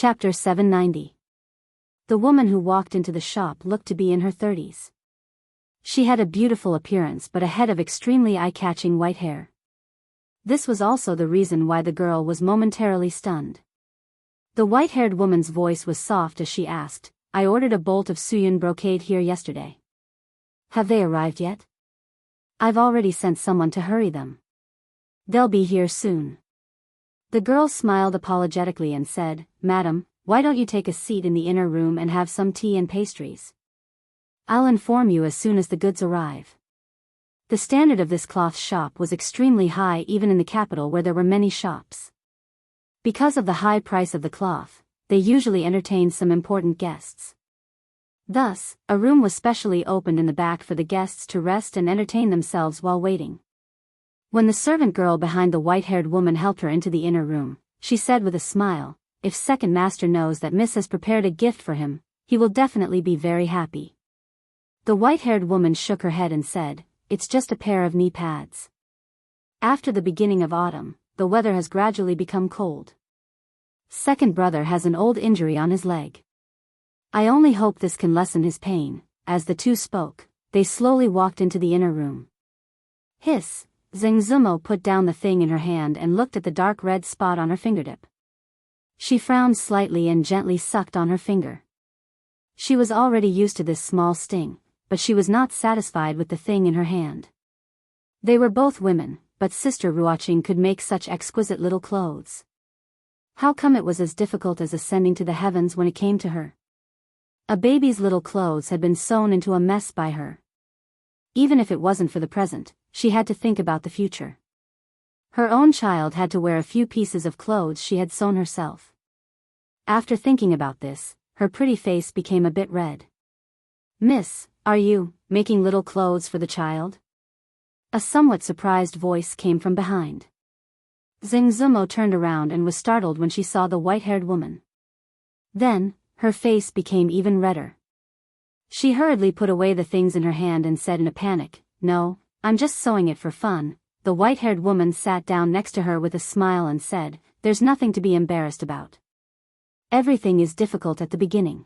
Chapter 790. The woman who walked into the shop looked to be in her 30s. She had a beautiful appearance but a head of extremely eye-catching white hair. This was also the reason why the girl was momentarily stunned. The white-haired woman's voice was soft as she asked, "I ordered a bolt of Suyun brocade here yesterday. Have they arrived yet? I've already sent someone to hurry them. They'll be here soon." The girl smiled apologetically and said, "Madam, why don't you take a seat in the inner room and have some tea and pastries? I'll inform you as soon as the goods arrive." The standard of this cloth shop was extremely high even in the capital where there were many shops. Because of the high price of the cloth, they usually entertained some important guests. Thus, a room was specially opened in the back for the guests to rest and entertain themselves while waiting. When the servant girl behind the white-haired woman helped her into the inner room, she said with a smile, "If second master knows that Miss has prepared a gift for him, he will definitely be very happy." The white-haired woman shook her head and said, "It's just a pair of knee pads. After the beginning of autumn, the weather has gradually become cold. Second brother has an old injury on his leg. I only hope this can lessen his pain." As the two spoke, they slowly walked into the inner room. Hiss! Zengzumo put down the thing in her hand and looked at the dark red spot on her fingertip. She frowned slightly and gently sucked on her finger. She was already used to this small sting, but she was not satisfied with the thing in her hand. They were both women, but Sister Ruoqing could make such exquisite little clothes. How come it was as difficult as ascending to the heavens when it came to her? A baby's little clothes had been sewn into a mess by her. Even if it wasn't for the present, she had to think about the future. Her own child had to wear a few pieces of clothes she had sewn herself. After thinking about this, her pretty face became a bit red. "Miss, are you making little clothes for the child?" A somewhat surprised voice came from behind. Zengzumo turned around and was startled when she saw the white-haired woman. Then, her face became even redder. She hurriedly put away the things in her hand and said in a panic, "No, I'm just sewing it for fun." The white-haired woman sat down next to her with a smile and said, "There's nothing to be embarrassed about. Everything is difficult at the beginning.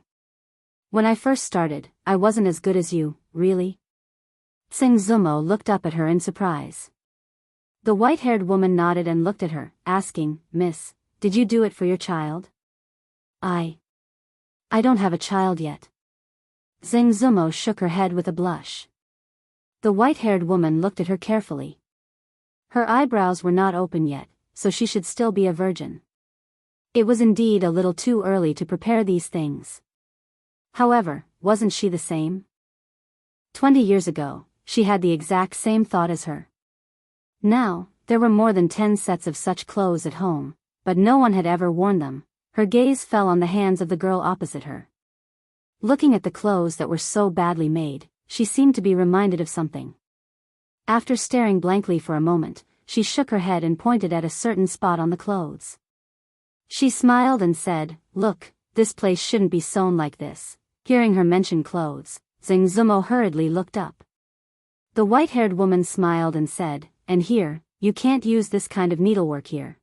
When I first started, I wasn't as good as you, really." Zengzumo looked up at her in surprise. The white-haired woman nodded and looked at her, asking, "Miss, did you do it for your child?" I don't have a child yet." Zengzumo shook her head with a blush. The white-haired woman looked at her carefully. Her eyebrows were not open yet, so she should still be a virgin. It was indeed a little too early to prepare these things. However, wasn't she the same? 20 years ago, she had the exact same thought as her. Now, there were more than 10 sets of such clothes at home, but no one had ever worn them. Her gaze fell on the hands of the girl opposite her. Looking at the clothes that were so badly made, she seemed to be reminded of something. After staring blankly for a moment, she shook her head and pointed at a certain spot on the clothes. She smiled and said, "Look, this place shouldn't be sewn like this." Hearing her mention clothes, Zengzumo hurriedly looked up. The white-haired woman smiled and said, "And here, you can't use this kind of needlework here.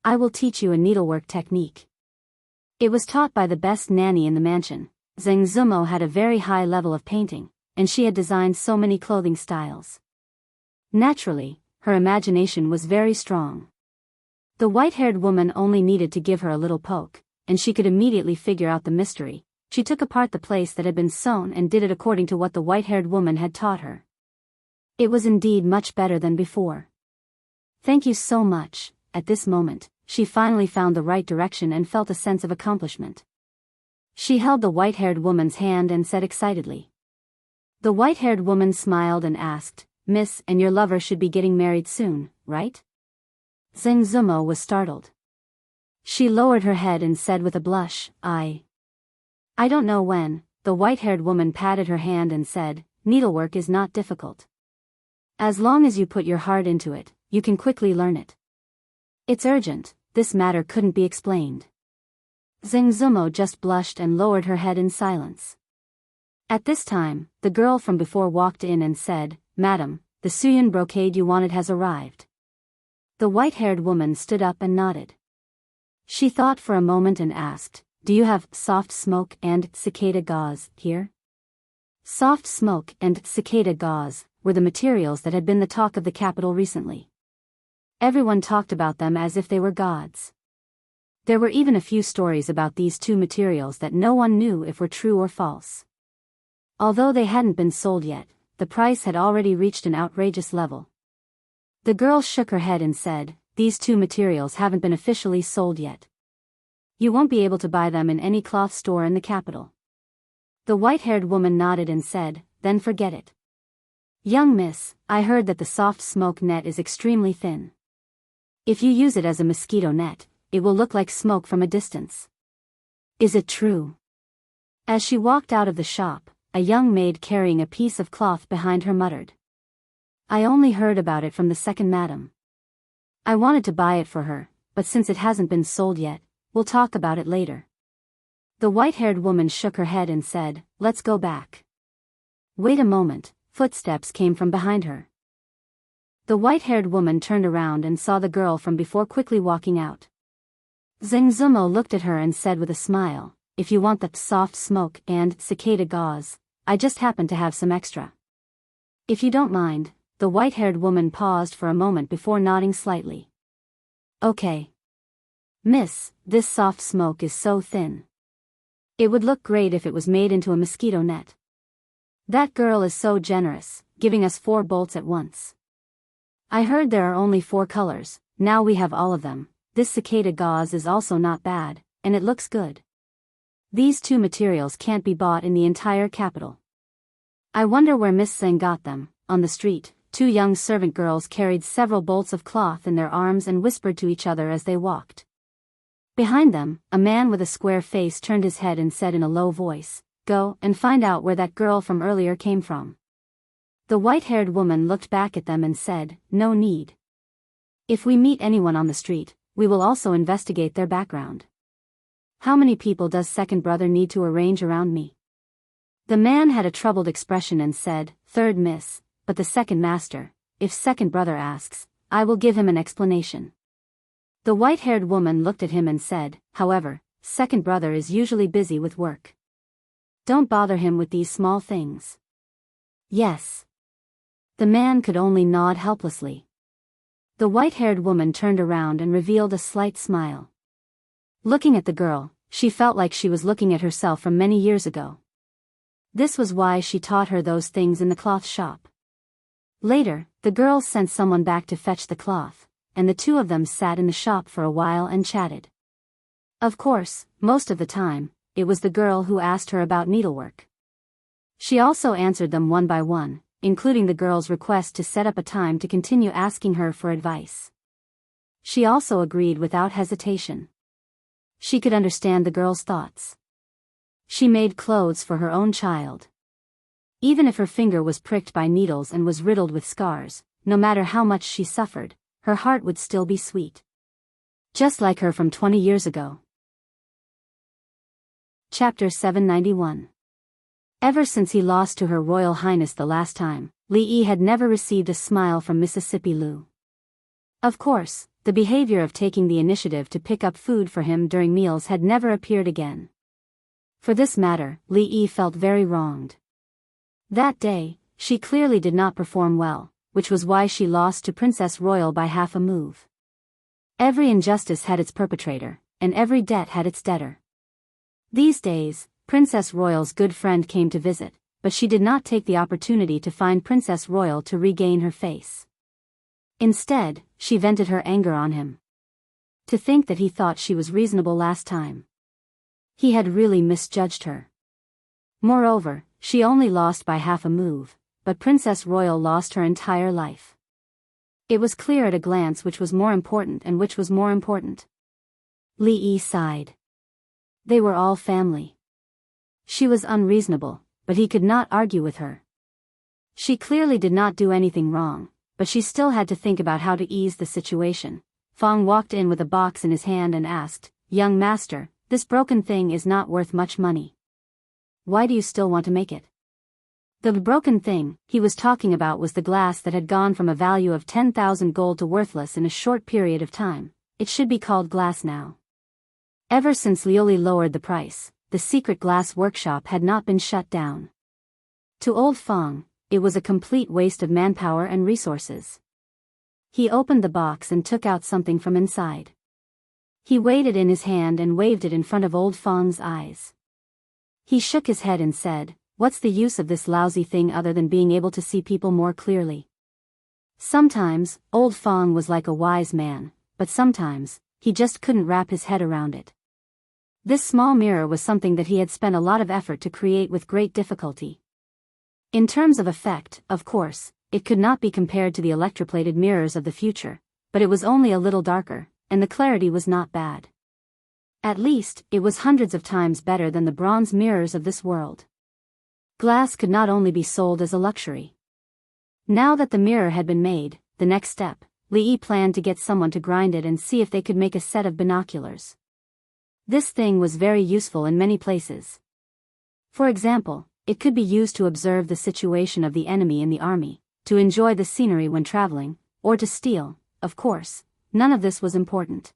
I will teach you a needlework technique." It was taught by the best nanny in the mansion. Zengzumo had a very high level of painting, and she had designed so many clothing styles. Naturally, her imagination was very strong. The white-haired woman only needed to give her a little poke, and she could immediately figure out the mystery. She took apart the place that had been sewn and did it according to what the white-haired woman had taught her. It was indeed much better than before. "Thank you so much." At this moment, she finally found the right direction and felt a sense of accomplishment. She held the white-haired woman's hand and said excitedly. The white-haired woman smiled and asked, "Miss and your lover should be getting married soon, right?" Zengzumo was startled. She lowered her head and said with a blush, I don't know when." The white-haired woman patted her hand and said, "Needlework is not difficult. As long as you put your heart into it, you can quickly learn it. It's urgent, this matter couldn't be explained." Zengzumo just blushed and lowered her head in silence. At this time, the girl from before walked in and said, "Madam, the Suyun brocade you wanted has arrived." The white-haired woman stood up and nodded. She thought for a moment and asked, "Do you have soft smoke and cicada gauze here?" Soft smoke and cicada gauze were the materials that had been the talk of the capital recently. Everyone talked about them as if they were gods. There were even a few stories about these two materials that no one knew if were true or false. Although they hadn't been sold yet, the price had already reached an outrageous level. The girl shook her head and said, "These two materials haven't been officially sold yet. You won't be able to buy them in any cloth store in the capital." The white-haired woman nodded and said, "Then forget it. Young miss, I heard that the soft smoke net is extremely thin. If you use it as a mosquito net, it will look like smoke from a distance." "Is it true?" As she walked out of the shop, a young maid carrying a piece of cloth behind her muttered, "I only heard about it from the second madam. I wanted to buy it for her, but since it hasn't been sold yet, we'll talk about it later." The white-haired woman shook her head and said, "Let's go back." Wait a moment, footsteps came from behind her. The white-haired woman turned around and saw the girl from before quickly walking out. Zheng Zumo looked at her and said with a smile, "If you want that soft smoke and cicada gauze, I just happen to have some extra. If you don't mind." The white-haired woman paused for a moment before nodding slightly. "Okay. Miss, this soft smoke is so thin. It would look great if it was made into a mosquito net. That girl is so generous, giving us 4 bolts at once. I heard there are only 4 colors, now we have all of them. This cicada gauze is also not bad, and it looks good. These two materials can't be bought in the entire capital. I wonder where Miss Zheng got them." On the street, 2 young servant girls carried several bolts of cloth in their arms and whispered to each other as they walked. Behind them, a man with a square face turned his head and said in a low voice, "Go and find out where that girl from earlier came from." The white-haired woman looked back at them and said, "No need. If we meet anyone on the street, we will also investigate their background. How many people does second brother need to arrange around me?" The man had a troubled expression and said, "Third miss, but the second master. If second brother asks, I will give him an explanation." The white-haired woman looked at him and said, "However, second brother is usually busy with work. Don't bother him with these small things." "Yes." The man could only nod helplessly. The white-haired woman turned around and revealed a slight smile. Looking at the girl, she felt like she was looking at herself from many years ago. This was why she taught her those things in the cloth shop. Later, the girls sent someone back to fetch the cloth, and the two of them sat in the shop for a while and chatted. Of course, most of the time, it was the girl who asked her about needlework. She also answered them one by one, including the girl's request to set up a time to continue asking her for advice. She also agreed without hesitation. She could understand the girl's thoughts. She made clothes for her own child. Even if her finger was pricked by needles and was riddled with scars, no matter how much she suffered, her heart would still be sweet. Just like her from 20 years ago. Chapter 791. Ever since he lost to Her Royal Highness the last time, Li Yi had never received a smile from Mississippi Lu. Of course, the behavior of taking the initiative to pick up food for him during meals had never appeared again. For this matter, Li Yi felt very wronged. That day, she clearly did not perform well, which was why she lost to Princess Royal by half a move. Every injustice had its perpetrator, and every debt had its debtor. These days, Princess Royal's good friend came to visit, but she did not take the opportunity to find Princess Royal to regain her face. Instead, she vented her anger on him. To think that he thought she was reasonable last time. He had really misjudged her. Moreover, she only lost by half a move, but Princess Royal lost her entire life. It was clear at a glance which was more important and which was more important. Li Yi sighed. They were all family. She was unreasonable, but he could not argue with her. She clearly did not do anything wrong, but she still had to think about how to ease the situation. Fong walked in with a box in his hand and asked, "Young master, this broken thing is not worth much money. Why do you still want to make it?" The broken thing he was talking about was the glass that had gone from a value of 10,000 gold to worthless in a short period of time. It should be called glass now. Ever since Lioli lowered the price, the secret glass workshop had not been shut down. To old Fong, it was a complete waste of manpower and resources. He opened the box and took out something from inside. He weighed it in his hand and waved it in front of old Fong's eyes. He shook his head and said, "What's the use of this lousy thing other than being able to see people more clearly?" Sometimes, old Fong was like a wise man, but sometimes, he just couldn't wrap his head around it. This small mirror was something that he had spent a lot of effort to create with great difficulty. In terms of effect, of course, it could not be compared to the electroplated mirrors of the future, but it was only a little darker, and the clarity was not bad. At least, it was hundreds of times better than the bronze mirrors of this world. Glass could not only be sold as a luxury. Now that the mirror had been made, the next step, Li Yi planned to get someone to grind it and see if they could make a set of binoculars. This thing was very useful in many places. For example, it could be used to observe the situation of the enemy in the army, to enjoy the scenery when traveling, or to steal. Of course, none of this was important.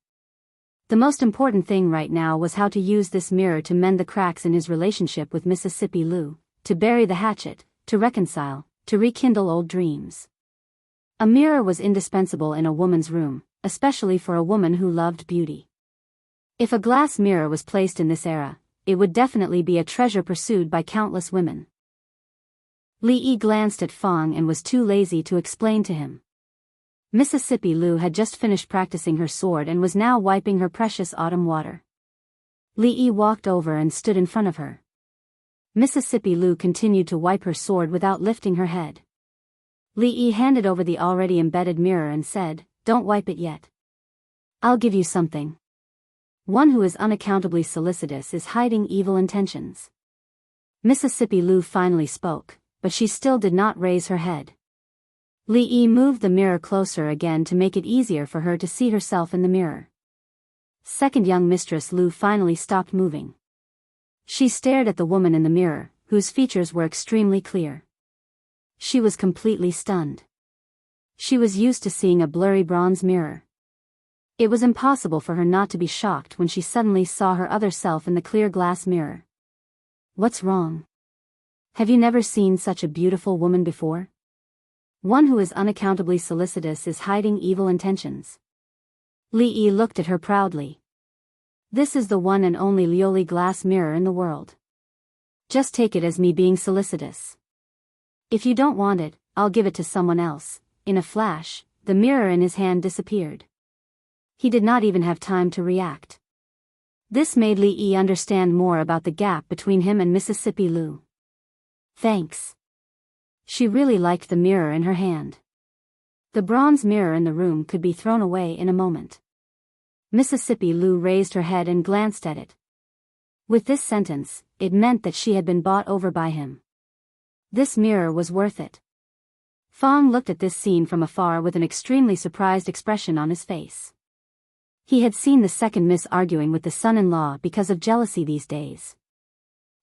The most important thing right now was how to use this mirror to mend the cracks in his relationship with Mississippi Lu, to bury the hatchet, to reconcile, to rekindle old dreams. A mirror was indispensable in a woman's room, especially for a woman who loved beauty. If a glass mirror was placed in this era, it would definitely be a treasure pursued by countless women. Li Yi glanced at Fong and was too lazy to explain to him. Mississippi Lu had just finished practicing her sword and was now wiping her precious autumn water. Li Yi walked over and stood in front of her. Mississippi Lu continued to wipe her sword without lifting her head. Li Yi handed over the already embedded mirror and said, "Don't wipe it yet. I'll give you something. One who is unaccountably solicitous is hiding evil intentions." Mississippi Lu finally spoke, but she still did not raise her head. Li Yi moved the mirror closer again to make it easier for her to see herself in the mirror. Second young mistress Lu finally stopped moving. She stared at the woman in the mirror, whose features were extremely clear. She was completely stunned. She was used to seeing a blurry bronze mirror. It was impossible for her not to be shocked when she suddenly saw her other self in the clear glass mirror. "What's wrong? Have you never seen such a beautiful woman before? One who is unaccountably solicitous is hiding evil intentions." Li Yi looked at her proudly. "This is the one and only Lioli glass mirror in the world. Just take it as me being solicitous. If you don't want it, I'll give it to someone else." In a flash, the mirror in his hand disappeared. He did not even have time to react. This made Li Yi understand more about the gap between him and Mississippi Lu. "Thanks." She really liked the mirror in her hand. The bronze mirror in the room could be thrown away in a moment. Mississippi Lu raised her head and glanced at it. With this sentence, it meant that she had been bought over by him. This mirror was worth it. Fong looked at this scene from afar with an extremely surprised expression on his face. He had seen the second miss arguing with the son-in-law because of jealousy these days.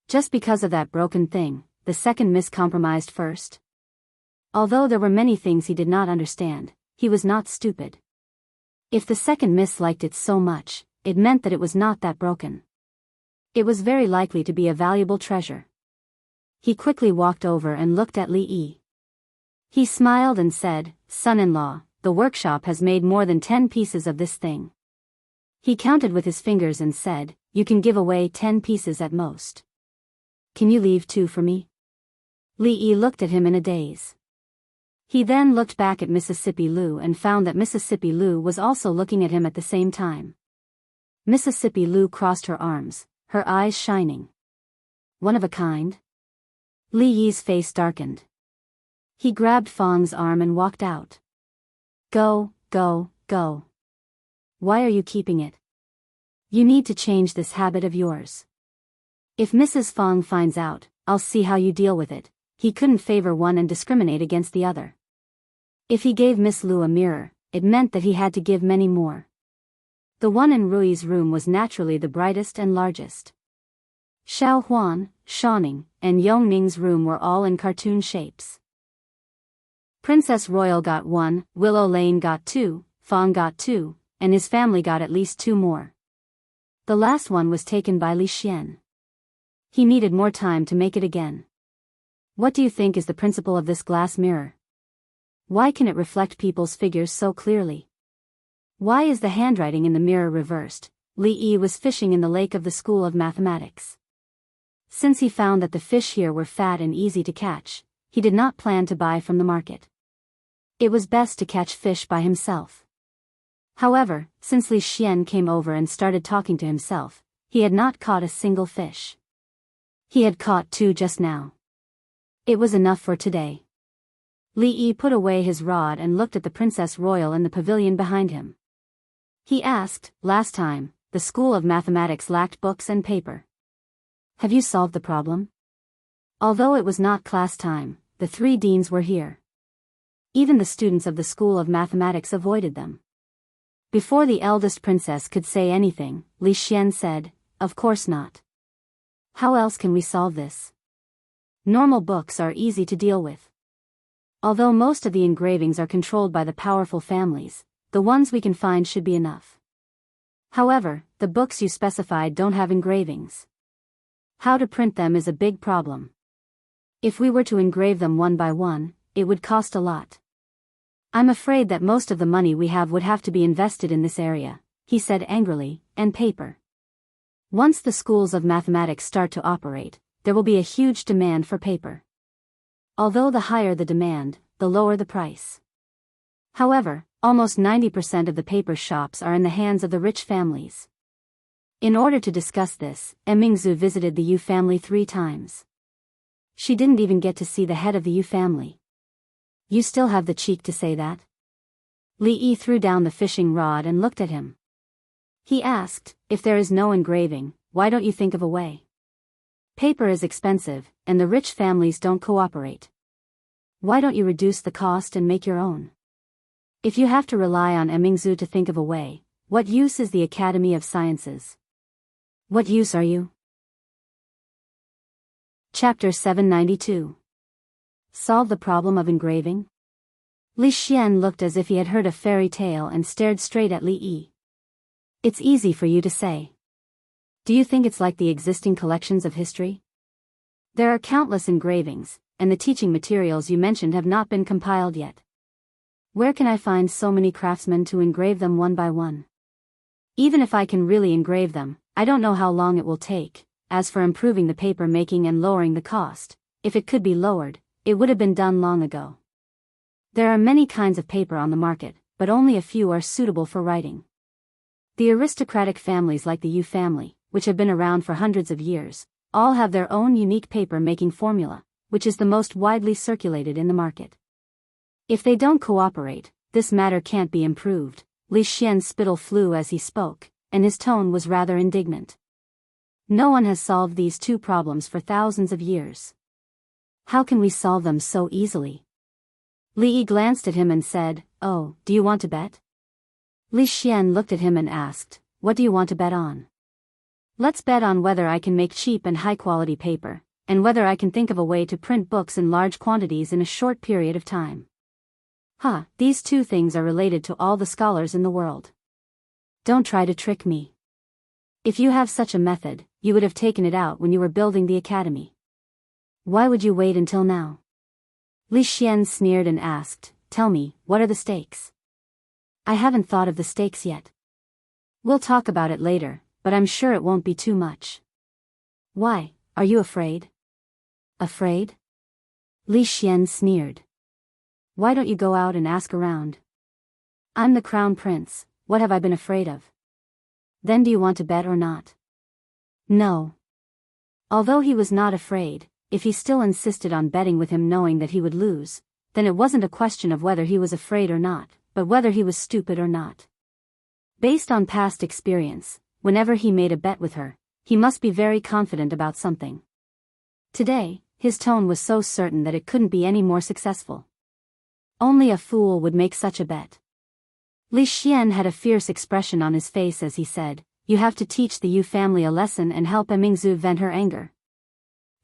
Just because of that broken thing, the second miss compromised first. Although there were many things he did not understand, he was not stupid. If the second miss liked it so much, it meant that it was not that broken. It was very likely to be a valuable treasure. He quickly walked over and looked at Li Yi. He smiled and said, "Son-in-law, the workshop has made more than 10 pieces of this thing." He counted with his fingers and said, "You can give away 10 pieces at most. Can you leave 2 for me?" Li Yi looked at him in a daze. He then looked back at Mississippi Lu and found that Mississippi Lu was also looking at him at the same time. Mississippi Lu crossed her arms, her eyes shining. "One of a kind?" Li Yi's face darkened. He grabbed Fong's arm and walked out. Go, go, go. Why are you keeping it? You need to change this habit of yours. If Mrs. Fong finds out, I'll see how you deal with it." He couldn't favor one and discriminate against the other. If he gave Miss Lu a mirror, it meant that he had to give many more. The one in Rui's room was naturally the brightest and largest. Xiao Huan, Shaoning, and Yong Ning's room were all in cartoon shapes. Princess Royal got 1, Willow Lane got 2, Fong got 2, and his family got at least 2 more. The last one was taken by Li Xian. He needed more time to make it again. What do you think is the principle of this glass mirror? Why can it reflect people's figures so clearly? Why is the handwriting in the mirror reversed? Li Yi was fishing in the lake of the School of Mathematics. Since he found that the fish here were fat and easy to catch, he did not plan to buy from the market. It was best to catch fish by himself. However, since Li Xian came over and started talking to himself, he had not caught a single fish. He had caught 2 just now. It was enough for today. Li Yi put away his rod and looked at the Princess Royal in the pavilion behind him. He asked, last time, the School of Mathematics lacked books and paper. Have you solved the problem? Although it was not class time, the 3 deans were here. Even the students of the School of Mathematics avoided them. Before the eldest princess could say anything, Li Xian said, of course not. How else can we solve this? Normal books are easy to deal with. Although most of the engravings are controlled by the powerful families, the ones we can find should be enough. However, the books you specified don't have engravings. How to print them is a big problem. If we were to engrave them one by one, it would cost a lot. I'm afraid that most of the money we have would have to be invested in this area, he said angrily, and paper. Once the schools of mathematics start to operate, there will be a huge demand for paper. Although the higher the demand, the lower the price. However, almost 90% of the paper shops are in the hands of the rich families. In order to discuss this, Mingzu visited the Yu family 3 times. She didn't even get to see the head of the Yu family. You still have the cheek to say that? Li Yi threw down the fishing rod and looked at him. He asked, if there is no engraving, why don't you think of a way? Paper is expensive, and the rich families don't cooperate. Why don't you reduce the cost and make your own? If you have to rely on Mingzu to think of a way, what use is the Academy of Sciences? What use are you? Chapter 792. Solve the problem of engraving? Li Xian looked as if he had heard a fairy tale and stared straight at Li Yi. It's easy for you to say. Do you think it's like the existing collections of history? There are countless engravings, and the teaching materials you mentioned have not been compiled yet. Where can I find so many craftsmen to engrave them one by one? Even if I can really engrave them, I don't know how long it will take. As for improving the paper making and lowering the cost, if it could be lowered, it would have been done long ago. There are many kinds of paper on the market, but only a few are suitable for writing. The aristocratic families like the Yu family, which have been around for hundreds of years, all have their own unique paper-making formula, which is the most widely circulated in the market. If they don't cooperate, this matter can't be improved. Li Xian's spittle flew as he spoke, and his tone was rather indignant. No one has solved these 2 problems for thousands of years. How can we solve them so easily? Li Yi glanced at him and said, oh, do you want to bet? Li Xian looked at him and asked, what do you want to bet on? Let's bet on whether I can make cheap and high-quality paper, and whether I can think of a way to print books in large quantities in a short period of time. These 2 things are related to all the scholars in the world. Don't try to trick me. If you have such a method, you would have taken it out when you were building the academy. Why would you wait until now? Li Xian sneered and asked, tell me, what are the stakes? I haven't thought of the stakes yet. We'll talk about it later, but I'm sure it won't be too much. Why, are you afraid? Afraid? Li Xian sneered. Why don't you go out and ask around? I'm the crown prince, what have I been afraid of? Then do you want to bet or not? No. Although he was not afraid, if he still insisted on betting with him knowing that he would lose, then it wasn't a question of whether he was afraid or not, but whether he was stupid or not. Based on past experience, whenever he made a bet with her, he must be very confident about something. Today, his tone was so certain that it couldn't be any more successful. Only a fool would make such a bet. Li Xian had a fierce expression on his face as he said, you have to teach the Yu family a lesson and help Mingzu vent her anger.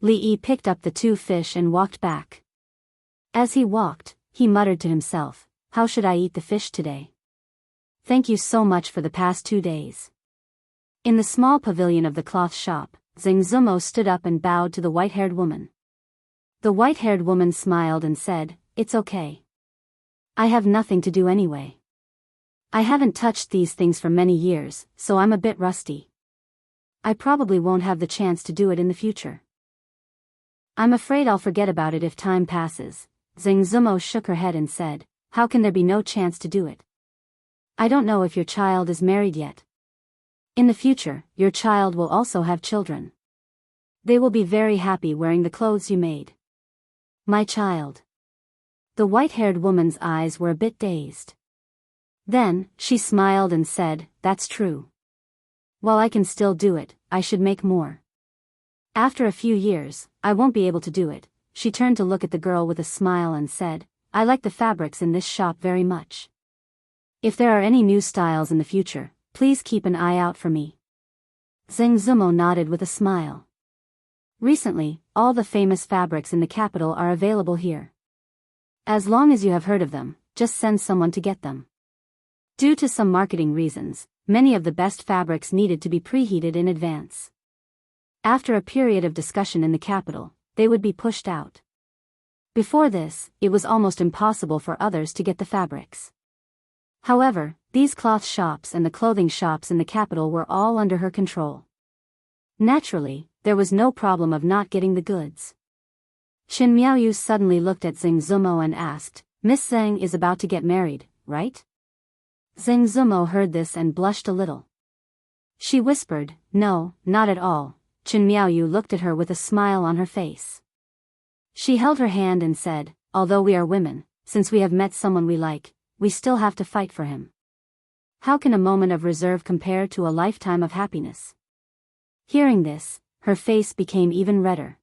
Li Yi picked up the 2 fish and walked back. As he walked, he muttered to himself, how should I eat the fish today? Thank you so much for the past 2 days. In the small pavilion of the cloth shop, Zengzumo stood up and bowed to the white-haired woman. The white-haired woman smiled and said, "It's okay. I have nothing to do anyway. I haven't touched these things for many years, so I'm a bit rusty. I probably won't have the chance to do it in the future. I'm afraid I'll forget about it if time passes." Zengzumo shook her head and said, "How can there be no chance to do it? I don't know if your child is married yet. In the future, your child will also have children. They will be very happy wearing the clothes you made." "My child." The white-haired woman's eyes were a bit dazed. Then, she smiled and said, "That's true. While I can still do it, I should make more. After a few years, I won't be able to do it." She turned to look at the girl with a smile and said, "I like the fabrics in this shop very much. If there are any new styles in the future, please keep an eye out for me." Zengzumo nodded with a smile. "Recently, all the famous fabrics in the capital are available here. As long as you have heard of them, just send someone to get them." Due to some marketing reasons, many of the best fabrics needed to be preheated in advance. After a period of discussion in the capital, they would be pushed out. Before this, it was almost impossible for others to get the fabrics. However, these cloth shops and the clothing shops in the capital were all under her control. Naturally, there was no problem of not getting the goods. Qin Miaoyu suddenly looked at Zengzumo and asked, "Miss Zeng is about to get married, right?" Zengzumo heard this and blushed a little. She whispered, "No, not at all." Qin Miaoyu looked at her with a smile on her face. She held her hand and said, "Although we are women, since we have met someone we like, we still have to fight for him. How can a moment of reserve compare to a lifetime of happiness?" Hearing this, her face became even redder.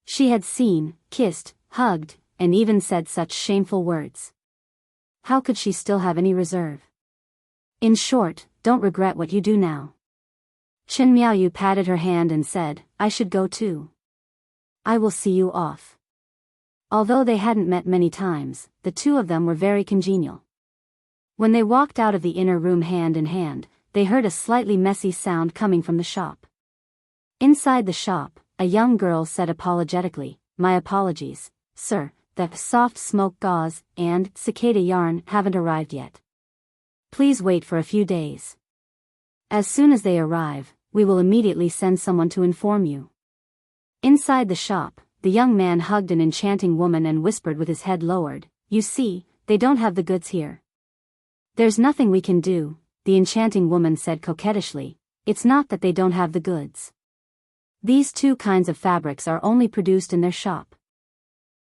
She had seen, kissed, hugged, and even said such shameful words. How could she still have any reserve? In short, don't regret what you do now. Qin Miaoyu patted her hand and said, "I should go too. I will see you off." Although they hadn't met many times, the two of them were very congenial. When they walked out of the inner room hand in hand, they heard a slightly messy sound coming from the shop. Inside the shop, a young girl said apologetically, "My apologies, sir, the soft smoke gauze and cicada yarn haven't arrived yet. Please wait for a few days. As soon as they arrive, we will immediately send someone to inform you." Inside the shop, the young man hugged an enchanting woman and whispered with his head lowered, "You see, they don't have the goods here." "There's nothing we can do," the enchanting woman said coquettishly. "It's not that they don't have the goods. These two kinds of fabrics are only produced in their shop.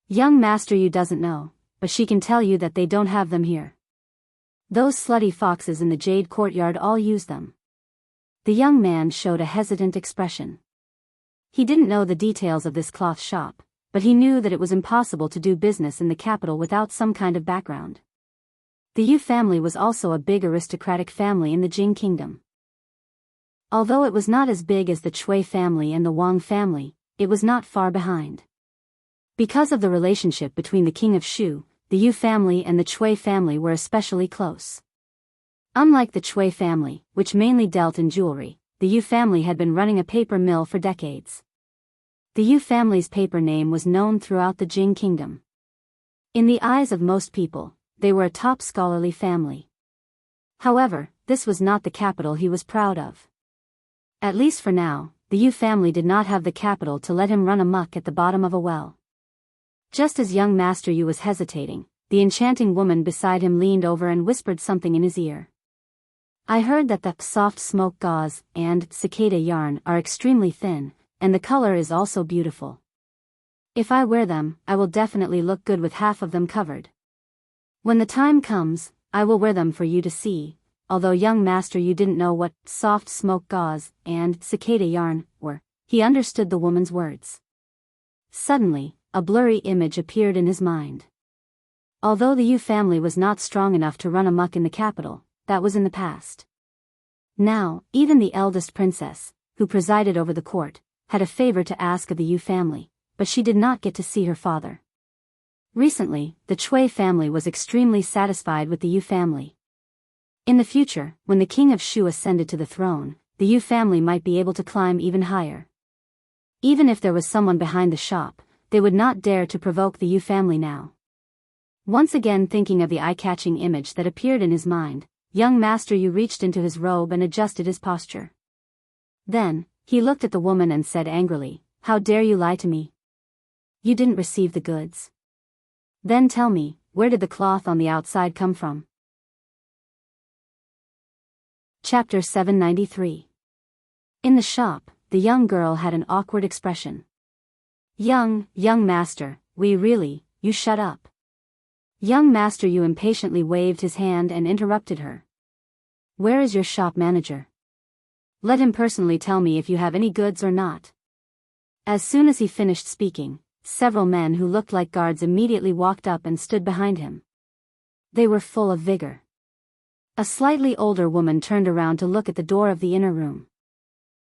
Young Master Yu doesn't know, but she can tell you that they don't have them here. Those slutty foxes in the Jade Courtyard all use them." The young man showed a hesitant expression. He didn't know the details of this cloth shop, but he knew that it was impossible to do business in the capital without some kind of background. The Yu family was also a big aristocratic family in the Jing kingdom. Although it was not as big as the Chui family and the Wang family, it was not far behind. Because of the relationship between the king of Shu, the Yu family and the Chui family were especially close. Unlike the Chui family, which mainly dealt in jewelry, the Yu family had been running a paper mill for decades. The Yu family's paper name was known throughout the Jing kingdom. In the eyes of most people, they were a top scholarly family. However, this was not the capital he was proud of. At least for now, the Yu family did not have the capital to let him run amok at the bottom of a well. Just as young Master Yu was hesitating, the enchanting woman beside him leaned over and whispered something in his ear. "I heard that the soft smoke gauze and cicada yarn are extremely thin, and the color is also beautiful. If I wear them, I will definitely look good with half of them covered. When the time comes, I will wear them for you to see." Although young Master Yu didn't know what soft smoke gauze and cicada yarn were, he understood the woman's words. Suddenly, a blurry image appeared in his mind. Although the Yu family was not strong enough to run amok in the capital, that was in the past. Now, even the eldest princess, who presided over the court, had a favor to ask of the Yu family, but she did not get to see her father. Recently, the Chui family was extremely satisfied with the Yu family. In the future, when the king of Shu ascended to the throne, the Yu family might be able to climb even higher. Even if there was someone behind the shop, they would not dare to provoke the Yu family now. Once again thinking of the eye-catching image that appeared in his mind, young Master Yu reached into his robe and adjusted his posture. Then, he looked at the woman and said angrily, "How dare you lie to me? You didn't receive the goods. Then tell me, where did the cloth on the outside come from?" Chapter 793. In the shop, the young girl had an awkward expression. Young master, you shut up." Young Master Yu impatiently waved his hand and interrupted her. "Where is your shop manager? Let him personally tell me if you have any goods or not." As soon as he finished speaking, several men who looked like guards immediately walked up and stood behind him. They were full of vigor. A slightly older woman turned around to look at the door of the inner room.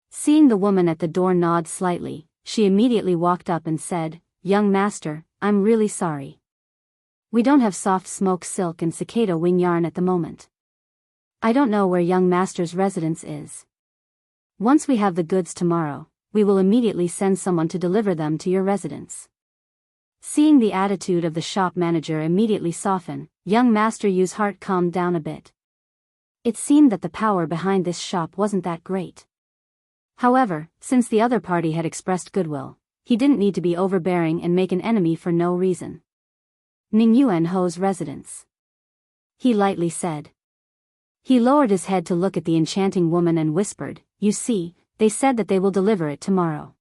Seeing the woman at the door nod slightly, she immediately walked up and said, "Young master, I'm really sorry. We don't have soft smoke silk and cicada wing yarn at the moment. I don't know where young master's residence is. Once we have the goods tomorrow, we will immediately send someone to deliver them to your residence." Seeing the attitude of the shop manager immediately soften, young Master Yu's heart calmed down a bit. It seemed that the power behind this shop wasn't that great. However, since the other party had expressed goodwill, he didn't need to be overbearing and make an enemy for no reason. "Ning Yuan Ho's residence," he lightly said. He lowered his head to look at the enchanting woman and whispered, "You see, they said that they will deliver it tomorrow.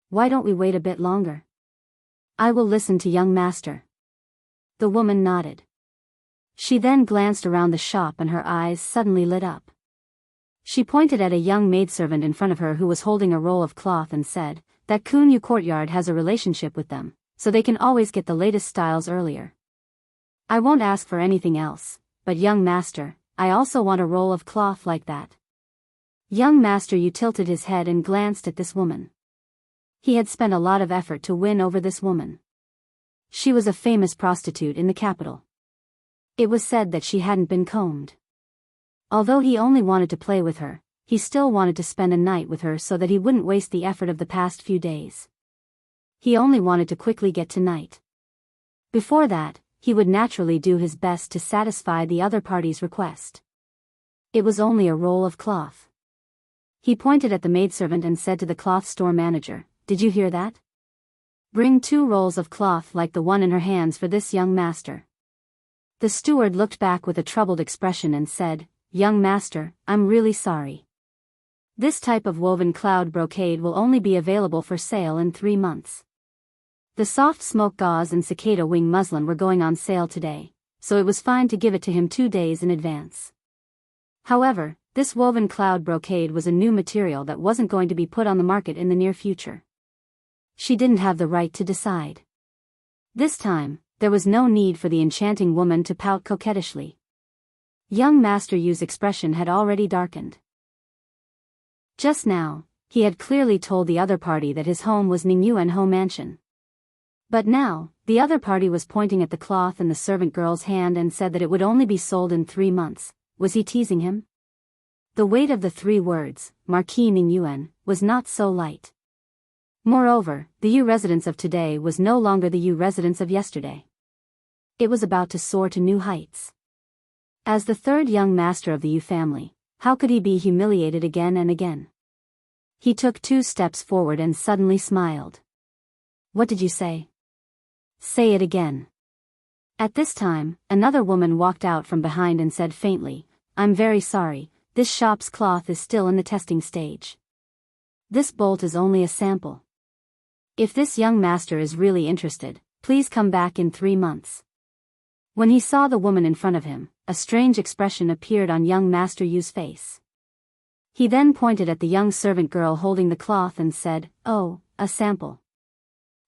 Why don't we wait a bit longer? I will listen to young master." The woman nodded. She then glanced around the shop and her eyes suddenly lit up. She pointed at a young maidservant in front of her who was holding a roll of cloth and said, "That Kunyu courtyard has a relationship with them, so they can always get the latest styles earlier. I won't ask for anything else, but young master, I also want a roll of cloth like that." Young Master Yu tilted his head and glanced at this woman. He had spent a lot of effort to win over this woman. She was a famous prostitute in the capital. It was said that she hadn't been combed. Although he only wanted to play with her, he still wanted to spend a night with her so that he wouldn't waste the effort of the past few days. He only wanted to quickly get tonight. Before that, he would naturally do his best to satisfy the other party's request. It was only a roll of cloth. He pointed at the maidservant and said to the cloth store manager, "Did you hear that? Bring 2 rolls of cloth like the one in her hands for this young master." The steward looked back with a troubled expression and said, "Young master, I'm really sorry. This type of woven cloud brocade will only be available for sale in 3 months. The soft smoke gauze and cicada wing muslin were going on sale today, so it was fine to give it to him 2 days in advance. However, this woven cloud brocade was a new material that wasn't going to be put on the market in the near future." She didn't have the right to decide. This time, there was no need for the enchanting woman to pout coquettishly. Young Master Yu's expression had already darkened. Just now, he had clearly told the other party that his home was Ningyuan Ho Mansion. But now, the other party was pointing at the cloth in the servant girl's hand and said that it would only be sold in 3 months. Was he teasing him? The weight of the 3 words, Marquis Ningyuan, was not so light. Moreover, the Yu residence of today was no longer the Yu residence of yesterday. It was about to soar to new heights. As the 3rd young master of the Yu family, how could he be humiliated again and again? He took 2 steps forward and suddenly smiled. "What did you say? Say it again." At this time, another woman walked out from behind and said faintly, "I'm very sorry, this shop's cloth is still in the testing stage. This bolt is only a sample. If this young master is really interested, please come back in 3 months." When he saw the woman in front of him, a strange expression appeared on young Master Yu's face. He then pointed at the young servant girl holding the cloth and said, "Oh, a sample.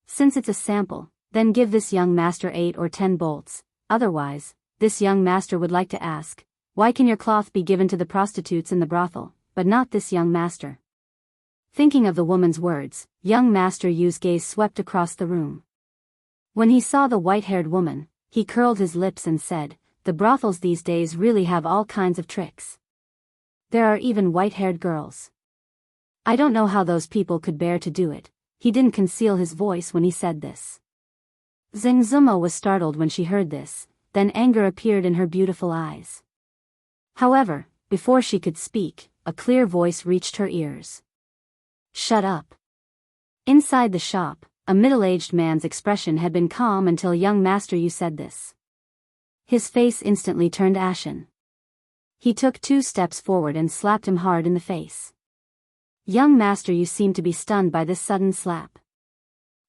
Since it's a sample, then give this young master 8 or 10 bolts, otherwise, this young master would like to ask, why can your cloth be given to the prostitutes in the brothel, but not this young master?" Thinking of the woman's words, young Master Yu's gaze swept across the room. When he saw the white-haired woman, he curled his lips and said, "The brothels these days really have all kinds of tricks. There are even white-haired girls. I don't know how those people could bear to do it. He didn't conceal his voice when he said this. Zengzumo was startled when she heard this, then anger appeared in her beautiful eyes. However, before she could speak, a clear voice reached her ears. Shut up. Inside the shop, a middle-aged man's expression had been calm until young Master Yu said this. His face instantly turned ashen. He took 2 steps forward and slapped him hard in the face. Young Master Yu seemed to be stunned by this sudden slap.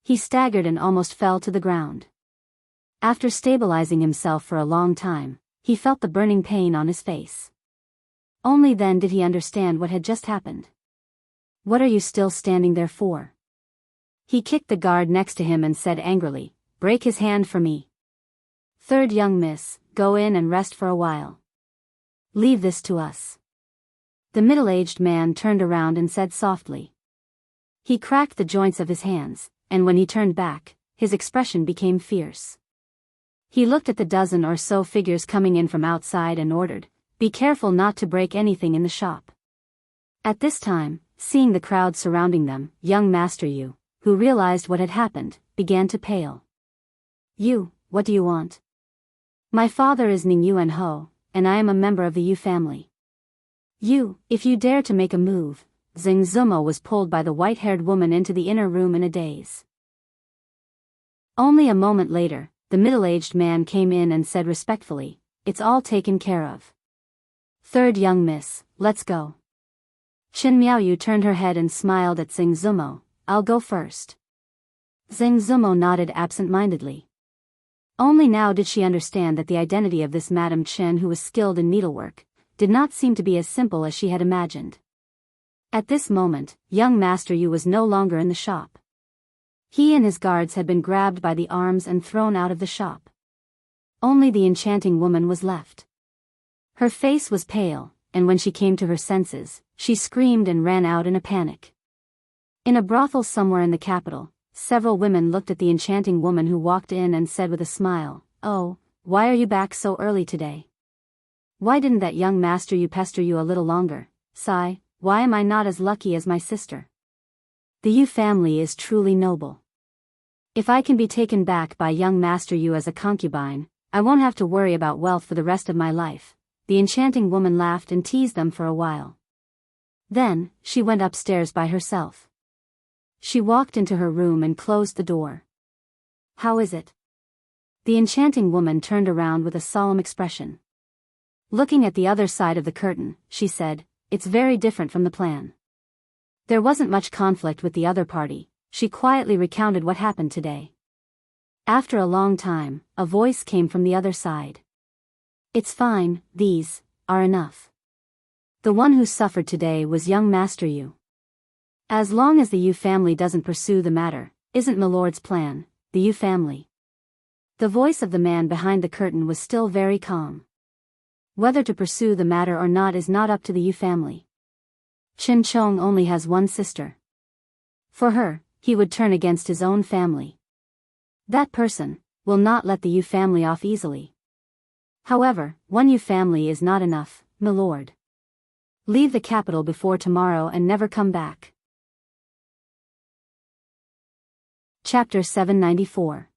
He staggered and almost fell to the ground. After stabilizing himself for a long time, he felt the burning pain on his face. Only then did he understand what had just happened. What are you still standing there for? He kicked the guard next to him and said angrily, break his hand for me. Third young miss, go in and rest for a while. Leave this to us. The middle-aged man turned around and said softly. He cracked the joints of his hands, and when he turned back, his expression became fierce. He looked at the dozen or so figures coming in from outside and ordered, be careful not to break anything in the shop. At this time, seeing the crowd surrounding them, young Master Yu, who realized what had happened, began to pale. You, what do you want? My father is Ning Yuan Ho, and I am a member of the Yu family. You, if you dare to make a move. Zeng Zumo was pulled by the white-haired woman into the inner room in a daze. Only a moment later, the middle-aged man came in and said respectfully, it's all taken care of. Third young miss, let's go. Qin Miaoyu turned her head and smiled at Zeng Zumo, I'll go first. Zeng Zumo nodded absent-mindedly. Only now did she understand that the identity of this Madame Chen, who was skilled in needlework, did not seem to be as simple as she had imagined. At this moment, young Master Yu was no longer in the shop. He and his guards had been grabbed by the arms and thrown out of the shop. Only the enchanting woman was left. Her face was pale, and when she came to her senses, she screamed and ran out in a panic. In a brothel somewhere in the capital, several women looked at the enchanting woman who walked in and said with a smile, oh, why are you back so early today? Why didn't that young Master Yu pester you a little longer? Sigh, why am I not as lucky as my sister? The Yu family is truly noble. If I can be taken back by young Master Yu as a concubine, I won't have to worry about wealth for the rest of my life. The enchanting woman laughed and teased them for a while. Then, she went upstairs by herself. She walked into her room and closed the door. How is it? The enchanting woman turned around with a solemn expression. Looking at the other side of the curtain, she said, it's very different from the plan. There wasn't much conflict with the other party. She quietly recounted what happened today. After a long time, a voice came from the other side. It's fine, these are enough. The one who suffered today was young Master Yu. As long as the Yu family doesn't pursue the matter, isn't Milord's plan, the Yu family. The voice of the man behind the curtain was still very calm. Whether to pursue the matter or not is not up to the Yu family. Qin Chong only has one sister. For her, he would turn against his own family. That person will not let the Yu family off easily. However, one Yu family is not enough, milord. Leave the capital before tomorrow and never come back. Chapter 794.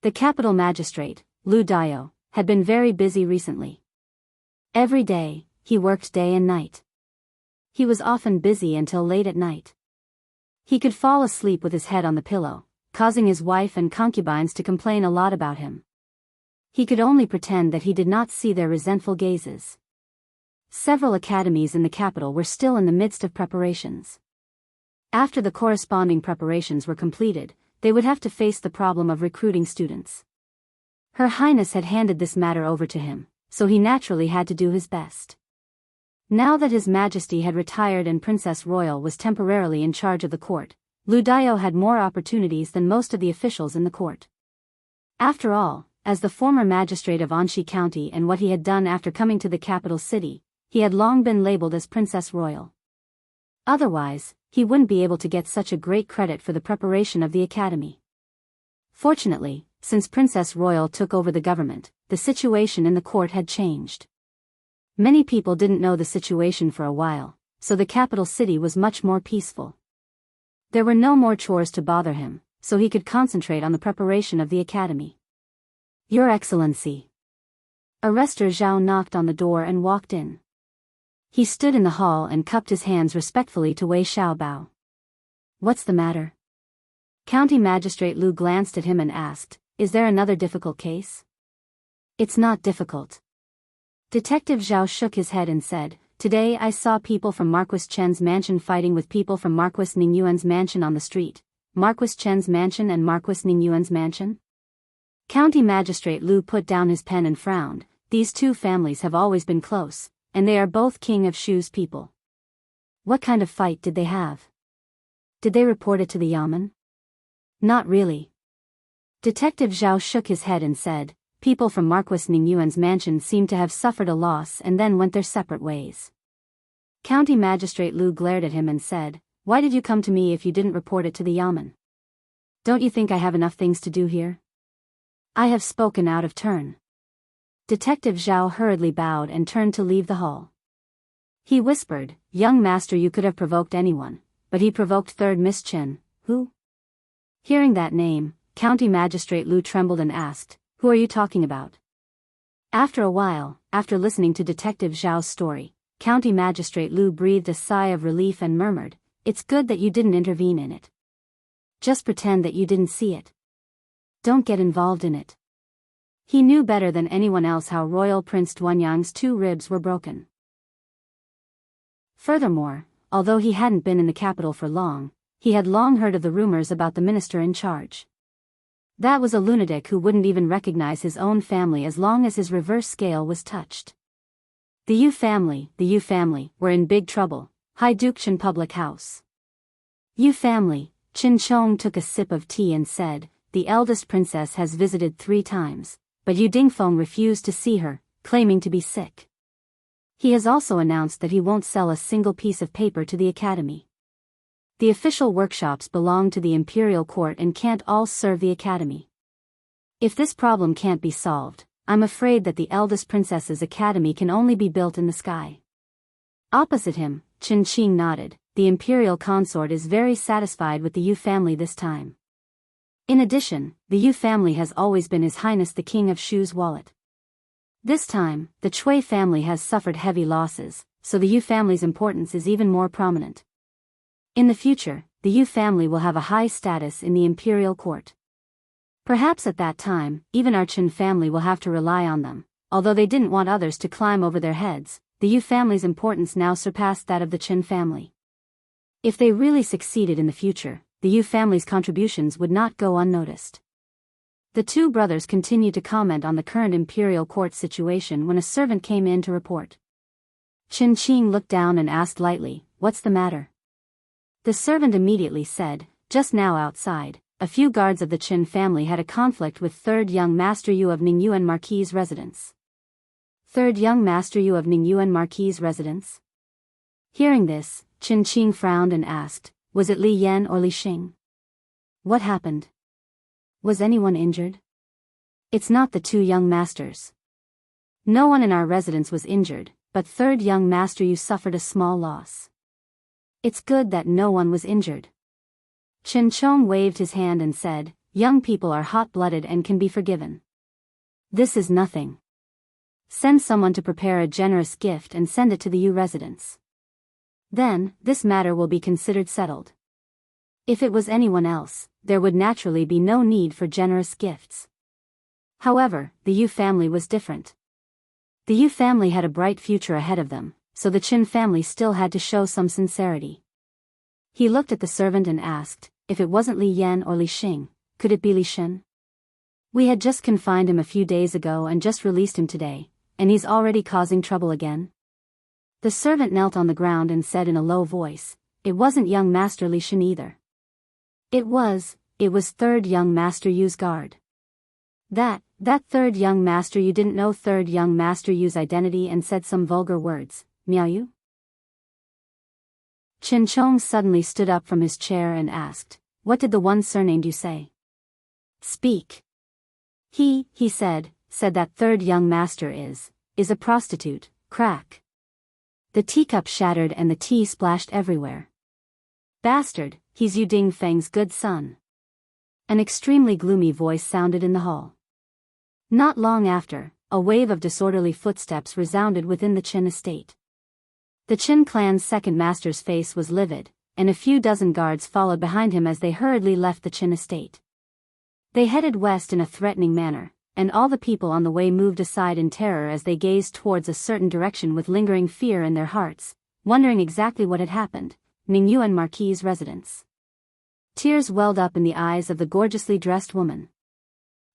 The capital magistrate, Lu Daio, had been very busy recently. Every day, he worked day and night. He was often busy until late at night. He could fall asleep with his head on the pillow, causing his wife and concubines to complain a lot about him. He could only pretend that he did not see their resentful gazes. Several academies in the capital were still in the midst of preparations. After the corresponding preparations were completed, they would have to face the problem of recruiting students. Her Highness had handed this matter over to him, so he naturally had to do his best. Now that His Majesty had retired and Princess Royal was temporarily in charge of the court, Lu Daio had more opportunities than most of the officials in the court. After all, as the former magistrate of Anxi County and what he had done after coming to the capital city, he had long been labeled as Princess Royal. Otherwise, he wouldn't be able to get such a great credit for the preparation of the academy. Fortunately, since Princess Royal took over the government, the situation in the court had changed. Many people didn't know the situation for a while, so the capital city was much more peaceful. There were no more chores to bother him, so he could concentrate on the preparation of the academy. Your Excellency. Arrestor Zhao knocked on the door and walked in. He stood in the hall and cupped his hands respectfully to Wei Xiaobao. What's the matter? County Magistrate Lu glanced at him and asked, is there another difficult case? It's not difficult. Detective Zhao shook his head and said, today I saw people from Marquis Chen's mansion fighting with people from Marquis Ningyuan's mansion on the street. Marquis Chen's mansion and Marquis Ningyuan's mansion? County Magistrate Lu put down his pen and frowned. These two families have always been close, and they are both King of Shu's people. What kind of fight did they have? Did they report it to the Yamen? Not really. Detective Zhao shook his head and said, people from Marquis Ningyuan's mansion seem to have suffered a loss and then went their separate ways. County Magistrate Lu glared at him and said, why did you come to me if you didn't report it to the Yamen? Don't you think I have enough things to do here? I have spoken out of turn. Detective Zhao hurriedly bowed and turned to leave the hall. He whispered, young master, you could have provoked anyone, but he provoked third Miss Chen, who? Hearing that name, County Magistrate Lu trembled and asked, who are you talking about? After a while, after listening to Detective Zhao's story, County Magistrate Lu breathed a sigh of relief and murmured, it's good that you didn't intervene in it. Just pretend that you didn't see it. Don't get involved in it. He knew better than anyone else how Royal Prince Duanyang's 2 ribs were broken. Furthermore, although he hadn't been in the capital for long, he had long heard of the rumors about the minister in charge. That was a lunatic who wouldn't even recognize his own family as long as his reverse scale was touched. The Yu family, were in big trouble. High Duke Chen public house. Yu family. Qin Chong took a sip of tea and said, the eldest princess has visited 3 times, but Yu Dingfeng refused to see her, claiming to be sick. He has also announced that he won't sell a single piece of paper to the academy. The official workshops belong to the imperial court and can't all serve the academy. If this problem can't be solved, I'm afraid that the eldest princess's academy can only be built in the sky. Opposite him, Qin Qing nodded. The imperial consort is very satisfied with the Yu family this time. In addition, the Yu family has always been His Highness the King of Shu's wallet. This time, the Cui family has suffered heavy losses, so the Yu family's importance is even more prominent. In the future, the Yu family will have a high status in the imperial court. Perhaps at that time, even our Qin family will have to rely on them. Although they didn't want others to climb over their heads, the Yu family's importance now surpassed that of the Qin family. If they really succeeded in the future, the Yu family's contributions would not go unnoticed. The 2 brothers continued to comment on the current imperial court situation when a servant came in to report. Qin Qing looked down and asked lightly, what's the matter? The servant immediately said, just now outside, a few guards of the Qin family had a conflict with 3rd young Master Yu of Ningyuan Marquis' residence. 3rd young Master Yu of Ningyuan Marquis' residence? Hearing this, Qin Qing frowned and asked, was it Li Yan or Li Xing? What happened? Was anyone injured? It's not the 2 young masters. No one in our residence was injured, but 3rd young Master Yu suffered a small loss. It's good that no one was injured. Qin Chong waved his hand and said, young people are hot-blooded and can be forgiven. This is nothing. Send someone to prepare a generous gift and send it to the Yu residence. Then, this matter will be considered settled. If it was anyone else, there would naturally be no need for generous gifts. However, the Yu family was different. The Yu family had a bright future ahead of them, so the Qin family still had to show some sincerity. He looked at the servant and asked, if it wasn't Li Yan or Li Xing, could it be Li Shen? We had just confined him a few days ago and just released him today, and he's already causing trouble again? The servant knelt on the ground and said in a low voice, it wasn't young Master Li Shen either. It was 3rd young Master Yu's guard. That 3rd young Master Yu didn't know 3rd young Master Yu's identity and said some vulgar words, Miao Yu? Qin Chong suddenly stood up from his chair and asked, what did the one surnamed Yu say? Speak. He said that 3rd young Master is a prostitute, crack. The teacup shattered and the tea splashed everywhere. Bastard, he's Yu Dingfeng's good son. An extremely gloomy voice sounded in the hall. Not long after, a wave of disorderly footsteps resounded within the Qin estate. The Qin clan's second master's face was livid, and a few dozen guards followed behind him as they hurriedly left the Qin estate. They headed west in a threatening manner, and all the people on the way moved aside in terror as they gazed towards a certain direction with lingering fear in their hearts, wondering exactly what had happened. Ningyuan Marquis' residence. Tears welled up in the eyes of the gorgeously dressed woman.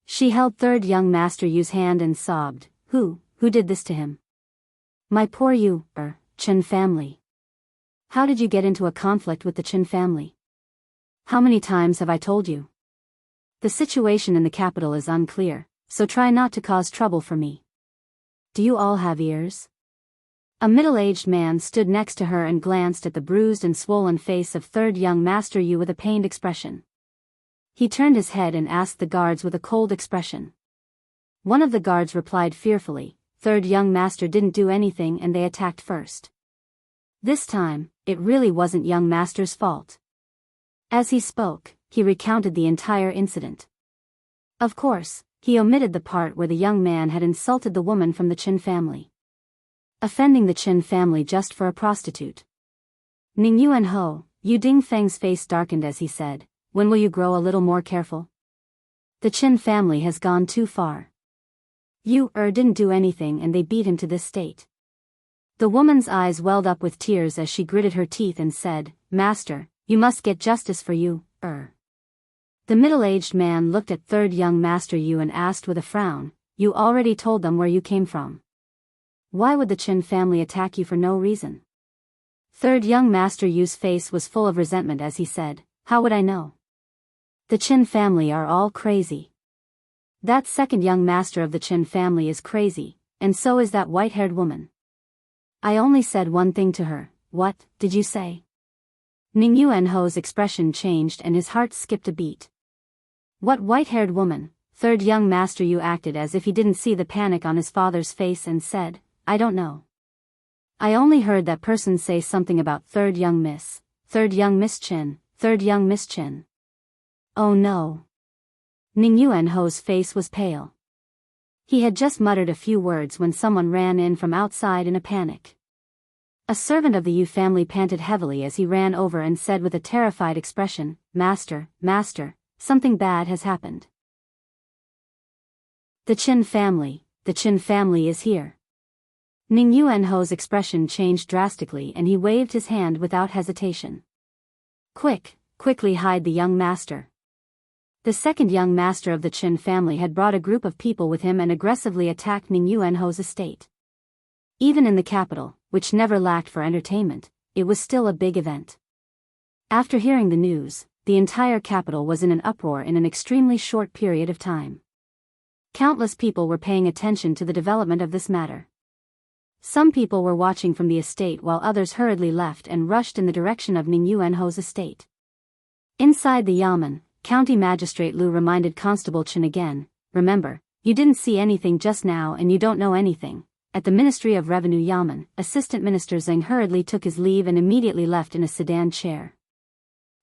She held third young Master Yu's hand and sobbed, Who did this to him? My poor Yu, Qin family. How did you get into a conflict with the Qin family? How many times have I told you? The situation in the capital is unclear, so try not to cause trouble for me. Do you all have ears? A middle-aged man stood next to her and glanced at the bruised and swollen face of third young Master Yu with a pained expression. He turned his head and asked the guards with a cold expression. One of the guards replied fearfully, Third young master didn't do anything and they attacked first. This time, it really wasn't young master's fault. As he spoke, he recounted the entire incident. Of course, he omitted the part where the young man had insulted the woman from the Qin family. Offending the Qin family just for a prostitute. Ning Yuan Ho, Yu Dingfeng's face darkened as he said, When will you grow a little more careful? The Qin family has gone too far. Yu didn't do anything and they beat him to this state. The woman's eyes welled up with tears as she gritted her teeth and said, Master, you must get justice for Yu. The middle-aged man looked at third young Master Yu and asked with a frown, You already told them where you came from. Why would the Qin family attack you for no reason? Third young Master Yu's face was full of resentment as he said, How would I know? The Qin family are all crazy. That second young master of the Qin family is crazy, and so is that white-haired woman. I only said one thing to her. What did you say? Ning Yuan Ho's expression changed and his heart skipped a beat. What white-haired woman? Third young Master Yu acted as if he didn't see the panic on his father's face and said, I don't know. I only heard that person say something about third young Miss Qin, third young Miss Qin. Oh no. Ning Yuan Ho's face was pale. He had just muttered a few words when someone ran in from outside in a panic. A servant of the Yu family panted heavily as he ran over and said with a terrified expression, Master, something bad has happened. The Qin family is here. Ning Yuan Ho's expression changed drastically and he waved his hand without hesitation. Quickly hide the young master. The second young master of the Qin family had brought a group of people with him and aggressively attacked Ning Yuan Ho's estate. Even in the capital, which never lacked for entertainment, it was still a big event. After hearing the news, the entire capital was in an uproar in an extremely short period of time. Countless people were paying attention to the development of this matter. Some people were watching from the estate while others hurriedly left and rushed in the direction of Ning Yuan Ho's estate. Inside the yamen, County Magistrate Liu reminded Constable Chen again, Remember, you didn't see anything just now and you don't know anything. At the Ministry of Revenue Yamen, Assistant Minister Zheng hurriedly took his leave and immediately left in a sedan chair.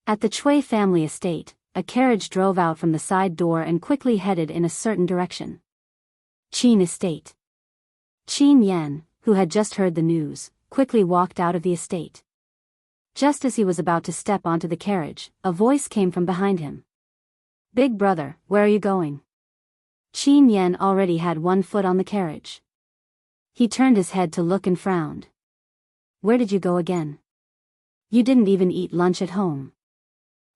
At the Chui family estate, a carriage drove out from the side door and quickly headed in a certain direction. Qin estate. Qin Yan, who had just heard the news, quickly walked out of the estate. Just as he was about to step onto the carriage, a voice came from behind him. Big brother, where are you going? Qin Yan already had one foot on the carriage. He turned his head to look and frowned. Where did you go again? You didn't even eat lunch at home.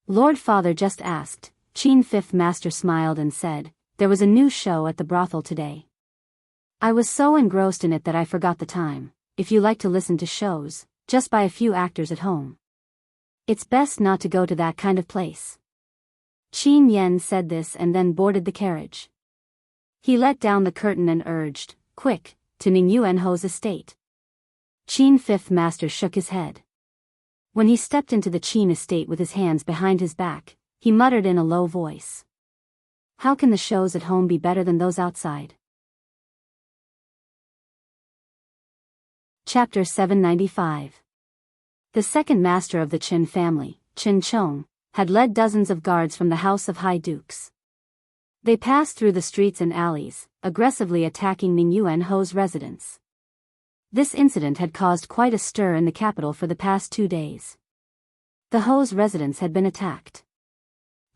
Lord Father just asked. Qin Fifth Master smiled and said, There was a new show at the brothel today. I was so engrossed in it that I forgot the time. If you like to listen to shows, just buy a few actors at home. It's best not to go to that kind of place. Qin Yan said this and then boarded the carriage. He let down the curtain and urged, Quick, to Ning Yuan Ho's estate. Qin Fifth Master shook his head. When he stepped into the Qin estate with his hands behind his back, he muttered in a low voice. How can the shows at home be better than those outside? Chapter 795. The second master of the Qin family, Qin Chong, had led dozens of guards from the house of high dukes. They passed through the streets and alleys, aggressively attacking Ning Yuan Ho's residence. This incident had caused quite a stir in the capital for the past 2 days. The Ho's residence had been attacked.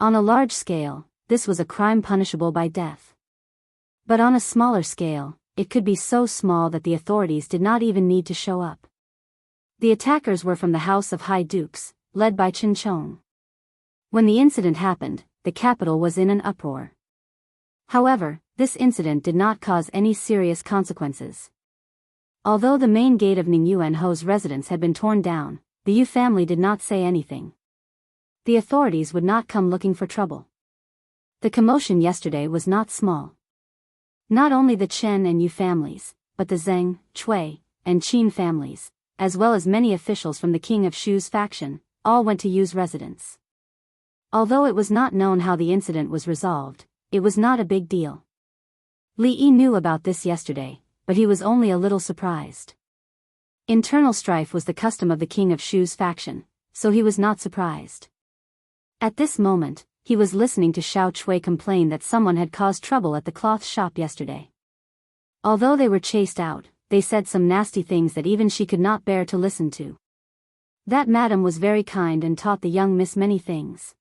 On a large scale, this was a crime punishable by death. But on a smaller scale, it could be so small that the authorities did not even need to show up. The attackers were from the House of High Dukes, led by Qin Chong. When the incident happened, the capital was in an uproar. However, this incident did not cause any serious consequences. Although the main gate of Ning Yuan Ho's residence had been torn down, the Yu family did not say anything. The authorities would not come looking for trouble. The commotion yesterday was not small. Not only the Chen and Yu families, but the Zheng, Cui, and Qin families, as well as many officials from the King of Shu's faction, all went to Yu's residence. Although it was not known how the incident was resolved, it was not a big deal. Li Yi knew about this yesterday, but he was only a little surprised. Internal strife was the custom of the King of Shu's faction, so he was not surprised. At this moment, he was listening to Xiao Cui complain that someone had caused trouble at the cloth shop yesterday. Although they were chased out, they said some nasty things that even she could not bear to listen to. That madam was very kind and taught the young miss many things.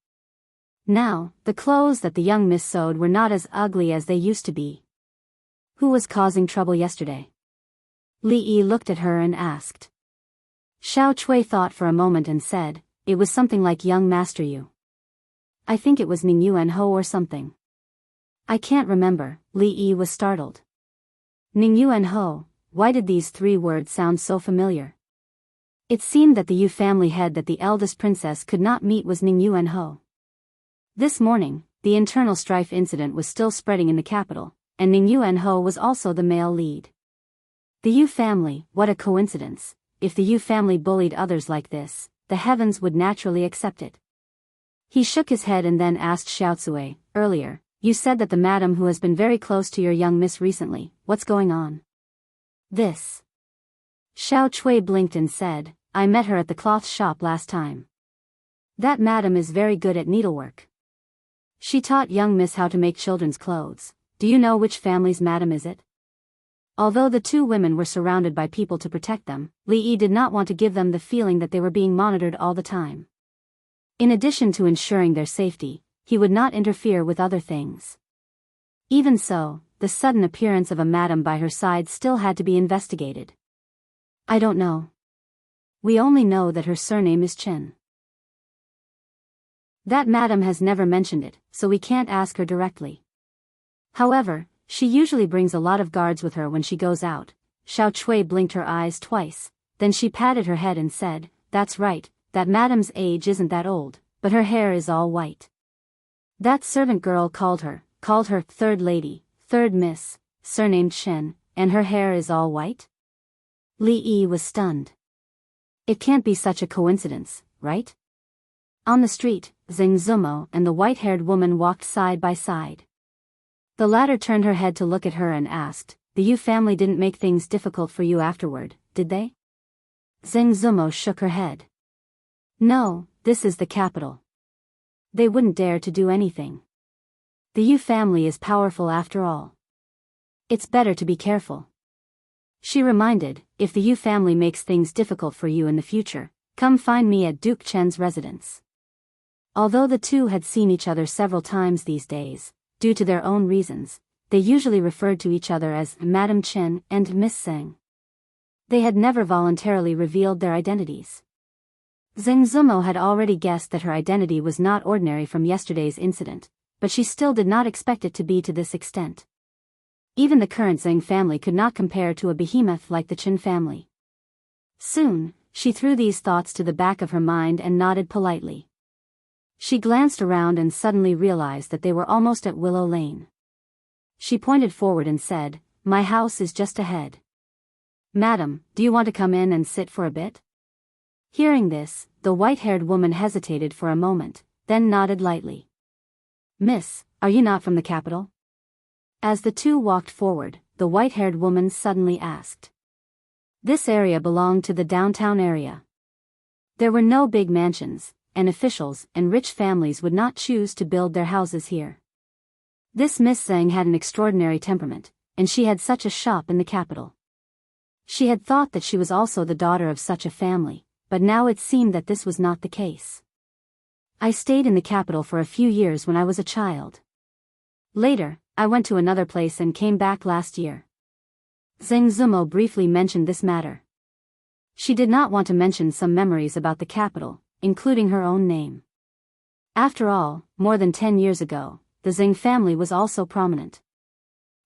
Now, the clothes that the young miss sewed were not as ugly as they used to be. Who was causing trouble yesterday? Li Yi looked at her and asked. Xiao Cui thought for a moment and said, it was something like young Master Yu. I think it was Ning Yuan Ho or something. I can't remember. Li Yi was startled. Ning Yuan Ho, why did these 3 words sound so familiar? It seemed that the Yu family head that the eldest princess could not meet was Ning Yuan Ho. This morning, the internal strife incident was still spreading in the capital, and Ning Yuan Ho was also the male lead. The Yu family, what a coincidence. If the Yu family bullied others like this, the heavens would naturally accept it. He shook his head and then asked Xiaocui, earlier, you said that the madam who has been very close to your young miss recently, what's going on? This. Xiao Cui blinked and said, I met her at the cloth shop last time. That madam is very good at needlework. She taught young miss how to make children's clothes. Do you know which family's madam is it? Although the 2 women were surrounded by people to protect them, Li Yi did not want to give them the feeling that they were being monitored all the time. In addition to ensuring their safety, he would not interfere with other things. Even so, the sudden appearance of a madam by her side still had to be investigated. I don't know. We only know that her surname is Chen. That madam has never mentioned it, so we can't ask her directly. However, she usually brings a lot of guards with her when she goes out. Xiao Cui blinked her eyes twice, then she patted her head and said, that's right, that madam's age isn't that old, but her hair is all white. That servant girl called her third lady, third miss, surnamed Shen, and her hair is all white? Li Yi was stunned. It can't be such a coincidence, right? On the street, Zheng Zumo and the white-haired woman walked side by side. The latter turned her head to look at her and asked, the Yu family didn't make things difficult for you afterward, did they? Zheng Zumo shook her head. No, this is the capital. They wouldn't dare to do anything. The Yu family is powerful after all. It's better to be careful. She reminded, if the Yu family makes things difficult for you in the future, come find me at Duke Chen's residence. Although the 2 had seen each other several times these days, due to their own reasons, they usually referred to each other as Madam Chen and Miss Zheng. They had never voluntarily revealed their identities. Zheng Zumo had already guessed that her identity was not ordinary from yesterday's incident, but she still did not expect it to be to this extent. Even the current Zheng family could not compare to a behemoth like the Chen family. Soon, she threw these thoughts to the back of her mind and nodded politely. She glanced around and suddenly realized that they were almost at Willow Lane. She pointed forward and said, my house is just ahead. Madam, do you want to come in and sit for a bit? Hearing this, the white-haired woman hesitated for a moment, then nodded lightly. Miss, are you not from the capital? As the 2 walked forward, the white-haired woman suddenly asked. This area belonged to the downtown area. There were no big mansions, and officials and rich families would not choose to build their houses here. This Miss Zhang had an extraordinary temperament, and she had such a shop in the capital. She had thought that she was also the daughter of such a family, but now it seemed that this was not the case. I stayed in the capital for a few years when I was a child. Later, I went to another place and came back last year. Zheng Zumo briefly mentioned this matter. She did not want to mention some memories about the capital, including her own name. After all, more than 10 years ago, the Zheng family was also prominent.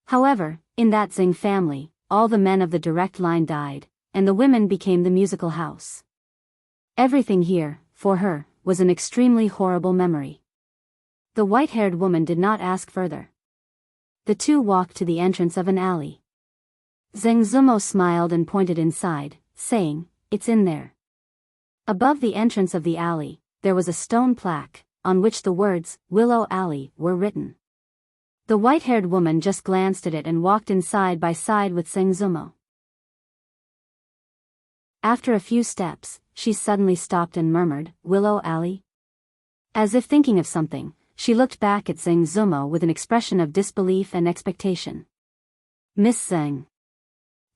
However, in that Zheng family, all the men of the direct line died, and the women became the musical house. Everything here, for her, was an extremely horrible memory. The white-haired woman did not ask further. The two walked to the entrance of an alley. Zheng Zumo smiled and pointed inside, saying, "It's in there." Above the entrance of the alley, there was a stone plaque, on which the words, "Willow Alley," were written. The white-haired woman just glanced at it and walked in side by side with Zheng Zumo. After a few steps, she suddenly stopped and murmured, "Willow Alley?" As if thinking of something, she looked back at Zheng Zumo with an expression of disbelief and expectation. "Miss Zheng.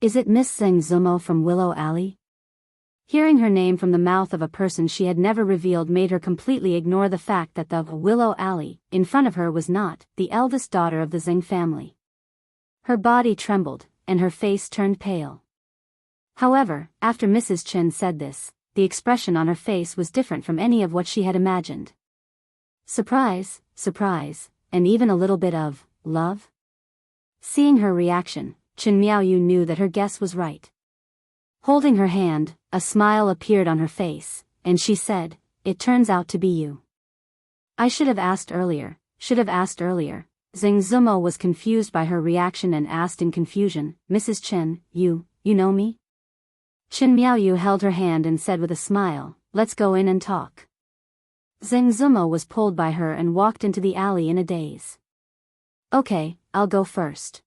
Is it Miss Zheng Zumo from Willow Alley?" Hearing her name from the mouth of a person she had never revealed made her completely ignore the fact that the Willow Alley in front of her was not the eldest daughter of the Zheng family. Her body trembled, and her face turned pale. However, after Mrs. Chen said this, the expression on her face was different from any of what she had imagined. Surprise, surprise, and even a little bit of love? Seeing her reaction, Chen Miaoyu knew that her guess was right. Holding her hand, a smile appeared on her face, and she said, "It turns out to be you." "I should have asked earlier." Zheng Zumo was confused by her reaction and asked in confusion, "Mrs. Chen, you know me?" Chen Miaoyu held her hand and said with a smile, "Let's go in and talk." Zheng Zumo was pulled by her and walked into the alley in a daze. "Okay, I'll go first.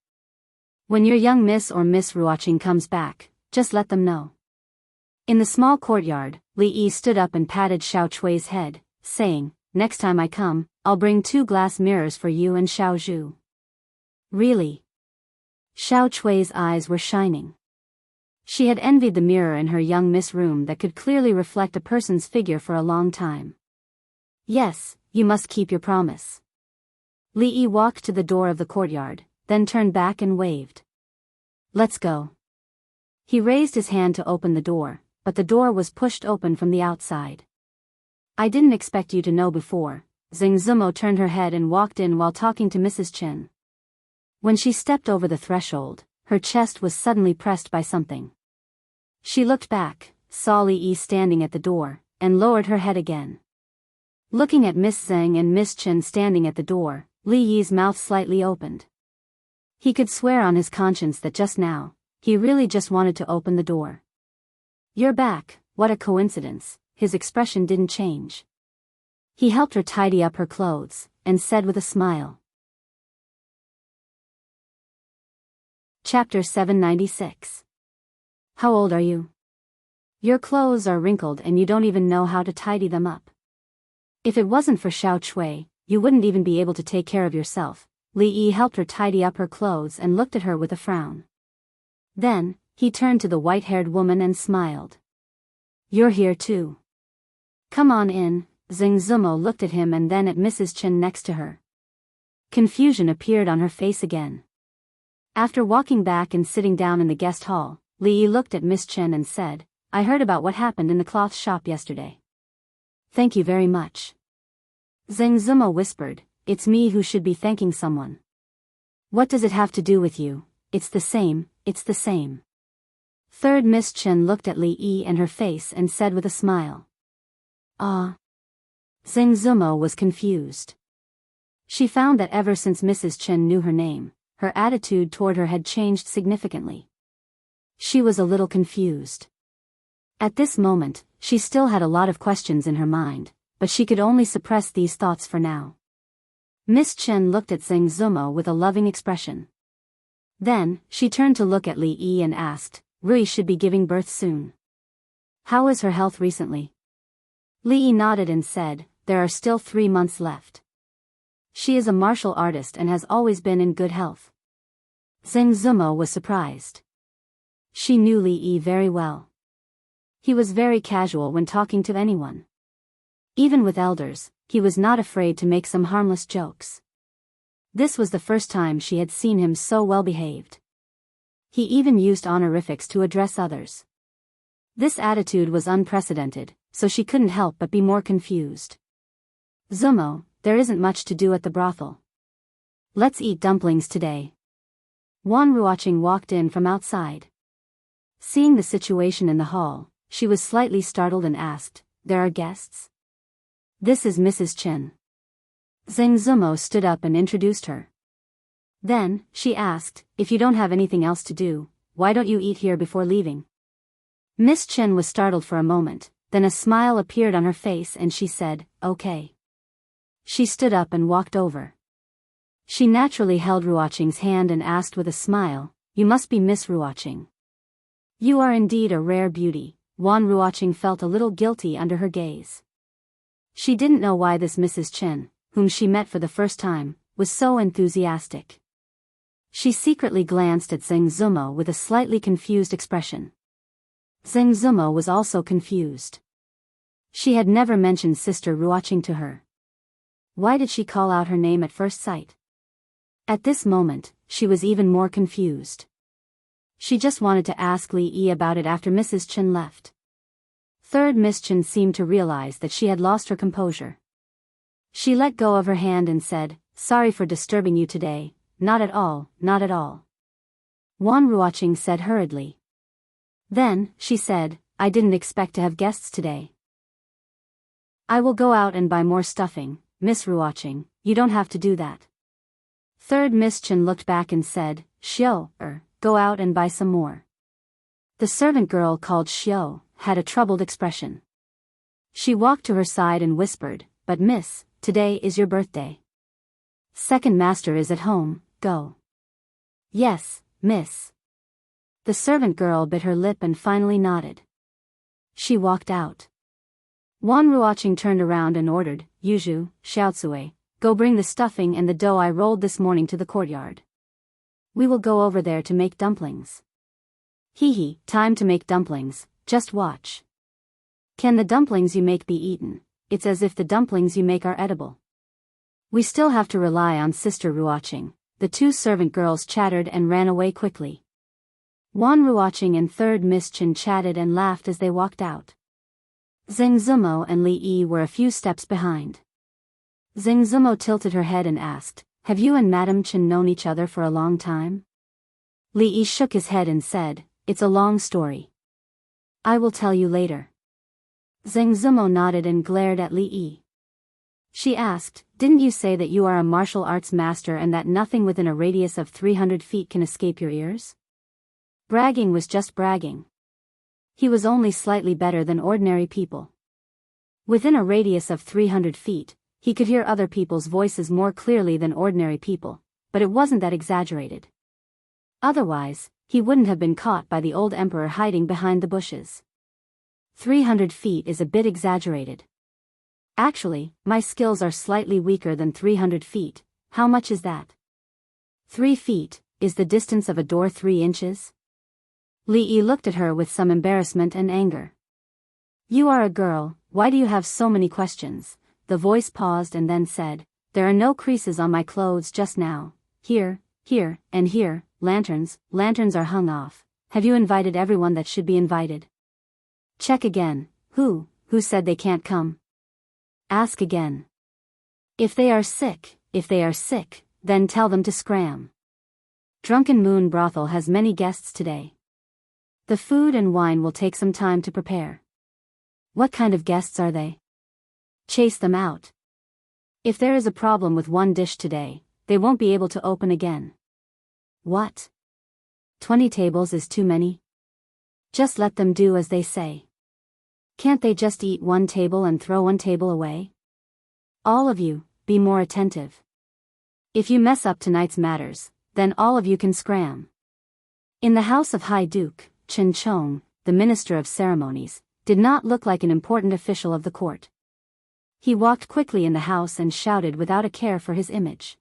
When your young Miss or Miss Ruoqing comes back, just let them know." In the small courtyard, Li Yi stood up and patted Xiao Chui's head, saying, "Next time I come, I'll bring 2 glass mirrors for you and Xiao Zhu." "Really?" Xiao Chui's eyes were shining. She had envied the mirror in her young Miss room that could clearly reflect a person's figure for a long time. "Yes, you must keep your promise." Li Yi walked to the door of the courtyard, then turned back and waved. "Let's go." He raised his hand to open the door, but the door was pushed open from the outside. "I didn't expect you to know before." Zheng Zumo turned her head and walked in while talking to Mrs. Chen. When she stepped over the threshold, her chest was suddenly pressed by something. She looked back, saw Li Yi standing at the door, and lowered her head again. Looking at Miss Zheng and Miss Chen standing at the door, Li Yi's mouth slightly opened. He could swear on his conscience that just now, he really just wanted to open the door. "You're back, what a coincidence." His expression didn't change. He helped her tidy up her clothes, and said with a smile. Chapter 796. How old are you? Your clothes are wrinkled and you don't even know how to tidy them up. If it wasn't for Xiao Chui, you wouldn't even be able to take care of yourself. Li Yi helped her tidy up her clothes and looked at her with a frown. Then, he turned to the white-haired woman and smiled. "You're here too. Come on in." Zheng Zumo looked at him and then at Mrs. Chen next to her. Confusion appeared on her face again. After walking back and sitting down in the guest hall, Li Yi looked at Miss Chen and said, "I heard about what happened in the cloth shop yesterday." "Thank you very much." Zheng Zumo whispered, "It's me who should be thanking someone." "What does it have to do with you? It's the same." Third Miss Chen looked at Li Yi and her face and said with a smile. "Ah." Zheng Zumo was confused. She found that ever since Mrs. Chen knew her name, her attitude toward her had changed significantly. She was a little confused. At this moment, she still had a lot of questions in her mind, but she could only suppress these thoughts for now. Miss Chen looked at Zheng Zumo with a loving expression. Then, she turned to look at Li Yi and asked, Rui should be giving birth soon. How is her health recently? Li nodded and said, there are still 3 months left. She is a martial artist and has always been in good health. Zheng Zumo was surprised. She knew Li very well. He was very casual when talking to anyone. Even with elders, he was not afraid to make some harmless jokes. This was the first time she had seen him so well behaved. He even used honorifics to address others. This attitude was unprecedented, so she couldn't help but be more confused. Zumo, there isn't much to do at the brothel. Let's eat dumplings today. Wan Ruoqing walked in from outside. Seeing the situation in the hall, she was slightly startled and asked, there are guests? This is Mrs. Chen. Zheng Zumo stood up and introduced her. Then, she asked, if you don't have anything else to do, why don't you eat here before leaving? Miss Chen was startled for a moment, then a smile appeared on her face and she said, okay. She stood up and walked over. She naturally held Ruoqing's hand and asked with a smile, you must be Miss Ruoqing. You are indeed a rare beauty. Wan Ruoqing felt a little guilty under her gaze. She didn't know why this Mrs. Chen, whom she met for the first time, was so enthusiastic. She secretly glanced at Zheng Zumo with a slightly confused expression. Zheng Zumo was also confused. She had never mentioned Sister Ruoqing to her. Why did she call out her name at first sight? At this moment, she was even more confused. She just wanted to ask Li about it after Mrs. Chen left. Third Miss Chen seemed to realize that she had lost her composure. She let go of her hand and said, sorry for disturbing you today, not at all, not at all. Wan Ruoqing said hurriedly. Then, she said, I didn't expect to have guests today. I will go out and buy more stuffing, Miss Ruoqing, you don't have to do that. Third Miss Chen looked back and said, Xiao, go out and buy some more. The servant girl called Xiao had a troubled expression. She walked to her side and whispered, but miss, today is your birthday. Second master is at home, go. Yes, miss. The servant girl bit her lip and finally nodded. She walked out. Wan Ruoqing turned around and ordered, Yuzhu, Xiaotsue, go bring the stuffing and the dough I rolled this morning to the courtyard. We will go over there to make dumplings. Hee, time to make dumplings, just watch. Can the dumplings you make be eaten? It's as if the dumplings you make are edible. We still have to rely on Sister Ruoqing. The 2 servant girls chattered and ran away quickly. Wan Ruoqing and Third Miss Chen chatted and laughed as they walked out. Zheng Zumo and Li were a few steps behind. Zheng Zumo tilted her head and asked, have you and Madame Chen known each other for a long time? Li shook his head and said, it's a long story. I will tell you later. Zheng Zumo nodded and glared at Li. She asked, didn't you say that you are a martial arts master and that nothing within a radius of 300 feet can escape your ears? Bragging was just bragging. He was only slightly better than ordinary people. Within a radius of 300 feet, he could hear other people's voices more clearly than ordinary people, but it wasn't that exaggerated. Otherwise, he wouldn't have been caught by the old emperor hiding behind the bushes. 300 feet is a bit exaggerated. Actually, my skills are slightly weaker than 300 feet. How much is that? 3 feet, is the distance of a door 3 inches? Li looked at her with some embarrassment and anger. You are a girl, why do you have so many questions? The voice paused and then said, there are no creases on my clothes just now. Here, and here, lanterns are hung off. Have you invited everyone that should be invited? Check again, who said they can't come? Ask again. If they are sick, then tell them to scram. Drunken Moon Brothel has many guests today. The food and wine will take some time to prepare. What kind of guests are they? Chase them out. If there is a problem with one dish today, they won't be able to open again. What? 20 tables is too many? Just let them do as they say. Can't they just eat one table and throw one table away? All of you, be more attentive. If you mess up tonight's matters, then all of you can scram. In the house of High Duke, Chen Chong, the minister of ceremonies, did not look like an important official of the court. He walked quickly in the house and shouted without a care for his image.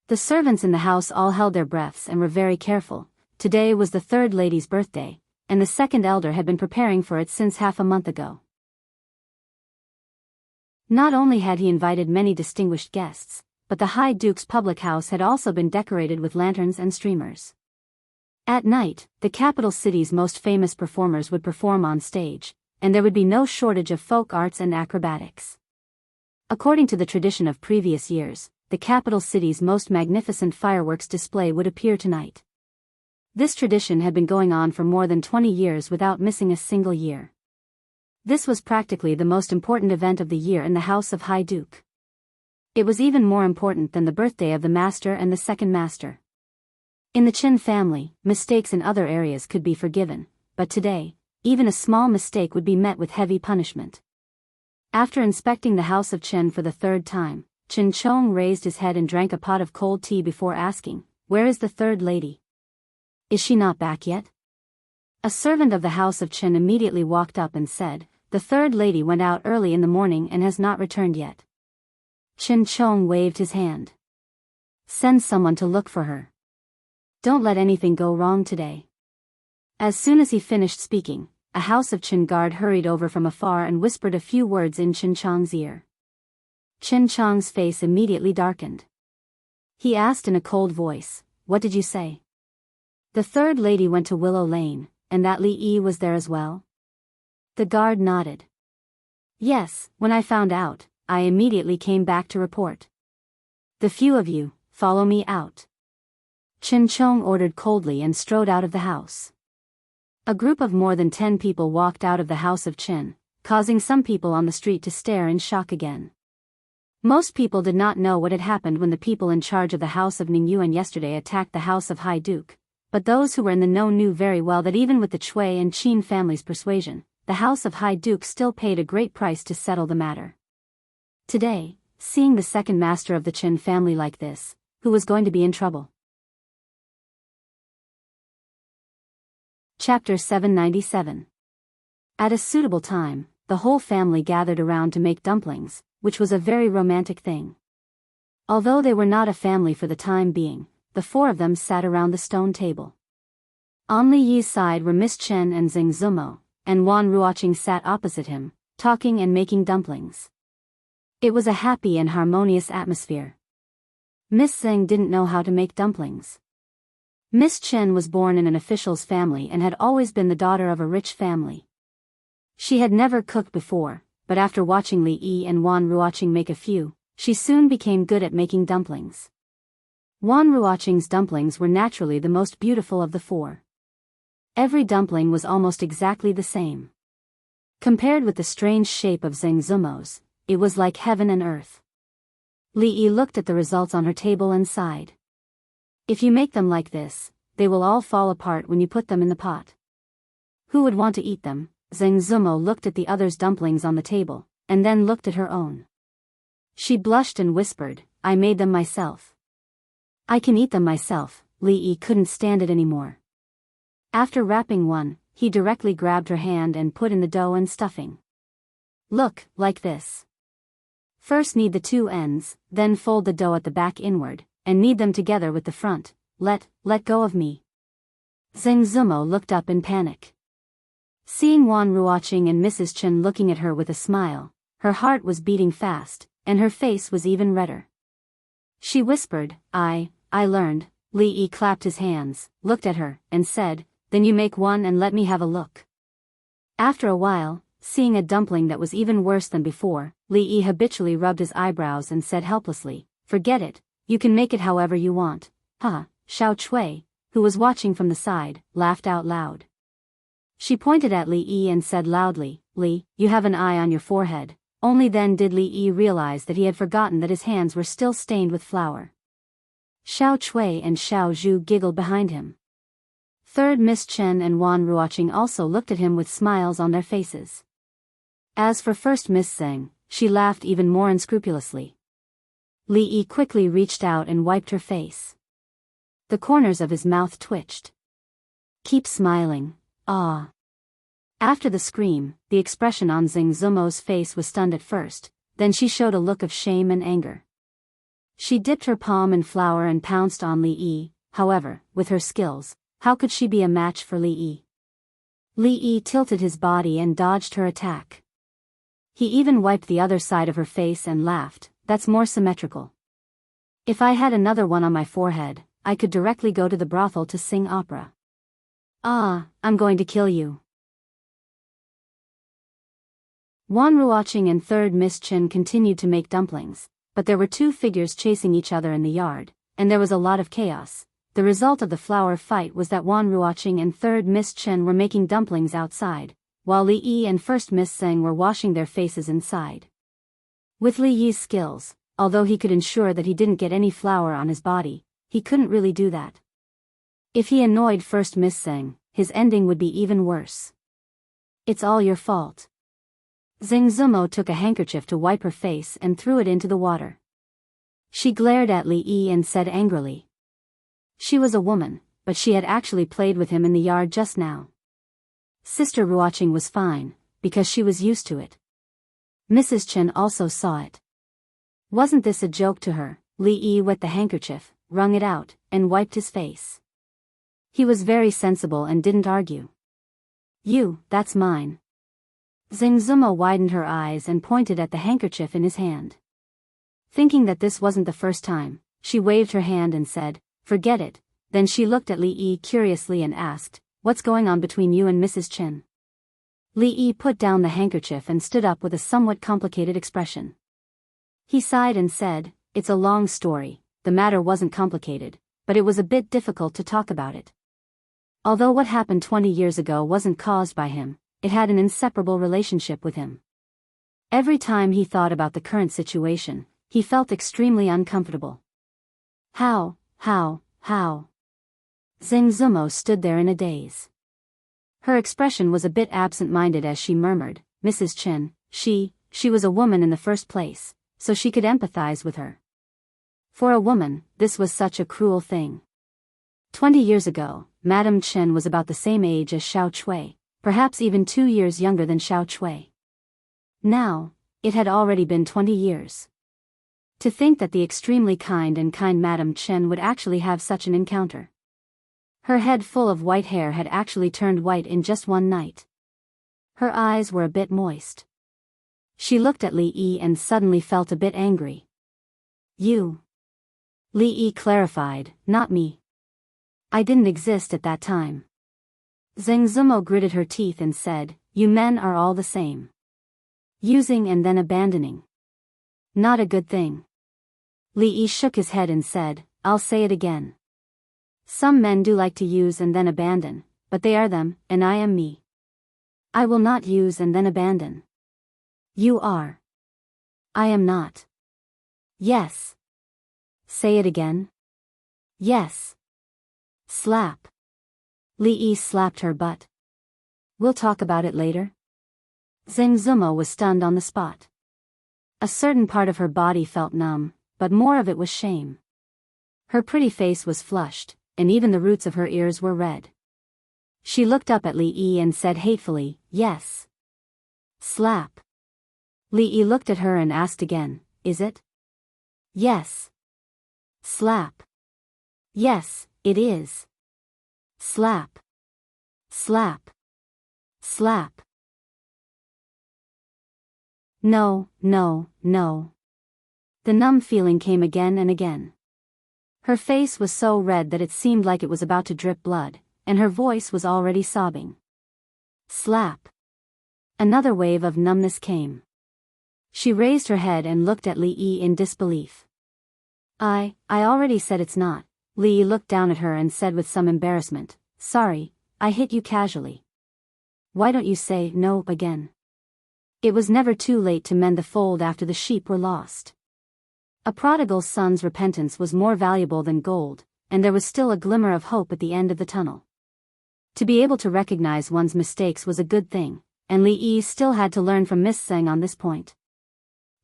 The servants in the house all held their breaths and were very careful. Today was the third lady's birthday, and the second elder had been preparing for it since half a month ago. Not only had he invited many distinguished guests, but the High Duke's public house had also been decorated with lanterns and streamers. At night, the capital city's most famous performers would perform on stage, and there would be no shortage of folk arts and acrobatics. According to the tradition of previous years, the capital city's most magnificent fireworks display would appear tonight. This tradition had been going on for more than 20 years without missing a single year. This was practically the most important event of the year in the House of High Duke. It was even more important than the birthday of the master and the second master. In the Qin family, mistakes in other areas could be forgiven, but today, even a small mistake would be met with heavy punishment. After inspecting the house of Qin for the third time, Chen Chong raised his head and drank a pot of cold tea before asking, "Where is the third lady? Is she not back yet?" A servant of the house of Qin immediately walked up and said, "The third lady went out early in the morning and has not returned yet." Chen Chong waved his hand. "Send someone to look for her. Don't let anything go wrong today." As soon as he finished speaking, a house of Qin guard hurried over from afar and whispered a few words in Chen Chong's ear. Chen Chong's face immediately darkened. He asked in a cold voice, "What did you say?" "The third lady went to Willow Lane, and that Li Yi was there as well?" The guard nodded. "Yes, when I found out, I immediately came back to report. The few of you, follow me out." Chen Chong ordered coldly and strode out of the house. A group of more than 10 people walked out of the house of Qin, causing some people on the street to stare in shock again. Most people did not know what had happened when the people in charge of the house of Ningyuan yesterday attacked the house of High Duke, but those who were in the know knew very well that even with the Cui and Qin families' persuasion, the house of High Duke still paid a great price to settle the matter. Today, seeing the second master of the Qin family like this, who was going to be in trouble? Chapter 797. At a suitable time, the whole family gathered around to make dumplings, which was a very romantic thing. Although they were not a family for the time being, the 4 of them sat around the stone table. On Li Yi's side were Miss Chen and Zheng Zumo, and Wan Ruoqing sat opposite him, talking and making dumplings. It was a happy and harmonious atmosphere. Miss Zheng didn't know how to make dumplings. Miss Chen was born in an official's family and had always been the daughter of a rich family. She had never cooked before, but after watching Li Yi and Wan Ruoqing make a few, she soon became good at making dumplings. Wan Ruoqing's dumplings were naturally the most beautiful of the 4. Every dumpling was almost exactly the same. Compared with the strange shape of Zheng Zumo's, it was like heaven and earth. Li Yi looked at the results on her table and sighed. "If you make them like this, they will all fall apart when you put them in the pot. Who would want to eat them?" Zheng Zumo looked at the others' dumplings on the table, and then looked at her own. She blushed and whispered, "I made them myself." "I can eat them myself." Li Yi couldn't stand it anymore. After wrapping one, he directly grabbed her hand and put in the dough and stuffing. "Look, like this. First knead the 2 ends, then fold the dough at the back inward, and knead them together with the front. Let go of me." Zheng Zumo looked up in panic. Seeing Wan Ruoqing and Mrs. Chen looking at her with a smile, her heart was beating fast, and her face was even redder. She whispered, I learned." Li Yi clapped his hands, looked at her, and said, "Then you make one and let me have a look." After a while, seeing a dumpling that was even worse than before, Li Yi habitually rubbed his eyebrows and said helplessly, "Forget it, you can make it however you want." Xiao Cui, who was watching from the side, laughed out loud. She pointed at Li Yi and said loudly, "Li, you have an eye on your forehead." Only then did Li Yi realize that he had forgotten that his hands were still stained with flour. Xiao Cui and Xiao Zhu giggled behind him. Third Miss Chen and Wan Ruoqing also looked at him with smiles on their faces. As for first Miss Zheng, she laughed even more unscrupulously. Li Yi quickly reached out and wiped her face. The corners of his mouth twitched. "Keep smiling. Ah. After the scream, the expression on Zheng Zumo's face was stunned at first, then she showed a look of shame and anger. She dipped her palm in flour and pounced on Li Yi. However, with her skills, how could she be a match for Li Yi? Li Yi tilted his body and dodged her attack. He even wiped the other side of her face and laughed. That's more symmetrical. If I had another one on my forehead, I could directly go to the brothel to sing opera. Ah, I'm going to kill you. Wan Ruoqing and third Miss Chen continued to make dumplings, but there were two figures chasing each other in the yard, and there was a lot of chaos. The result of the flower fight was that Wan Ruoqing and third Miss Chen were making dumplings outside, while Li Yi and first Miss Zheng were washing their faces inside. With Li Yi's skills, although he could ensure that he didn't get any flour on his body, he couldn't really do that. If he annoyed first Miss Zheng, his ending would be even worse. It's all your fault. Zheng Zumo took a handkerchief to wipe her face and threw it into the water. She glared at Li Yi and said angrily. She was a woman, but she had actually played with him in the yard just now. Sister Ruoqing was fine, because she was used to it. Mrs. Chen also saw it. Wasn't this a joke to her? Li Yi wet the handkerchief, wrung it out, and wiped his face. He was very sensible and didn't argue. That's mine. Zheng Zumo widened her eyes and pointed at the handkerchief in his hand. Thinking that this wasn't the first time, she waved her hand and said, forget it. Then she looked at Li Yi curiously and asked, what's going on between you and Mrs. Chen? Li Yi put down the handkerchief and stood up with a somewhat complicated expression. He sighed and said, it's a long story, the matter wasn't complicated, but it was a bit difficult to talk about it. Although what happened 20 years ago wasn't caused by him, it had an inseparable relationship with him. Every time he thought about the current situation, he felt extremely uncomfortable. How? Zheng Zumo stood there in a daze. Her expression was a bit absent-minded as she murmured, Mrs. Chen, she was a woman in the first place, so she could empathize with her. For a woman, this was such a cruel thing. 20 years ago, Madame Chen was about the same age as Xiao Chui, perhaps even 2 years younger than Xiao Chui. Now, it had already been 20 years. To think that the extremely kind Madame Chen would actually have such an encounter. Her head full of white hair had actually turned white in just one night. Her eyes were a bit moist. She looked at Li Yi and suddenly felt a bit angry. You. Li Yi clarified, not me. I didn't exist at that time. Zheng Zumo gritted her teeth and said, you men are all the same. Using and then abandoning. Not a good thing. Li Yi shook his head and said, I'll say it again. Some men do like to use and then abandon, but they are them, and I am me. I will not use and then abandon. You are. I am not. Yes. Say it again. Yes. Slap. Li Yi slapped her butt. We'll talk about it later. Zheng Zumo was stunned on the spot. A certain part of her body felt numb, but more of it was shame. Her pretty face was flushed, and even the roots of her ears were red. She looked up at Li Yi and said hatefully, yes. Slap. Li Yi looked at her and asked again, is it? Yes. Slap. Yes, it is. Slap. Slap. Slap. No. The numb feeling came again and again. Her face was so red that it seemed like it was about to drip blood, and her voice was already sobbing. Slap. Another wave of numbness came. She raised her head and looked at Li Yi in disbelief. I already said it's not. Li Yi looked down at her and said with some embarrassment, sorry, I hit you casually. Why don't you say no again? It was never too late to mend the fold after the sheep were lost. A prodigal son's repentance was more valuable than gold, and there was still a glimmer of hope at the end of the tunnel. To be able to recognize one's mistakes was a good thing, and Li Yi still had to learn from Miss Zheng on this point.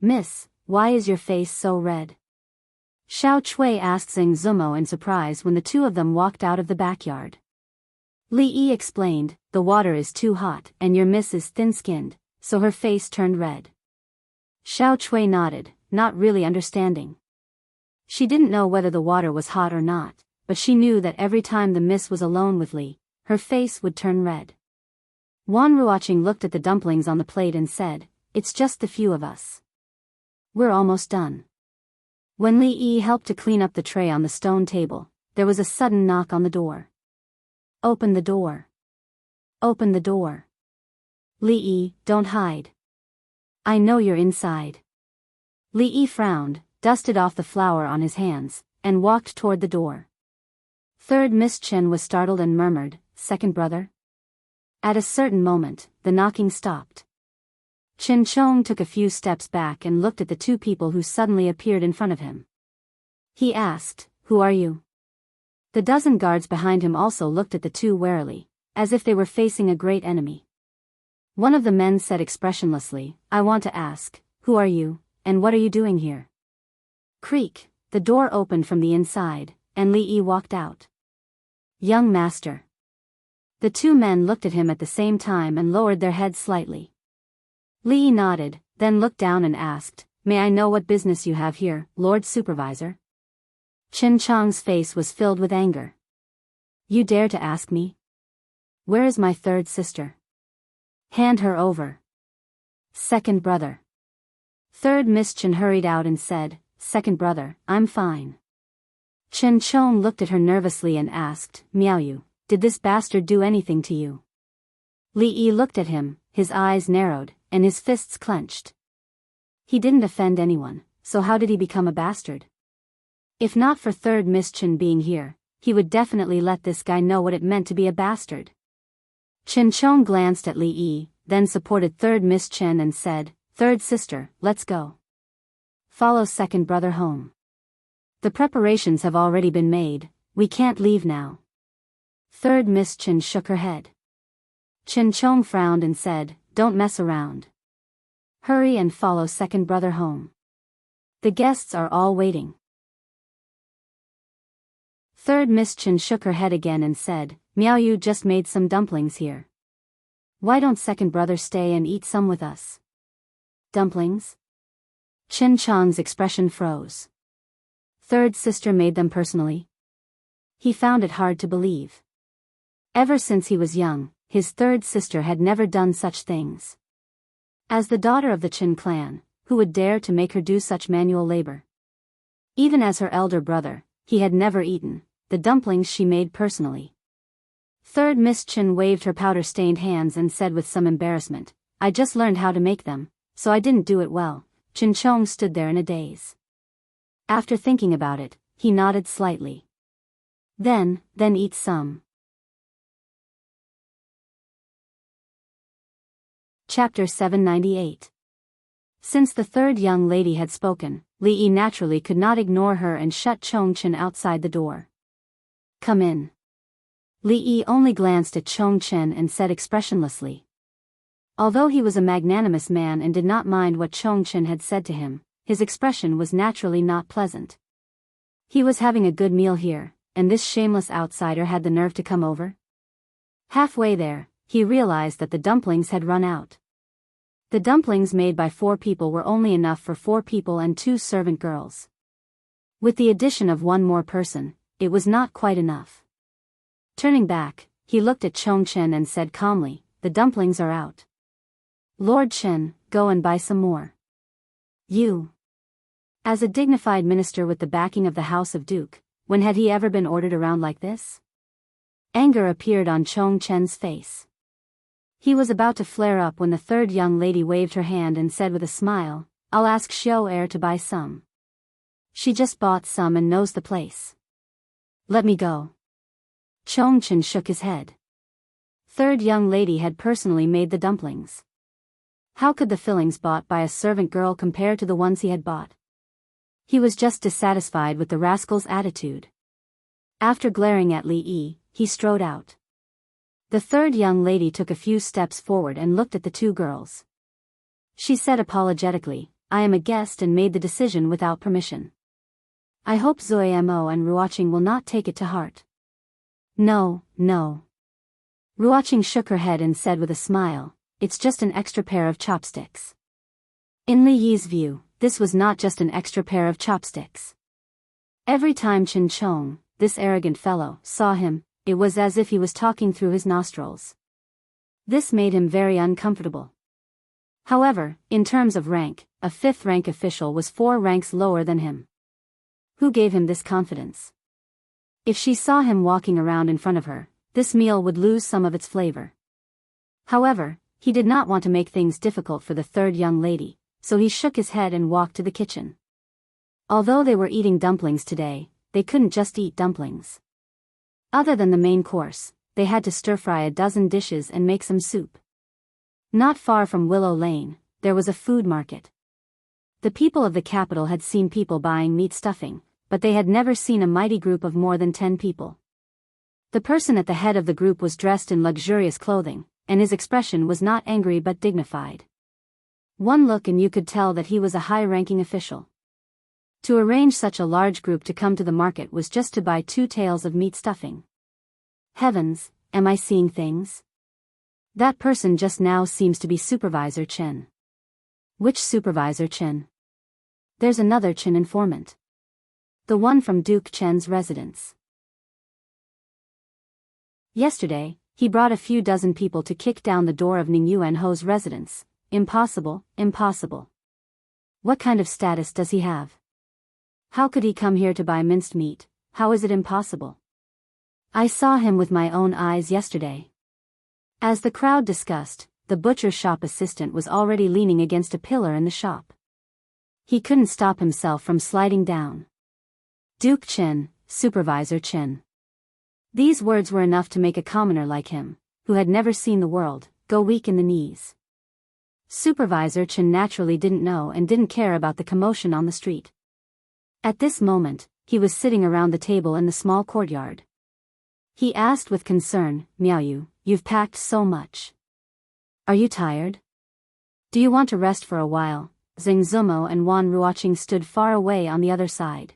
Miss, why is your face so red? Xiao Chui asked Zheng Zumo in surprise when the two of them walked out of the backyard. Li Yi explained, the water is too hot and your miss is thin-skinned, so her face turned red. Xiao Chui nodded, not really understanding. She didn't know whether the water was hot or not, but she knew that every time the miss was alone with Li, her face would turn red. Wan Ruoqing looked at the dumplings on the plate and said, "It's just the few of us. We're almost done." When Li Yi helped to clean up the tray on the stone table, there was a sudden knock on the door. "Open the door. Open the door. Li Yi, don't hide. I know you're inside." Li Yi frowned, dusted off the flour on his hands, and walked toward the door. Third Miss Chen was startled and murmured, "Second brother?" At a certain moment, the knocking stopped. Chin Chong took a few steps back and looked at the two people who suddenly appeared in front of him. He asked, "Who are you?" The dozen guards behind him also looked at the two warily, as if they were facing a great enemy. One of the men said expressionlessly, "I want to ask, who are you, and what are you doing here?" Creak, the door opened from the inside, and Li Yi walked out. "Young master." The two men looked at him at the same time and lowered their heads slightly. Li Yi nodded, then looked down and asked, "May I know what business you have here, Lord Supervisor?" Chin Chong's face was filled with anger. "You dare to ask me? Where is my third sister? Hand her over." "Second brother." Third Miss Chen hurried out and said, "Second brother, I'm fine." Chen Chong looked at her nervously and asked, "Miao Yu, did this bastard do anything to you?" Li Yi looked at him, his eyes narrowed, and his fists clenched. He didn't offend anyone, so how did he become a bastard? If not for Third Miss Chen being here, he would definitely let this guy know what it meant to be a bastard. Chen Chong glanced at Li Yi, then supported Third Miss Chen and said, "Third sister, let's go. Follow second brother home. The preparations have already been made, we can't leave now." Third Miss Chen shook her head. Chen Chong frowned and said, "Don't mess around. Hurry and follow second brother home. The guests are all waiting." Third Miss Chen shook her head again and said, "Miao Yu just made some dumplings here. Why don't second brother stay and eat some with us?" "Dumplings?" Chen Chong's expression froze. Third sister made them personally? He found it hard to believe. Ever since he was young, his third sister had never done such things. As the daughter of the Chen clan, who would dare to make her do such manual labor? Even as her elder brother, he had never eaten the dumplings she made personally. Third Miss Chen waved her powder-stained hands and said with some embarrassment, "I just learned how to make them, so I didn't do it well." Chen Chong stood there in a daze. After thinking about it, he nodded slightly. Then eat some." Chapter 798. Since the third young lady had spoken, Li Yi naturally could not ignore her and shut Chong Chen outside the door. "Come in." Li Yi only glanced at Chong Chen and said expressionlessly. Although he was a magnanimous man and did not mind what Chong Chen had said to him, his expression was naturally not pleasant. He was having a good meal here, and this shameless outsider had the nerve to come over? Halfway there, he realized that the dumplings had run out. The dumplings made by 4 people were only enough for 4 people and 2 servant girls. With the addition of 1 more person, it was not quite enough. Turning back, he looked at Chong Chen and said calmly, "The dumplings are out. Lord Chen, go and buy some more." "You." As a dignified minister with the backing of the House of Duke, when had he ever been ordered around like this? Anger appeared on Chong Chen's face. He was about to flare up when the third young lady waved her hand and said with a smile, "I'll ask Xiao Er to buy some. She just bought some and knows the place. Let me go." Chong Chen shook his head. Third young lady had personally made the dumplings. How could the fillings bought by a servant girl compare to the ones he had bought? He was just dissatisfied with the rascal's attitude. After glaring at Li Yi, he strode out. The third young lady took a few steps forward and looked at the 2 girls. She said apologetically, "I am a guest and made the decision without permission. I hope Zoemo and Ruoqing will not take it to heart." No. Ruoqing shook her head and said with a smile, "It's just an extra pair of chopsticks." In Li Yi's view, this was not just an extra pair of chopsticks. Every time Chen Chong, this arrogant fellow, saw him, it was as if he was talking through his nostrils. This made him very uncomfortable. However, in terms of rank, a fifth-rank official was 4 ranks lower than him. Who gave him this confidence? If she saw him walking around in front of her, this meal would lose some of its flavor. However, he did not want to make things difficult for the third young lady, so he shook his head and walked to the kitchen. Although they were eating dumplings today, they couldn't just eat dumplings. Other than the main course, they had to stir-fry a dozen dishes and make some soup. Not far from Willow Lane, there was a food market. The people of the capital had seen people buying meat stuffing, but they had never seen a mighty group of more than 10 people. The person at the head of the group was dressed in luxurious clothing, and his expression was not angry but dignified. One look and you could tell that he was a high-ranking official. To arrange such a large group to come to the market was just to buy 2 tails of meat stuffing. Heavens, am I seeing things? That person just now seems to be Supervisor Chen. Which Supervisor Chen? There's another Chen informant. The one from Duke Chen's residence. Yesterday, he brought a few dozen people to kick down the door of Ning Yuanho's residence. Impossible, impossible. What kind of status does he have? How could he come here to buy minced meat? How is it impossible? I saw him with my own eyes yesterday. As the crowd discussed, the butcher shop assistant was already leaning against a pillar in the shop. He couldn't stop himself from sliding down. Duke Chen, Supervisor Chen. These words were enough to make a commoner like him, who had never seen the world, go weak in the knees. Supervisor Chen naturally didn't know and didn't care about the commotion on the street. At this moment, he was sitting around the table in the small courtyard. He asked with concern, "Miaoyu, you've packed so much. Are you tired? Do you want to rest for a while?" Zheng Zumo and Wan Ruoqing stood far away on the other side.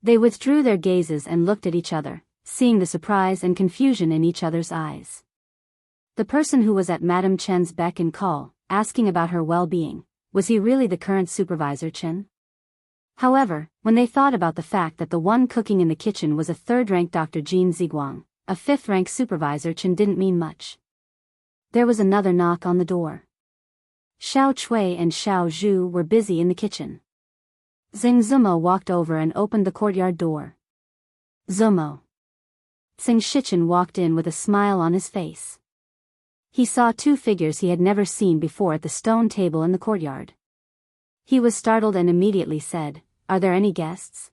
They withdrew their gazes and looked at each other, seeing the surprise and confusion in each other's eyes. The person who was at Madame Chen's beck and call, asking about her well-being, was he really the current Supervisor Chen? However, when they thought about the fact that the one cooking in the kitchen was a third-rank Dr. Jin Ziguang, a fifth-rank Supervisor Chen didn't mean much. There was another knock on the door. Xiao Chui and Xiao Zhu were busy in the kitchen. Zheng Zumo walked over and opened the courtyard door. "Zumo." Tsing Shichen walked in with a smile on his face. He saw 2 figures he had never seen before at the stone table in the courtyard. He was startled and immediately said, "Are there any guests?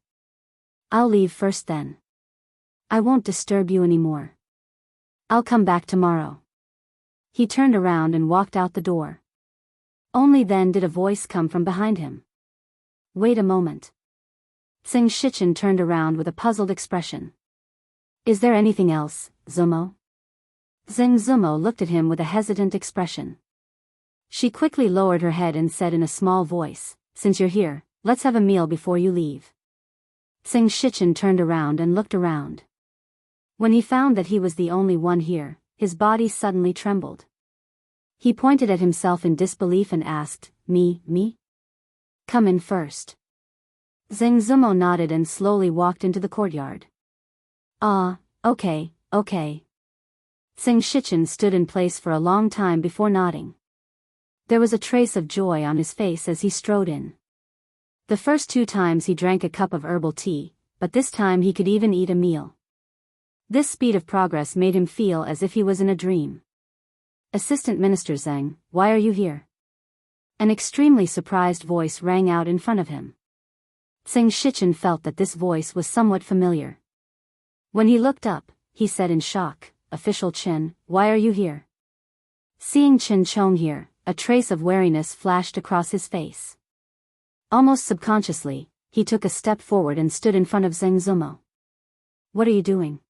I'll leave first then. I won't disturb you anymore. I'll come back tomorrow." He turned around and walked out the door. Only then did a voice come from behind him. "Wait a moment." Tsing Shichen turned around with a puzzled expression. "Is there anything else, Zumo?" Zheng Zumo looked at him with a hesitant expression. She quickly lowered her head and said in a small voice, "Since you're here, let's have a meal before you leave." Tsing Shichen turned around and looked around. When he found that he was the only one here, his body suddenly trembled. He pointed at himself in disbelief and asked, Me? Come in first." Zheng Zumo nodded and slowly walked into the courtyard. Okay. Tsing Shichen stood in place for a long time before nodding. There was a trace of joy on his face as he strode in. The first 2 times he drank a cup of herbal tea, but this time he could even eat a meal. This speed of progress made him feel as if he was in a dream. "Assistant Minister Zheng, why are you here?" An extremely surprised voice rang out in front of him. Tsing Shichen felt that this voice was somewhat familiar. When he looked up, he said in shock, "Official Chen, why are you here?" Seeing Chen Chong here, a trace of wariness flashed across his face. Almost subconsciously, he took a step forward and stood in front of Zheng Zumo. "What are you doing?"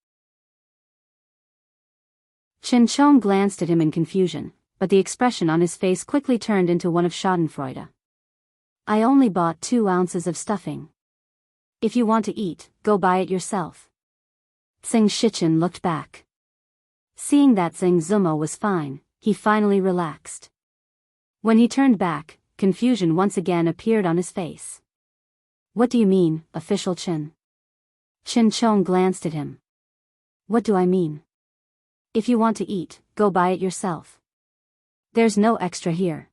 Chen Chong glanced at him in confusion, but the expression on his face quickly turned into one of schadenfreude. "I only bought 2 ounces of stuffing. If you want to eat, go buy it yourself." Tsing Shichen looked back. Seeing that Zhang Zumo was fine, he finally relaxed. When he turned back, confusion once again appeared on his face. What do you mean, official Chen? Chen Chong glanced at him. What do I mean? If you want to eat, go buy it yourself. There's no extra here.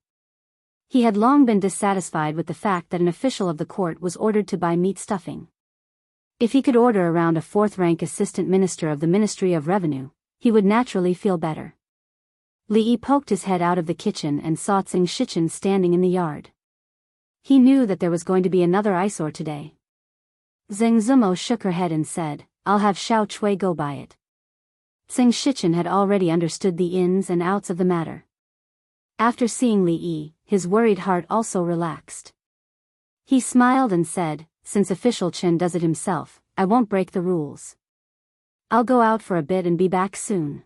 He had long been dissatisfied with the fact that an official of the court was ordered to buy meat stuffing. If he could order around a fourth-rank assistant minister of the Ministry of Revenue, he would naturally feel better. Li Yi poked his head out of the kitchen and saw Tsing Shichen standing in the yard. He knew that there was going to be another eyesore today. Zhang Zumo shook her head and said, I'll have Xiao Chui go buy it. Tsing Shichen had already understood the ins and outs of the matter. After seeing Li Yi, his worried heart also relaxed. He smiled and said, since official Chen does it himself, I won't break the rules. I'll go out for a bit and be back soon.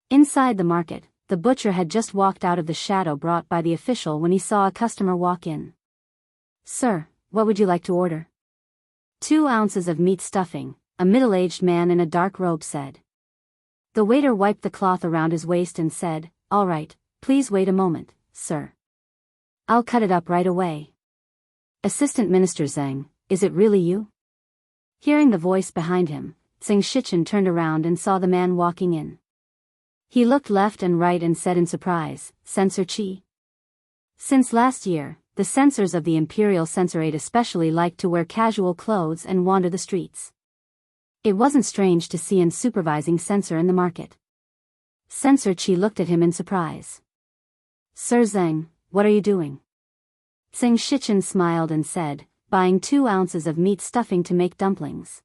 Inside the market, the butcher had just walked out of the shadow brought by the official when he saw a customer walk in. Sir, what would you like to order? 2 ounces of meat stuffing, a middle-aged man in a dark robe said. The waiter wiped the cloth around his waist and said, all right, please wait a moment, sir. I'll cut it up right away. Assistant Minister Zhang, is it really you? Hearing the voice behind him, Tsing Shichen turned around and saw the man walking in. He looked left and right and said in surprise, Censor Qi. Since last year, the censors of the Imperial Censorate especially liked to wear casual clothes and wander the streets. It wasn't strange to see an supervising censor in the market. Censor Qi looked at him in surprise. Sir Zhang, what are you doing? Tsing Shichen smiled and said, buying 2 ounces of meat stuffing to make dumplings.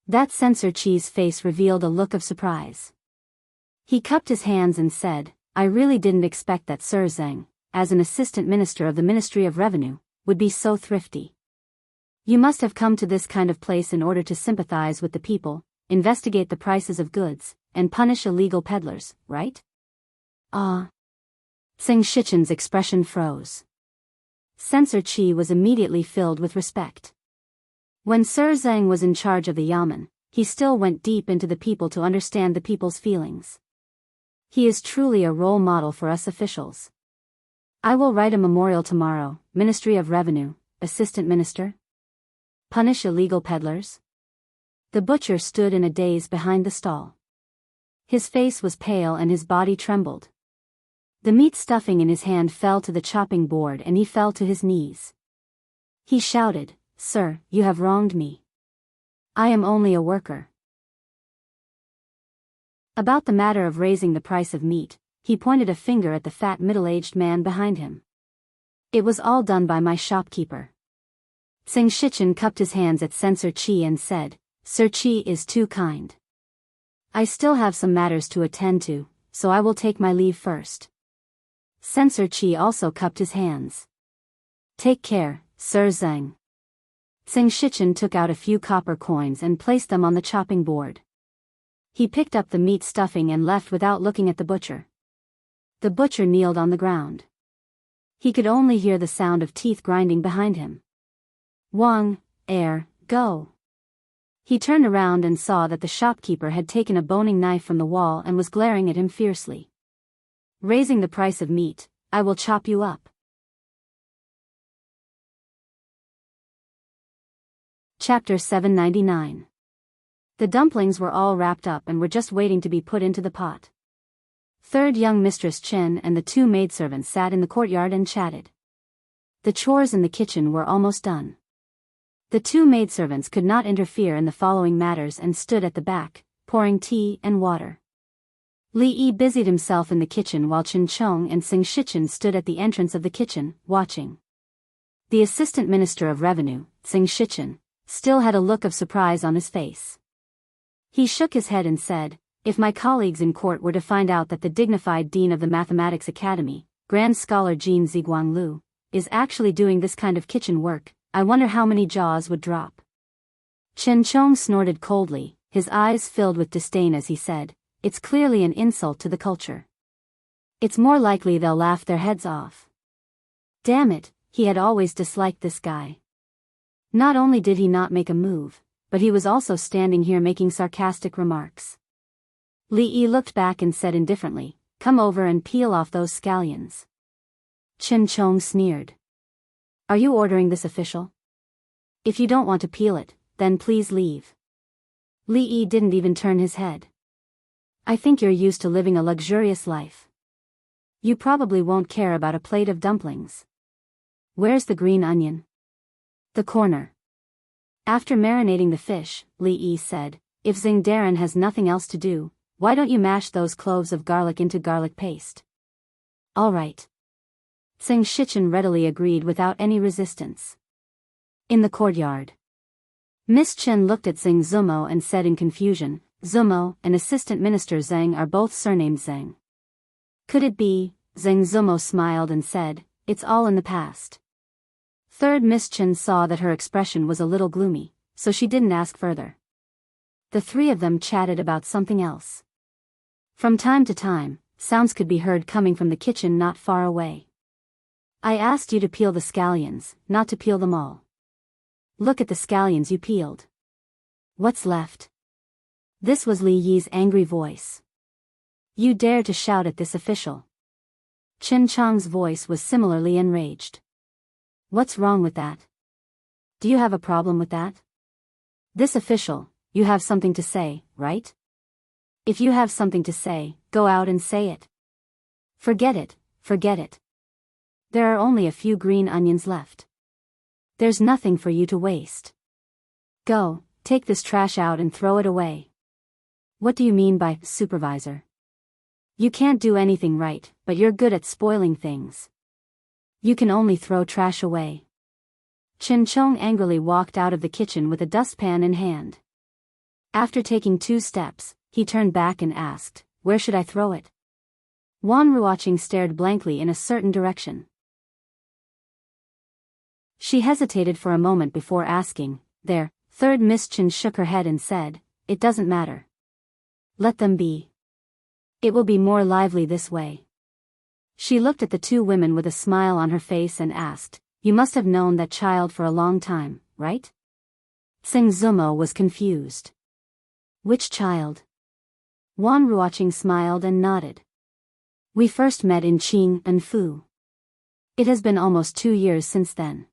That Censor Qi's face revealed a look of surprise. He cupped his hands and said, I really didn't expect that Sir Zhang, as an assistant minister of the Ministry of Revenue, would be so thrifty. You must have come to this kind of place in order to sympathize with the people, investigate the prices of goods, and punish illegal peddlers, right? Tsing Shichen's expression froze. Censor Qi was immediately filled with respect. When Sir Zhang was in charge of the Yamen, he still went deep into the people to understand the people's feelings. He is truly a role model for us officials. I will write a memorial tomorrow, Ministry of Revenue, Assistant Minister. Punish illegal peddlers? The butcher stood in a daze behind the stall. His face was pale and his body trembled. The meat stuffing in his hand fell to the chopping board and he fell to his knees. He shouted, Sir, you have wronged me. I am only a worker. About the matter of raising the price of meat, he pointed a finger at the fat middle-aged man behind him. It was all done by my shopkeeper. Tsing Shichen cupped his hands at Censor Qi and said, Sir Qi is too kind. I still have some matters to attend to, so I will take my leave first. Censor Qi also cupped his hands. Take care, Sir Zhang. Tsing Shichen took out a few copper coins and placed them on the chopping board. He picked up the meat stuffing and left without looking at the butcher. The butcher kneeled on the ground. He could only hear the sound of teeth grinding behind him. Wang, go. He turned around and saw that the shopkeeper had taken a boning knife from the wall and was glaring at him fiercely. Raising the price of meat, I will chop you up. Chapter 799. The dumplings were all wrapped up and were just waiting to be put into the pot. Third young Mistress Chen and the 2 maidservants sat in the courtyard and chatted. The chores in the kitchen were almost done. The 2 maidservants could not interfere in the following matters and stood at the back, pouring tea and water. Li Yi busied himself in the kitchen while Chen Chong and Tsing Shichen stood at the entrance of the kitchen, watching. The Assistant Minister of Revenue, Tsing Shichen, still had a look of surprise on his face. He shook his head and said, if my colleagues in court were to find out that the dignified Dean of the Mathematics Academy, Grand Scholar Jin Ziguanglu, is actually doing this kind of kitchen work, I wonder how many jaws would drop. Chen Chong snorted coldly, his eyes filled with disdain as he said, it's clearly an insult to the culture. It's more likely they'll laugh their heads off. Damn it, he had always disliked this guy. Not only did he not make a move, but he was also standing here making sarcastic remarks. Li Yi looked back and said indifferently, "Come over and peel off those scallions." Chen Chong sneered. "Are you ordering this official? If you don't want to peel it, then please leave." Li Yi didn't even turn his head. "I think you're used to living a luxurious life. You probably won't care about a plate of dumplings. Where's the green onion?" "The corner." After marinating the fish, Li Yi said, "If Xing Darren has nothing else to do, why don't you mash those cloves of garlic into garlic paste?" "All right." Xing Shichen readily agreed without any resistance. In the courtyard, Miss Chen looked at Xing Zumo and said in confusion, "Zumo and Assistant Minister Zhang are both surnamed Zhang. Could it be?" Zhang Zumo smiled and said, "It's all in the past." Third Miss Chen saw that her expression was a little gloomy, so she didn't ask further. The three of them chatted about something else. From time to time, sounds could be heard coming from the kitchen not far away. "I asked you to peel the scallions, not to peel them all. Look at the scallions you peeled. What's left?" This was Li Yi's angry voice. "You dare to shout at this official?" Chen Chong's voice was similarly enraged. "What's wrong with that? Do you have a problem with that? This official, you have something to say, right? If you have something to say, go out and say it. Forget it, forget it. There are only a few green onions left. There's nothing for you to waste. Go, take this trash out and throw it away." "What do you mean by supervisor? You can't do anything right, but you're good at spoiling things. You can only throw trash away." Chen Chong angrily walked out of the kitchen with a dustpan in hand. After taking 2 steps, he turned back and asked, "Where should I throw it?" Wan Ruoqing stared blankly in a certain direction. She hesitated for a moment before asking, "There." Third Miss Chen shook her head and said, "It doesn't matter. Let them be. It will be more lively this way." She looked at the 2 women with a smile on her face and asked, "You must have known that child for a long time, right?" Xing Zumo was confused. "Which child?" Wan Ruoqing smiled and nodded. "We first met in Qing and Fu. It has been almost 2 years since then."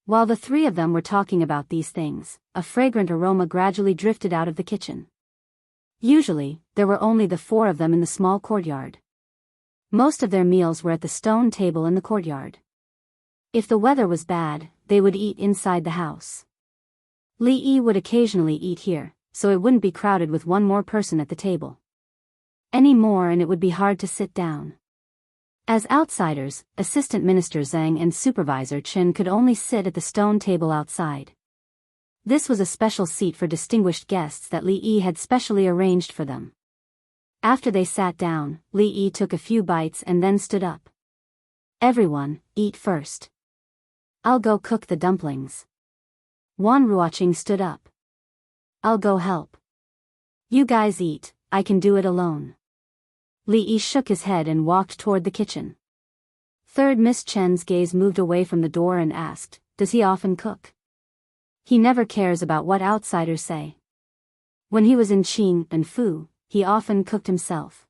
While the 3 of them were talking about these things, a fragrant aroma gradually drifted out of the kitchen. Usually, there were only the 4 of them in the small courtyard. Most of their meals were at the stone table in the courtyard. If the weather was bad, they would eat inside the house. Li Yi would occasionally eat here, so it wouldn't be crowded with one more person at the table. Any more and it would be hard to sit down. As outsiders, Assistant Minister Zhang and Supervisor Chen could only sit at the stone table outside. This was a special seat for distinguished guests that Li Yi had specially arranged for them. After they sat down, Li Yi took a few bites and then stood up. "Everyone, eat first. I'll go cook the dumplings." Wan Ruoqing stood up. "I'll go help." "You guys eat, I can do it alone." Li Yi shook his head and walked toward the kitchen. Third Miss Chen's gaze moved away from the door and asked, "Does he often cook?" "He never cares about what outsiders say. When he was in Qing and Fu, he often cooked himself."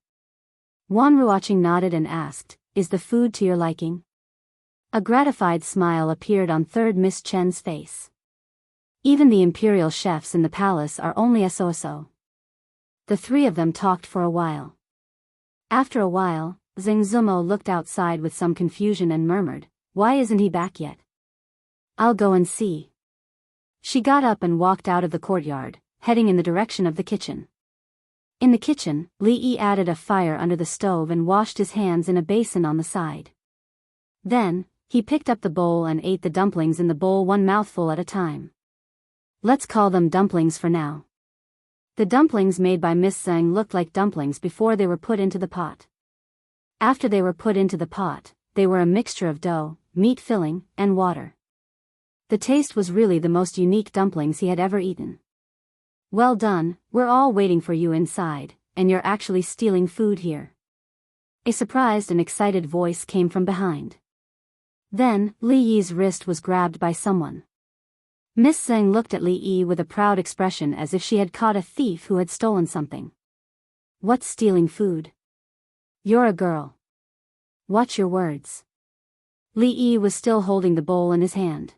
Wan Ruoqing nodded and asked, "Is the food to your liking?" A gratified smile appeared on Third Miss Chen's face. Even the imperial chefs in the palace are only so. The 3 of them talked for a while. After a while, Xing Zumo looked outside with some confusion and murmured, "Why isn't he back yet?" "I'll go and see." She got up and walked out of the courtyard, heading in the direction of the kitchen. In the kitchen, Li Yi added a fire under the stove and washed his hands in a basin on the side. Then, he picked up the bowl and ate the dumplings in the bowl one mouthful at a time. "Let's call them dumplings for now." The dumplings made by Miss Zhang looked like dumplings before they were put into the pot. After they were put into the pot, they were a mixture of dough, meat filling, and water. The taste was really the most unique dumplings he had ever eaten. "Well done, we're all waiting for you inside, and you're actually stealing food here." A surprised and excited voice came from behind. Then, Li Yi's wrist was grabbed by someone. Miss Zhang looked at Li Yi with a proud expression as if she had caught a thief who had stolen something. What's stealing food? You're a girl. Watch your words. Li Yi was still holding the bowl in his hand.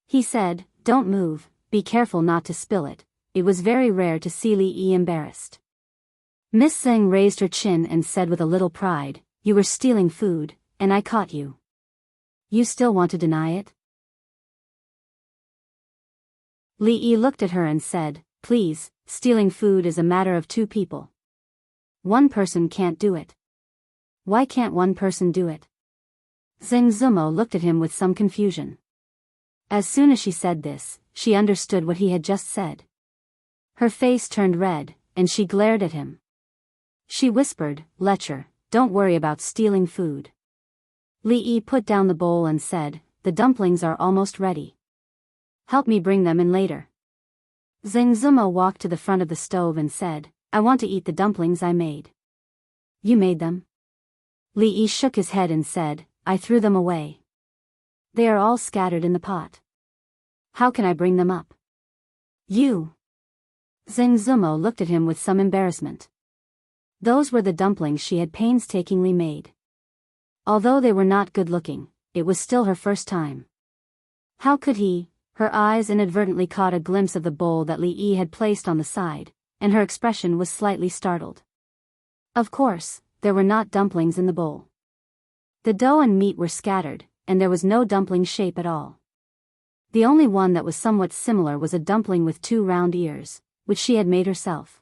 He said, don't move, be careful not to spill it. It was very rare to see Li Yi embarrassed. Miss Zheng raised her chin and said with a little pride, you were stealing food, and I caught you. You still want to deny it? Li Yi looked at her and said, please, stealing food is a matter of two people. One person can't do it. Why can't one person do it? Zheng Zumo looked at him with some confusion. As soon as she said this, she understood what he had just said. Her face turned red, and she glared at him. She whispered, Lecher, don't worry about stealing food. Li Yi put down the bowl and said, the dumplings are almost ready. Help me bring them in later. Zheng Zumo walked to the front of the stove and said, I want to eat the dumplings I made. You made them? Li Yi shook his head and said, I threw them away. They are all scattered in the pot. How can I bring them up? You. Zheng Zumo looked at him with some embarrassment. Those were the dumplings she had painstakingly made. Although they were not good-looking, it was still her first time. How could he? Her eyes inadvertently caught a glimpse of the bowl that Li Yi had placed on the side, and her expression was slightly startled. Of course, there were not dumplings in the bowl. The dough and meat were scattered, and there was no dumpling shape at all. The only one that was somewhat similar was a dumpling with two round ears, which she had made herself.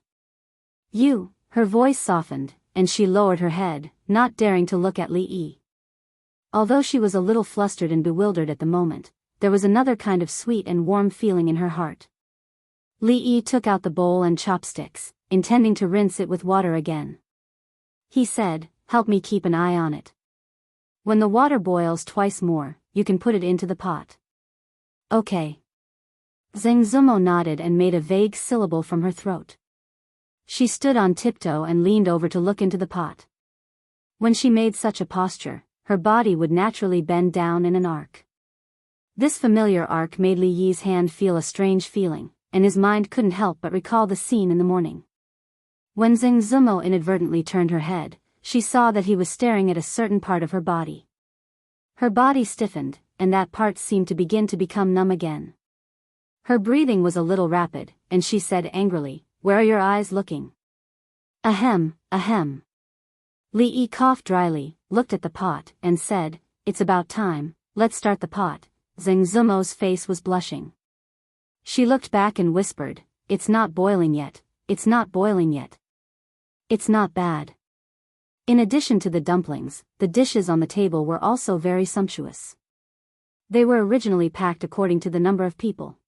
You, her voice softened, and she lowered her head, not daring to look at Li Yi. Although she was a little flustered and bewildered at the moment, there was another kind of sweet and warm feeling in her heart. Li Yi took out the bowl and chopsticks, intending to rinse it with water again. He said, help me keep an eye on it. When the water boils twice more, you can put it into the pot. Okay. Zheng Zumo nodded and made a vague syllable from her throat. She stood on tiptoe and leaned over to look into the pot. When she made such a posture, her body would naturally bend down in an arc. This familiar arc made Li Yi's hand feel a strange feeling, and his mind couldn't help but recall the scene in the morning. When Zheng Zumo inadvertently turned her head, she saw that he was staring at a certain part of her body. Her body stiffened, and that part seemed to begin to become numb again. Her breathing was a little rapid, and she said angrily, where are your eyes looking? Ahem, ahem. Li Yi coughed dryly, looked at the pot, and said, it's about time, let's start the pot. Zheng Zumo's face was blushing. She looked back and whispered, it's not boiling yet, it's not boiling yet. It's not bad. In addition to the dumplings, the dishes on the table were also very sumptuous. They were originally packed according to the number of people.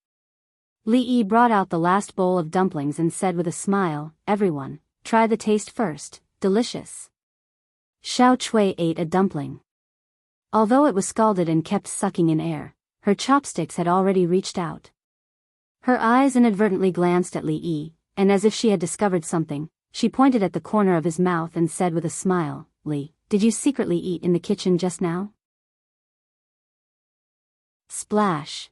Li Yi brought out the last bowl of dumplings and said with a smile, everyone, try the taste first, delicious. Xiao Chui ate a dumpling. Although it was scalded and kept sucking in air, her chopsticks had already reached out. Her eyes inadvertently glanced at Li Yi, and as if she had discovered something, she pointed at the corner of his mouth and said with a smile, Li, did you secretly eat in the kitchen just now? Splash.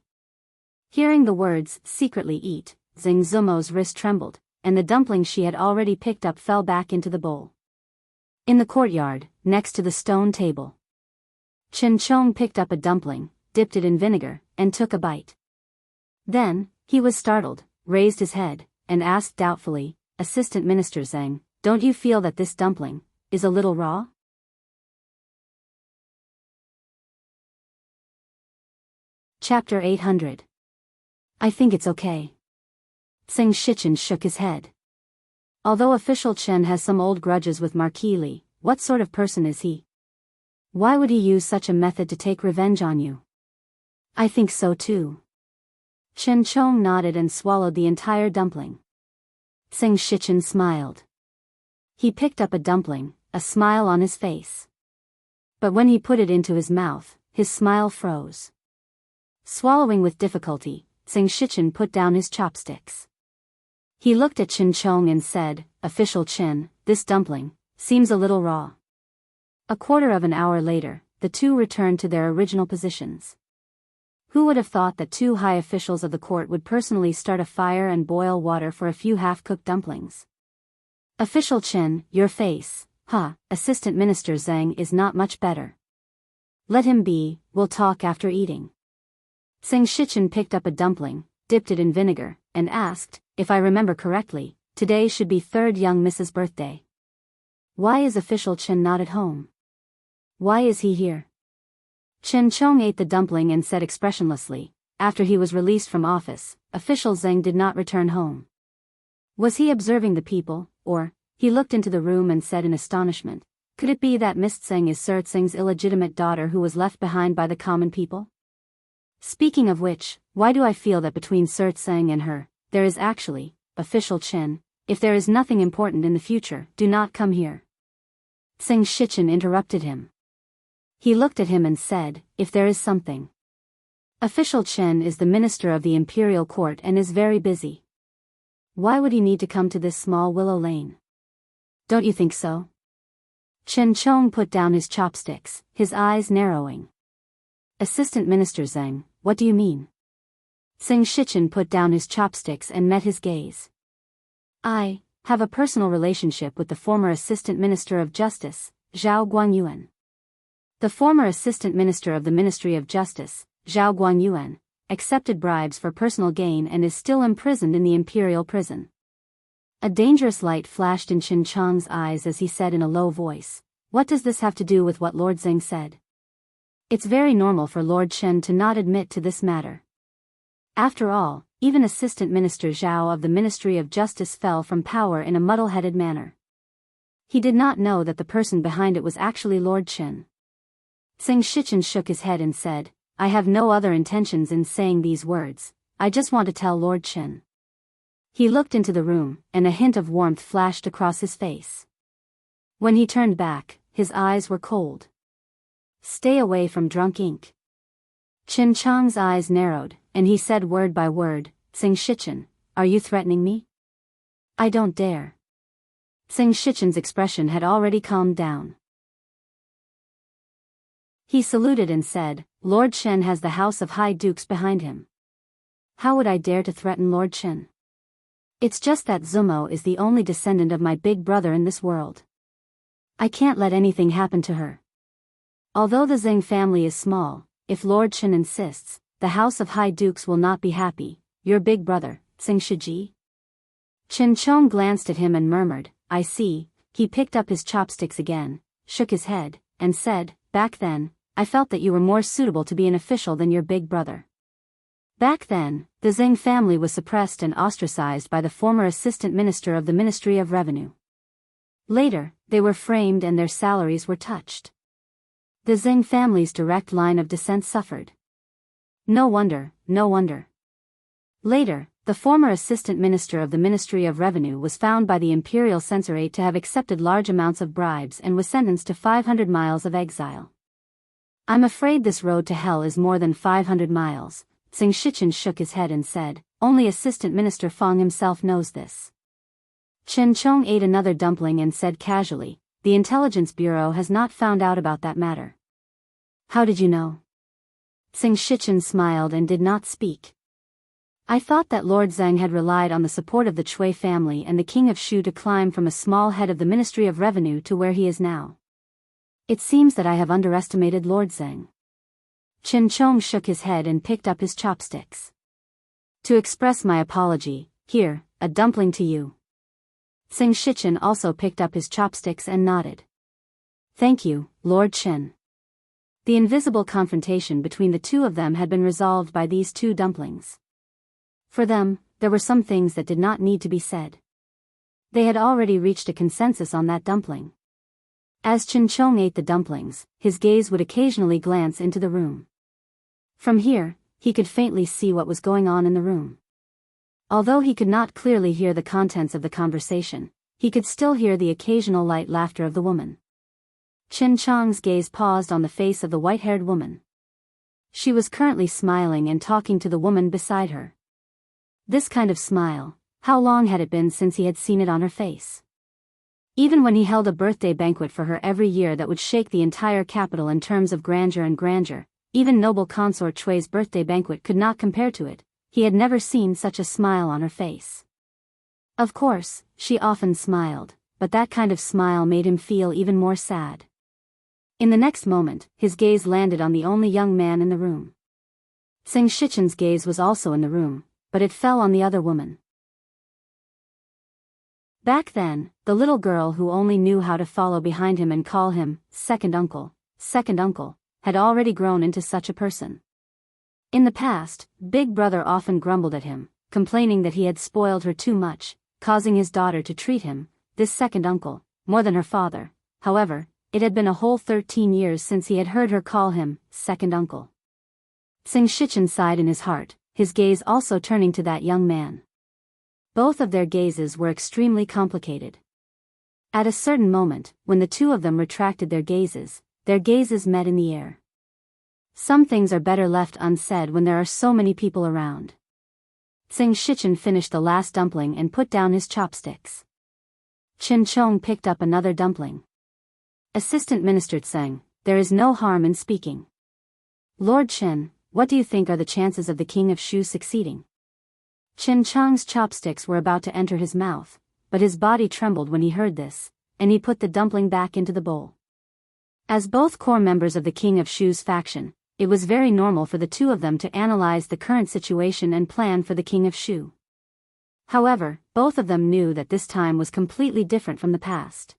Hearing the words, secretly eat, Zheng Zumo's wrist trembled, and the dumplings she had already picked up fell back into the bowl. In the courtyard, next to the stone table, Chen Chong picked up a dumpling, dipped it in vinegar, and took a bite. Then, he was startled, raised his head, and asked doubtfully, Assistant Minister Zheng, don't you feel that this dumpling is a little raw? Chapter 800. I think it's okay. Zheng Shichen shook his head. Although official Chen has some old grudges with Marquis Li, what sort of person is he? Why would he use such a method to take revenge on you? I think so too. Chen Chong nodded and swallowed the entire dumpling. Zheng Shichen smiled. He picked up a dumpling, a smile on his face. But when he put it into his mouth, his smile froze. Swallowing with difficulty, Zheng Shichen put down his chopsticks. He looked at Chen Chong and said, Official Chen, this dumpling seems a little raw. A quarter of an hour later, the two returned to their original positions. Who would have thought that two high officials of the court would personally start a fire and boil water for a few half-cooked dumplings? Official Chen, your face, Assistant Minister Zhang is not much better. Let him be, we'll talk after eating. Tsing Shichen picked up a dumpling, dipped it in vinegar, and asked, if I remember correctly, today should be third young Mrs. birthday. Why is Official Chen not at home? Why is he here? Chen Chong ate the dumpling and said expressionlessly, after he was released from office, Official Zhang did not return home. Was he observing the people, or, he looked into the room and said in astonishment, could it be that Miss Tseng is Sir Tseng's illegitimate daughter who was left behind by the common people? Speaking of which, why do I feel that between Sir Tseng and her, there is actually, Official Chen, if there is nothing important in the future, do not come here. Tsing Shichen interrupted him. He looked at him and said, if there is something. Official Chen is the minister of the imperial court and is very busy. Why would he need to come to this small willow lane? Don't you think so? Chen Chong put down his chopsticks, his eyes narrowing. Assistant Minister Zhang, what do you mean? Tsing Shichen put down his chopsticks and met his gaze. I have a personal relationship with the former Assistant Minister of Justice, Zhao Guangyuan. The former Assistant Minister of the Ministry of Justice, Zhao Guangyuan, accepted bribes for personal gain and is still imprisoned in the imperial prison. A dangerous light flashed in Chen Chong's eyes as he said in a low voice, what does this have to do with what Lord Zhang said? It's very normal for Lord Chen to not admit to this matter. After all, even Assistant Minister Zhao of the Ministry of Justice fell from power in a muddle-headed manner. He did not know that the person behind it was actually Lord Chen. Tsing Shichen shook his head and said, I have no other intentions in saying these words, I just want to tell Lord Chen. He looked into the room, and a hint of warmth flashed across his face. When he turned back, his eyes were cold. Stay away from drunk ink. Chen Chong's eyes narrowed, and he said word by word, Tsing Shichen, are you threatening me? I don't dare. Tsing Shichen's expression had already calmed down. He saluted and said, Lord Chen has the House of High Dukes behind him. How would I dare to threaten Lord Chen? It's just that Zumo is the only descendant of my big brother in this world. I can't let anything happen to her. Although the Zhang family is small, if Lord Chen insists, the House of High Dukes will not be happy. Your big brother, Tsing Shiji? Chen Chong glanced at him and murmured, I see. He picked up his chopsticks again, shook his head, and said, back then, I felt that you were more suitable to be an official than your big brother. Back then, the Zhang family was suppressed and ostracized by the former assistant minister of the Ministry of Revenue. Later, they were framed and their salaries were touched. The Zhang family's direct line of descent suffered. No wonder, no wonder. Later, the former assistant minister of the Ministry of Revenue was found by the imperial censorate to have accepted large amounts of bribes and was sentenced to 500 miles of exile. I'm afraid this road to hell is more than 500 miles, Tsing Shichen shook his head and said, only Assistant Minister Fang himself knows this. Chen Chong ate another dumpling and said casually, the Intelligence Bureau has not found out about that matter. How did you know? Tsing Shichen smiled and did not speak. I thought that Lord Zhang had relied on the support of the Chui family and the King of Shu to climb from a small head of the Ministry of Revenue to where he is now. It seems that I have underestimated Lord Zhang. Chen Chong shook his head and picked up his chopsticks. To express my apology, here, a dumpling to you. Tsing Shichen also picked up his chopsticks and nodded. Thank you, Lord Chen. The invisible confrontation between the two of them had been resolved by these two dumplings. For them, there were some things that did not need to be said. They had already reached a consensus on that dumpling. As Chen Chong ate the dumplings, his gaze would occasionally glance into the room. From here, he could faintly see what was going on in the room. Although he could not clearly hear the contents of the conversation, he could still hear the occasional light laughter of the woman. Chen Chong's gaze paused on the face of the white-haired woman. She was currently smiling and talking to the woman beside her. This kind of smile, how long had it been since he had seen it on her face? Even when he held a birthday banquet for her every year that would shake the entire capital in terms of grandeur and grandeur, even noble consort Chui's birthday banquet could not compare to it, he had never seen such a smile on her face. Of course, she often smiled, but that kind of smile made him feel even more sad. In the next moment, his gaze landed on the only young man in the room. Sing Shichen's gaze was also in the room, but it fell on the other woman. Back then, the little girl who only knew how to follow behind him and call him second uncle, had already grown into such a person. In the past, Big Brother often grumbled at him, complaining that he had spoiled her too much, causing his daughter to treat him, this second uncle, more than her father. However, it had been a whole 13 years since he had heard her call him second uncle. Sing Shichen sighed in his heart, his gaze also turning to that young man. Both of their gazes were extremely complicated. At a certain moment, when the two of them retracted their gazes met in the air. Some things are better left unsaid when there are so many people around. Sing Shichen finished the last dumpling and put down his chopsticks. Chin Chong picked up another dumpling. Assistant Minister Tseng, there is no harm in speaking. Lord Chen, what do you think are the chances of the King of Shu succeeding? Chin Chong's chopsticks were about to enter his mouth, but his body trembled when he heard this, and he put the dumpling back into the bowl. As both core members of the King of Shu's faction, it was very normal for the two of them to analyze the current situation and plan for the King of Shu. However, both of them knew that this time was completely different from the past.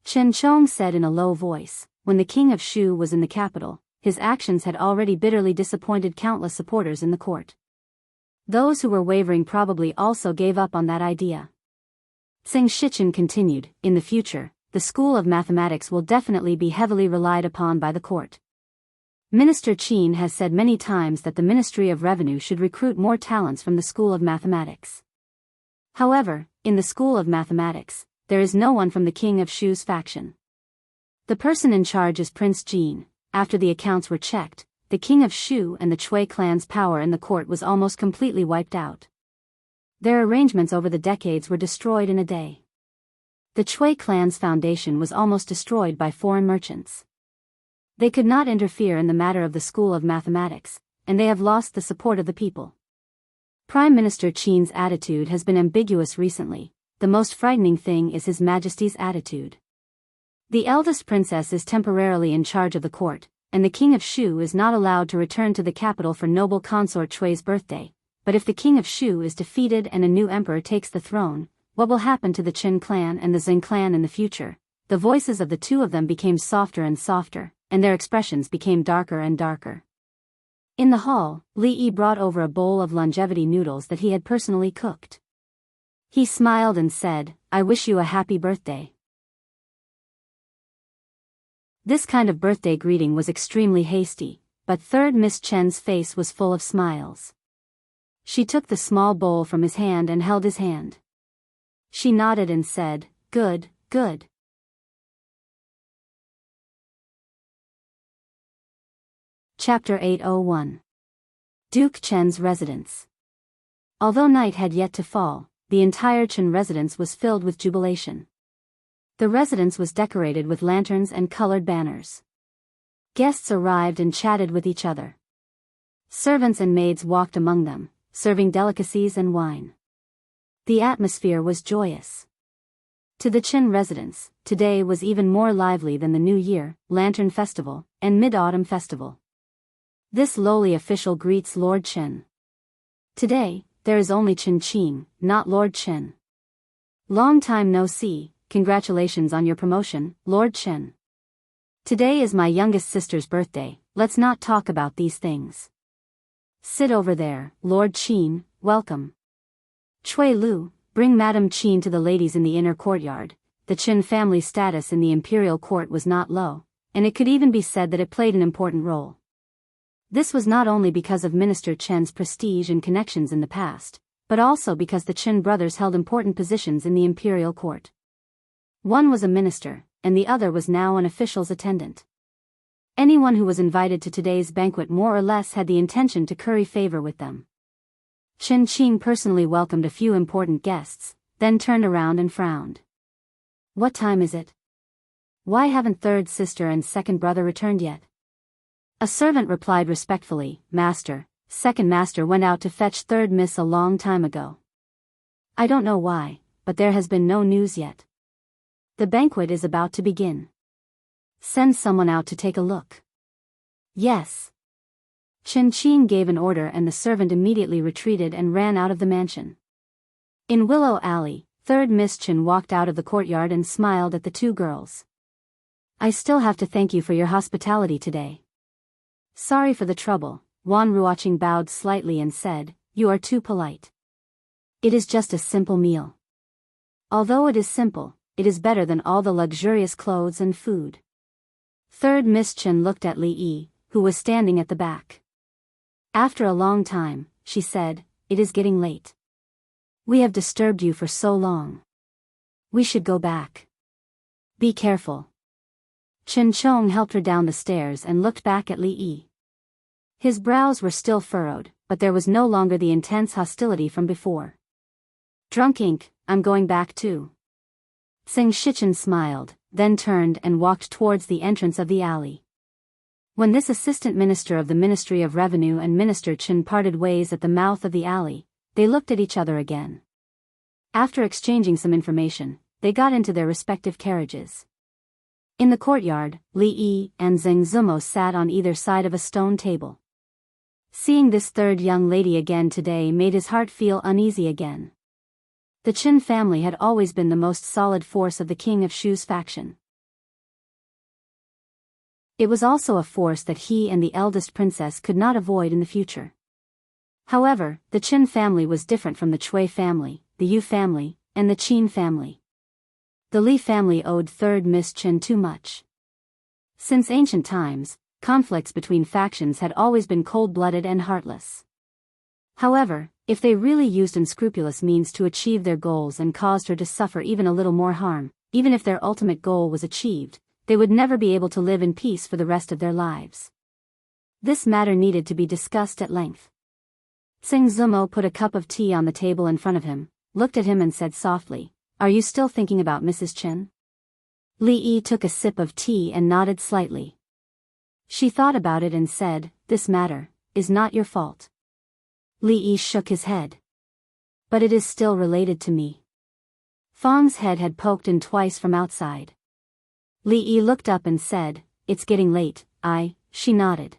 Chen Chong said in a low voice, when the King of Shu was in the capital, his actions had already bitterly disappointed countless supporters in the court. Those who were wavering probably also gave up on that idea. Sing Shichen continued, in the future, the School of Mathematics will definitely be heavily relied upon by the court. Minister Qin has said many times that the Ministry of Revenue should recruit more talents from the School of Mathematics. However, in the School of Mathematics, there is no one from the King of Shu's faction. The person in charge is Prince Jin. After the accounts were checked, the King of Shu and the Chui clan's power in the court was almost completely wiped out. Their arrangements over the decades were destroyed in a day. The Chui clan's foundation was almost destroyed by foreign merchants. They could not interfere in the matter of the School of Mathematics, and they have lost the support of the people. Prime Minister Qin's attitude has been ambiguous recently. The most frightening thing is His Majesty's attitude. The eldest princess is temporarily in charge of the court, and the King of Shu is not allowed to return to the capital for noble consort Chui's birthday. But if the King of Shu is defeated and a new emperor takes the throne, what will happen to the Qin clan and the Zheng clan in the future? The voices of the two of them became softer and softer, and their expressions became darker and darker. In the hall, Li Yi brought over a bowl of longevity noodles that he had personally cooked. He smiled and said, "I wish you a happy birthday." This kind of birthday greeting was extremely hasty, but third Miss Chen's face was full of smiles. She took the small bowl from his hand and held his hand. She nodded and said, "Good, good." Chapter 801. Duke Chen's Residence. Although night had yet to fall, the entire Chen residence was filled with jubilation. The residence was decorated with lanterns and colored banners. Guests arrived and chatted with each other. Servants and maids walked among them, serving delicacies and wine. The atmosphere was joyous. To the Chen residence, today was even more lively than the New Year, Lantern Festival, and Mid-Autumn Festival. This lowly official greets Lord Chen. Today, there is only Chen Qing, not Lord Chen. Long time no see, congratulations on your promotion, Lord Chen. Today is my youngest sister's birthday, let's not talk about these things. Sit over there, Lord Qin, welcome. Chui Lu, bring Madame Qin to the ladies in the inner courtyard. The Qin family's status in the imperial court was not low, and it could even be said that it played an important role. This was not only because of Minister Chen's prestige and connections in the past, but also because the Qin brothers held important positions in the imperial court. One was a minister, and the other was now an official's attendant. Anyone who was invited to today's banquet more or less had the intention to curry favor with them. Chen Qing personally welcomed a few important guests, then turned around and frowned. What time is it? Why haven't third sister and second brother returned yet? A servant replied respectfully, Master, second master went out to fetch third miss a long time ago. I don't know why, but there has been no news yet. The banquet is about to begin. Send someone out to take a look. Yes. Chen Qing gave an order and the servant immediately retreated and ran out of the mansion. In Willow Alley, third Miss Chen walked out of the courtyard and smiled at the two girls. I still have to thank you for your hospitality today. Sorry for the trouble, Wan Ruoqing bowed slightly and said, you are too polite. It is just a simple meal. Although it is simple, it is better than all the luxurious clothes and food. Third Miss Chen looked at Li Yi, who was standing at the back. After a long time, she said, it is getting late. We have disturbed you for so long. We should go back. Be careful. Chen Chong helped her down the stairs and looked back at Li Yi. His brows were still furrowed, but there was no longer the intense hostility from before. Drunk ink, I'm going back too. Seng Shichen smiled, then turned and walked towards the entrance of the alley. When this assistant minister of the Ministry of Revenue and Minister Chen parted ways at the mouth of the alley, they looked at each other again. After exchanging some information, they got into their respective carriages. In the courtyard, Li Yi and Zheng Zumo sat on either side of a stone table. Seeing this third young lady again today made his heart feel uneasy again. The Qin family had always been the most solid force of the King of Shu's faction. It was also a force that he and the eldest princess could not avoid in the future. However, the Qin family was different from the Cui family, the Yu family, and the Qin family. The Li family owed third Miss Qin too much. Since ancient times, conflicts between factions had always been cold-blooded and heartless. However, if they really used unscrupulous means to achieve their goals and caused her to suffer even a little more harm, even if their ultimate goal was achieved, they would never be able to live in peace for the rest of their lives. This matter needed to be discussed at length. Seng Zumo put a cup of tea on the table in front of him, looked at him and said softly, are you still thinking about Mrs. Chen? Li Yi took a sip of tea and nodded slightly. She thought about it and said, this matter is not your fault. Li Yi shook his head. But it is still related to me. Fang's head had poked in twice from outside. Li Yi looked up and said, it's getting late, she nodded.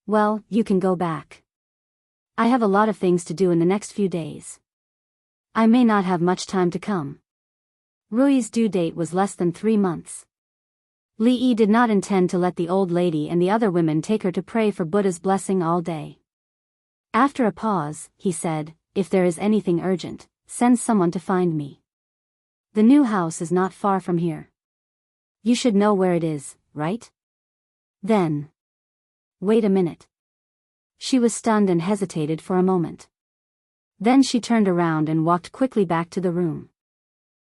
Well, you can go back. I have a lot of things to do in the next few days. I may not have much time to come. Rui's due date was less than 3 months. Li Yi did not intend to let the old lady and the other women take her to pray for Buddha's blessing all day. After a pause, he said, if there is anything urgent, send someone to find me. The new house is not far from here. You should know where it is, right? Then. Wait a minute. She was stunned and hesitated for a moment. Then she turned around and walked quickly back to the room.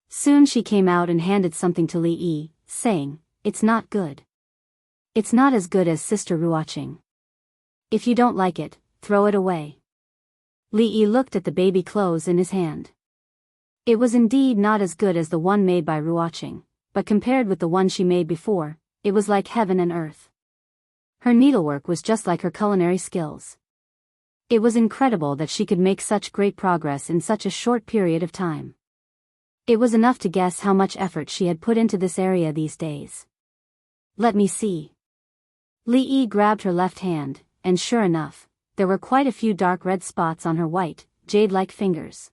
Soon she came out and handed something to Li Yi, saying, it's not good. It's not as good as Sister Ruoqing. If you don't like it, throw it away. Li Yi looked at the baby clothes in his hand. It was indeed not as good as the one made by Ruoqing, but compared with the one she made before, it was like heaven and earth. Her needlework was just like her culinary skills. It was incredible that she could make such great progress in such a short period of time. It was enough to guess how much effort she had put into this area these days. Let me see. Li Yi grabbed her left hand, and sure enough, there were quite a few dark red spots on her white, jade-like fingers.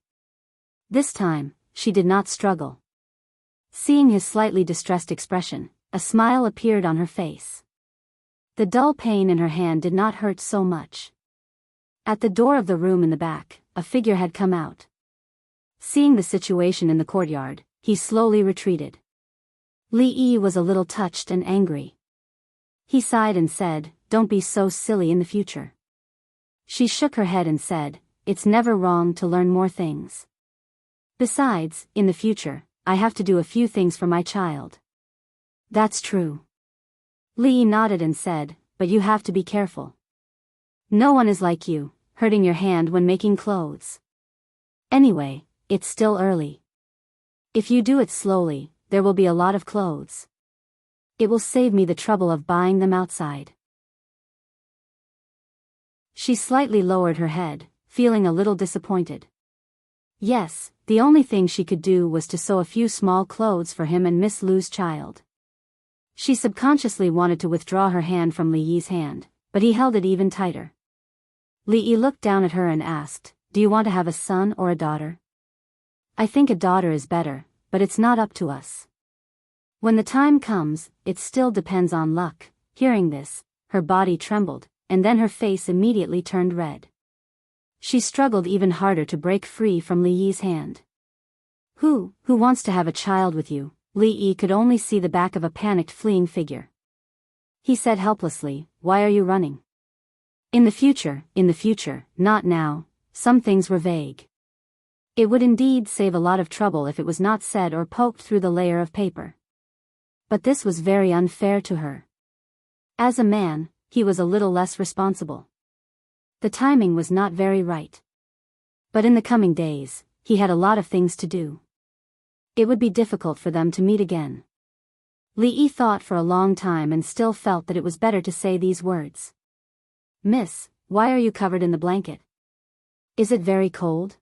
This time, she did not struggle. Seeing his slightly distressed expression, a smile appeared on her face. The dull pain in her hand did not hurt so much. At the door of the room in the back, a figure had come out. Seeing the situation in the courtyard, he slowly retreated. Li Yi was a little touched and angry. He sighed and said, don't be so silly in the future. She shook her head and said, it's never wrong to learn more things. Besides, in the future, I have to do a few things for my child. That's true. Li Yi nodded and said, but you have to be careful. No one is like you, hurting your hand when making clothes. Anyway, it's still early. If you do it slowly, there will be a lot of clothes. It will save me the trouble of buying them outside. She slightly lowered her head, feeling a little disappointed. Yes, the only thing she could do was to sew a few small clothes for him and Miss Lu's child. She subconsciously wanted to withdraw her hand from Li Yi's hand, but he held it even tighter. Li Yi looked down at her and asked, "Do you want to have a son or a daughter?" "I think a daughter is better, but it's not up to us. When the time comes, it still depends on luck." Hearing this, her body trembled, and then her face immediately turned red. She struggled even harder to break free from Li Yi's hand. Who wants to have a child with you?" Li Yi could only see the back of a panicked fleeing figure. He said helplessly, "Why are you running?" In the future, not now." Some things were vague. It would indeed save a lot of trouble if it was not said or poked through the layer of paper. But this was very unfair to her. As a man, he was a little less responsible. The timing was not very right. But in the coming days, he had a lot of things to do. It would be difficult for them to meet again. Li Yi thought for a long time and still felt that it was better to say these words. "Miss, why are you covered in the blanket? Is it very cold?"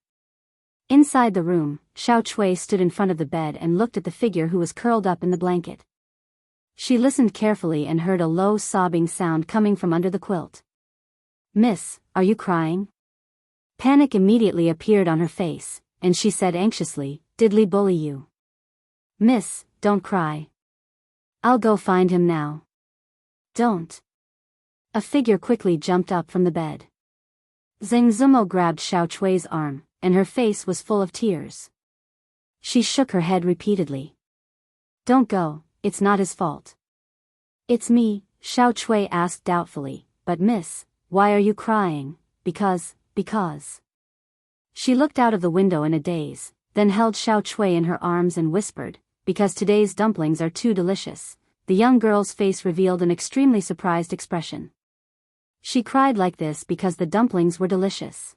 Inside the room, Xiao Chui stood in front of the bed and looked at the figure who was curled up in the blanket. She listened carefully and heard a low sobbing sound coming from under the quilt. "Miss, are you crying?" Panic immediately appeared on her face, and she said anxiously, "Did Li bully you?" "Miss, don't cry. I'll go find him now." "Don't." A figure quickly jumped up from the bed. Zhang Zumo grabbed Xiao Chui's arm, and her face was full of tears. She shook her head repeatedly. "Don't go, it's not his fault." "It's me," Xiao Chui asked doubtfully, "but miss, why are you crying?" Because. She looked out of the window in a daze, then held Xiao Chui in her arms and whispered, "Because today's dumplings are too delicious." The young girl's face revealed an extremely surprised expression. She cried like this because the dumplings were delicious.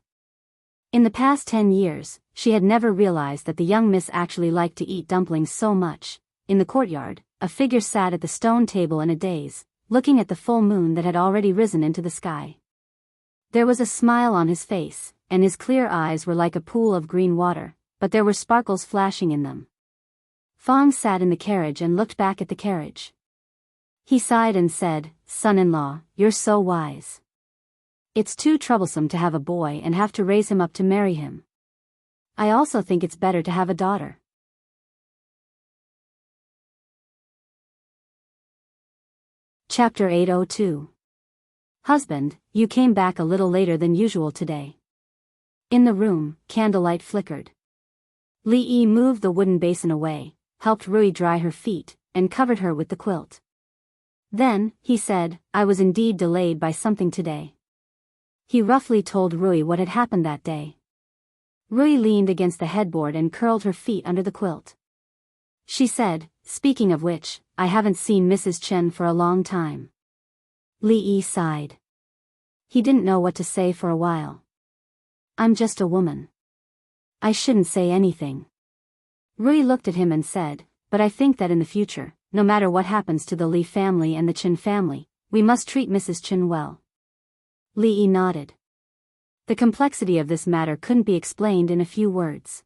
In the past 10 years, she had never realized that the young miss actually liked to eat dumplings so much. In the courtyard, a figure sat at the stone table in a daze, looking at the full moon that had already risen into the sky. There was a smile on his face, and his clear eyes were like a pool of green water, but there were sparkles flashing in them. Fong sat in the carriage and looked back at the carriage. He sighed and said, "Son-in-law, you're so wise. It's too troublesome to have a boy and have to raise him up to marry him. I also think it's better to have a daughter." Chapter 802. Husband, you came back a little later than usual today. In the room, candlelight flickered. Li Yi moved the wooden basin away, helped Rui dry her feet, and covered her with the quilt. Then, he said, "I was indeed delayed by something today." He roughly told Rui what had happened that day. Rui leaned against the headboard and curled her feet under the quilt. She said, "Speaking of which, I haven't seen Mrs. Chen for a long time." Li Yi sighed. He didn't know what to say for a while. "I'm just a woman. I shouldn't say anything." Rui looked at him and said, "But I think that in the future, no matter what happens to the Li family and the Chen family, we must treat Mrs. Chen well." Li Yi nodded. The complexity of this matter couldn't be explained in a few words.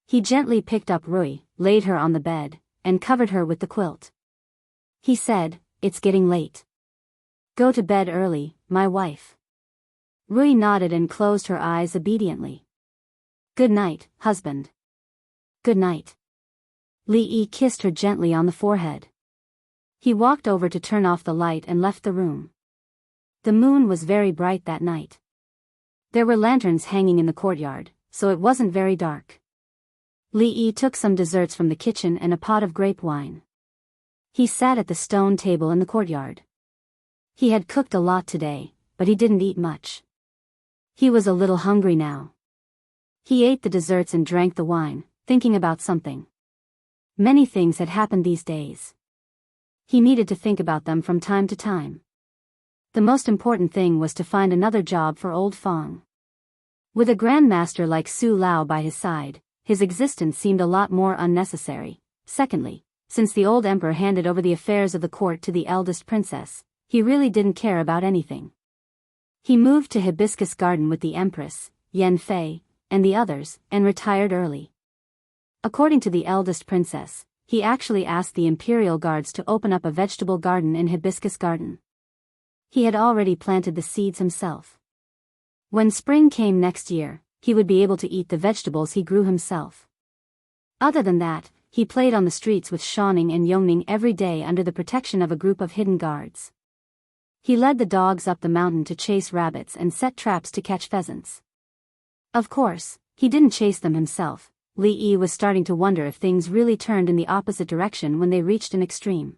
He gently picked up Rui, laid her on the bed, and covered her with the quilt. He said, "It's getting late. Go to bed early, my wife." Rui nodded and closed her eyes obediently. "Good night, husband." "Good night." Li Yi kissed her gently on the forehead. He walked over to turn off the light and left the room. The moon was very bright that night. There were lanterns hanging in the courtyard, so it wasn't very dark. Li Yi took some desserts from the kitchen and a pot of grape wine. He sat at the stone table in the courtyard. He had cooked a lot today, but he didn't eat much. He was a little hungry now. He ate the desserts and drank the wine, thinking about something. Many things had happened these days. He needed to think about them from time to time. The most important thing was to find another job for old Fong. With a grandmaster like Su Lao by his side, his existence seemed a lot more unnecessary. Secondly, since the old emperor handed over the affairs of the court to the eldest princess, he really didn't care about anything. He moved to Hibiscus Garden with the empress, Yan Fei, and the others, and retired early. According to the eldest princess, he actually asked the imperial guards to open up a vegetable garden in Hibiscus Garden. He had already planted the seeds himself. When spring came next year, he would be able to eat the vegetables he grew himself. Other than that, he played on the streets with Shawning and Yongning every day under the protection of a group of hidden guards. He led the dogs up the mountain to chase rabbits and set traps to catch pheasants. Of course, he didn't chase them himself. Li Yi was starting to wonder if things really turned in the opposite direction when they reached an extreme.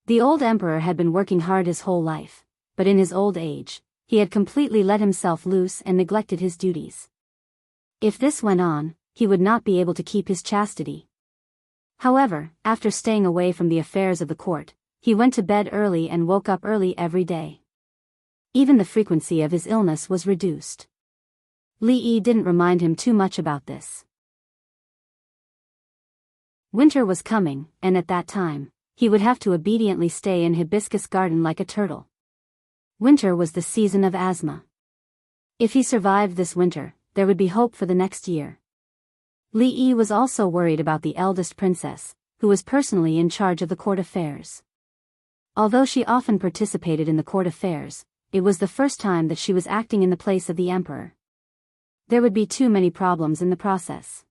The old emperor had been working hard his whole life, but in his old age, he had completely let himself loose and neglected his duties. If this went on, he would not be able to keep his chastity. However, after staying away from the affairs of the court, he went to bed early and woke up early every day. Even the frequency of his illness was reduced. Li Yi didn't remind him too much about this. Winter was coming, and at that time, he would have to obediently stay in Hibiscus Garden like a turtle. Winter was the season of asthma. If he survived this winter, there would be hope for the next year. Li Yi was also worried about the eldest princess, who was personally in charge of the court affairs. Although she often participated in the court affairs, it was the first time that she was acting in the place of the emperor. There would be too many problems in the process.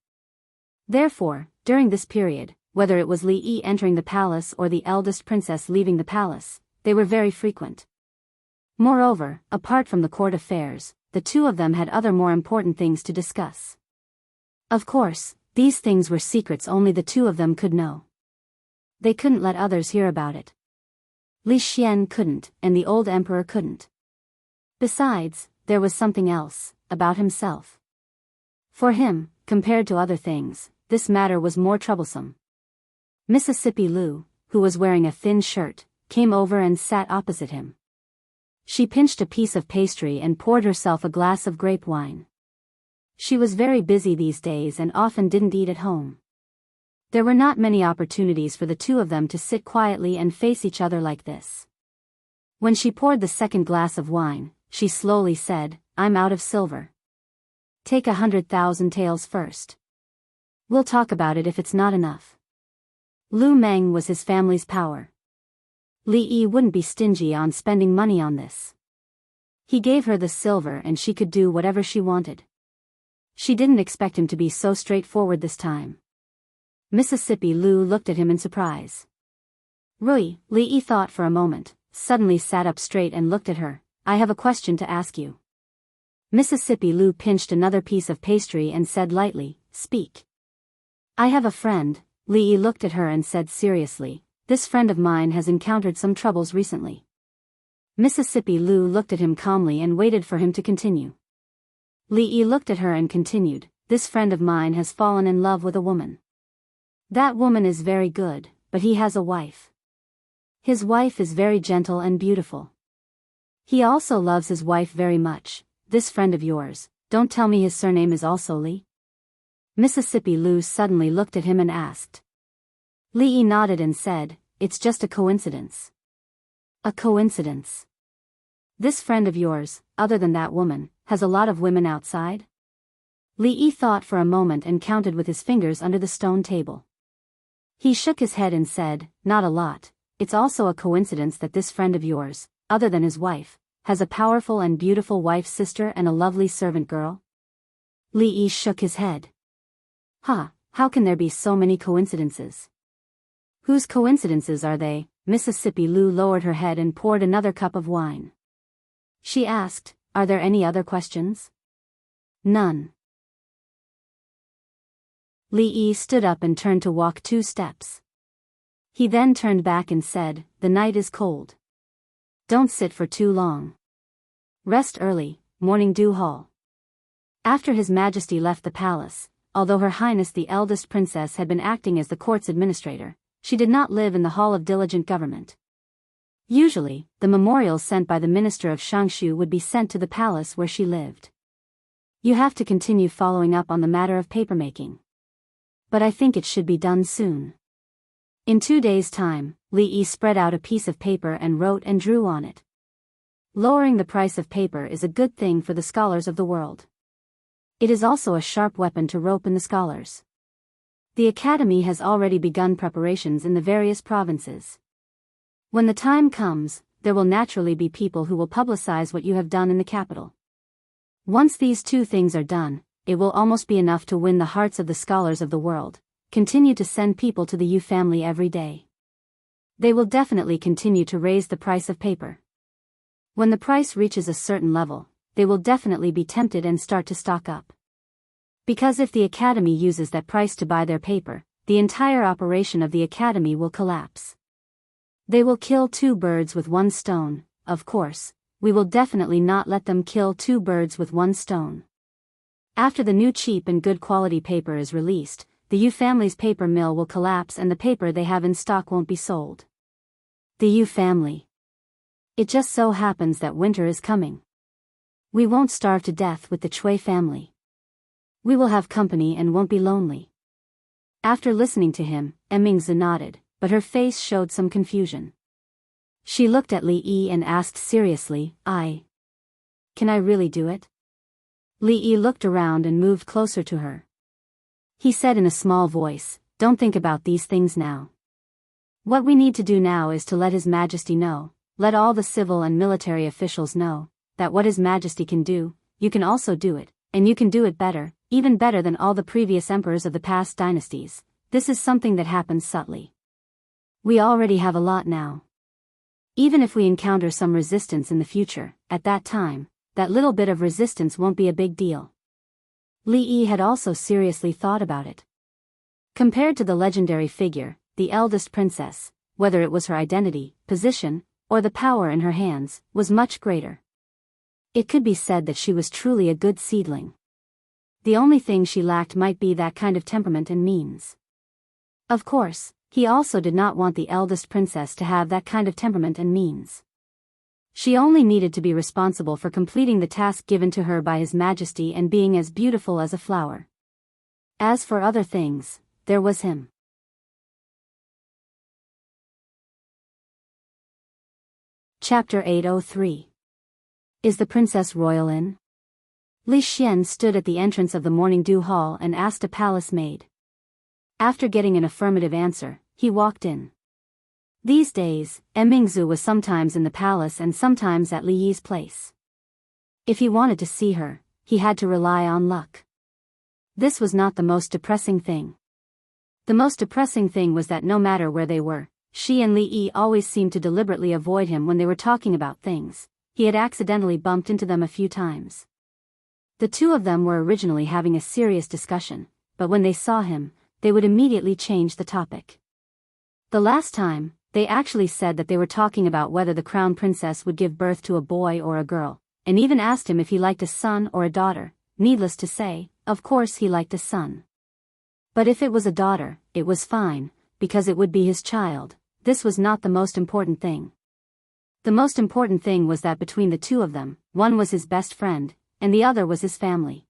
Therefore, during this period, whether it was Li Yi entering the palace or the eldest princess leaving the palace, they were very frequent. Moreover, apart from the court affairs, the two of them had other more important things to discuss. Of course, these things were secrets only the two of them could know. They couldn't let others hear about it. Li Xian couldn't, and the old emperor couldn't. Besides, there was something else, about himself. For him, compared to other things, this matter was more troublesome. Mississippi Lu, who was wearing a thin shirt, came over and sat opposite him. She pinched a piece of pastry and poured herself a glass of grape wine. She was very busy these days and often didn't eat at home. There were not many opportunities for the two of them to sit quietly and face each other like this. When she poured the second glass of wine, she slowly said, "I'm out of silver. Take 100,000 taels first. We'll talk about it if it's not enough." Lu Meng was his family's power. Li Yi wouldn't be stingy on spending money on this. He gave her the silver and she could do whatever she wanted. She didn't expect him to be so straightforward this time. Mississippi Lu looked at him in surprise. Rui, Li Yi thought for a moment, suddenly sat up straight and looked at her. "I have a question to ask you." Mississippi Lu pinched another piece of pastry and said lightly, "Speak." "I have a friend," Li Yi looked at her and said seriously, "this friend of mine has encountered some troubles recently." Mississippi Lu looked at him calmly and waited for him to continue. Li Yi looked at her and continued, "This friend of mine has fallen in love with a woman. That woman is very good, but he has a wife. His wife is very gentle and beautiful. He also loves his wife very much. This friend of yours, don't tell me his surname is also Li?" Mississippi Lu suddenly looked at him and asked. Li Yi nodded and said, "It's just a coincidence." "A coincidence? This friend of yours, other than that woman, has a lot of women outside?" Li Yi thought for a moment and counted with his fingers under the stone table. He shook his head and said, "Not a lot. It's also a coincidence that this friend of yours, other than his wife, has a powerful and beautiful wife's sister and a lovely servant girl." Li Yi shook his head. How can there be so many coincidences? Whose coincidences are they? Mississippi Lu lowered her head and poured another cup of wine. She asked, "Are there any other questions?" "None." Li Yi stood up and turned to walk 2 steps. He then turned back and said, "The night is cold. Don't sit for too long. Rest early, morning dew hall." After His Majesty left the palace, although Her Highness the eldest princess had been acting as the court's administrator, she did not live in the Hall of Diligent Government. Usually, the memorials sent by the minister of Shangshu would be sent to the palace where she lived. "You have to continue following up on the matter of papermaking. But I think it should be done soon." In 2 days' time, Li Yi spread out a piece of paper and wrote and drew on it. Lowering the price of paper is a good thing for the scholars of the world. It is also a sharp weapon to rope in the scholars. The academy has already begun preparations in the various provinces. When the time comes, there will naturally be people who will publicize what you have done in the capital. Once these two things are done, it will almost be enough to win the hearts of the scholars of the world. Continue to send people to the U family every day. They will definitely continue to raise the price of paper. When the price reaches a certain level, they will definitely be tempted and start to stock up. Because if the academy uses that price to buy their paper, the entire operation of the academy will collapse. They will kill two birds with one stone. Of course, we will definitely not let them kill two birds with one stone. After the new cheap and good quality paper is released, the U family's paper mill will collapse and the paper they have in stock won't be sold. The U family. It just so happens that winter is coming. We won't starve to death with the Chui family. We will have company and won't be lonely. After listening to him, Mingzu nodded, but her face showed some confusion. She looked at Li Yi and asked seriously, Can I really do it? Li Yi looked around and moved closer to her. He said in a small voice, Don't think about these things now. What we need to do now is to let His Majesty know, let all the civil and military officials know, that what His Majesty can do, you can also do it, and you can do it better, even better than all the previous emperors of the past dynasties. This is something that happens subtly. We already have a lot now. Even if we encounter some resistance in the future, at that time, that little bit of resistance won't be a big deal. Li Yi had also seriously thought about it. Compared to the legendary figure, the eldest princess, whether it was her identity, position, or the power in her hands, was much greater. It could be said that she was truly a good seedling. The only thing she lacked might be that kind of temperament and means. Of course, he also did not want the eldest princess to have that kind of temperament and means. She only needed to be responsible for completing the task given to her by His Majesty and being as beautiful as a flower. As for other things, there was him. Chapter 803. Is the Princess Royal in? Li Xian stood at the entrance of the morning dew hall and asked a palace maid. After getting an affirmative answer, he walked in. These days, Mingzu was sometimes in the palace and sometimes at Li Yi's place. If he wanted to see her, he had to rely on luck. This was not the most depressing thing. The most depressing thing was that no matter where they were, she and Li Yi always seemed to deliberately avoid him when they were talking about things. He had accidentally bumped into them a few times. The two of them were originally having a serious discussion, but when they saw him, they would immediately change the topic. The last time, they actually said that they were talking about whether the crown princess would give birth to a boy or a girl, and even asked him if he liked a son or a daughter. Needless to say, of course he liked a son. But if it was a daughter, it was fine, because it would be his child. This was not the most important thing. The most important thing was that between the two of them, one was his best friend, and the other was his family.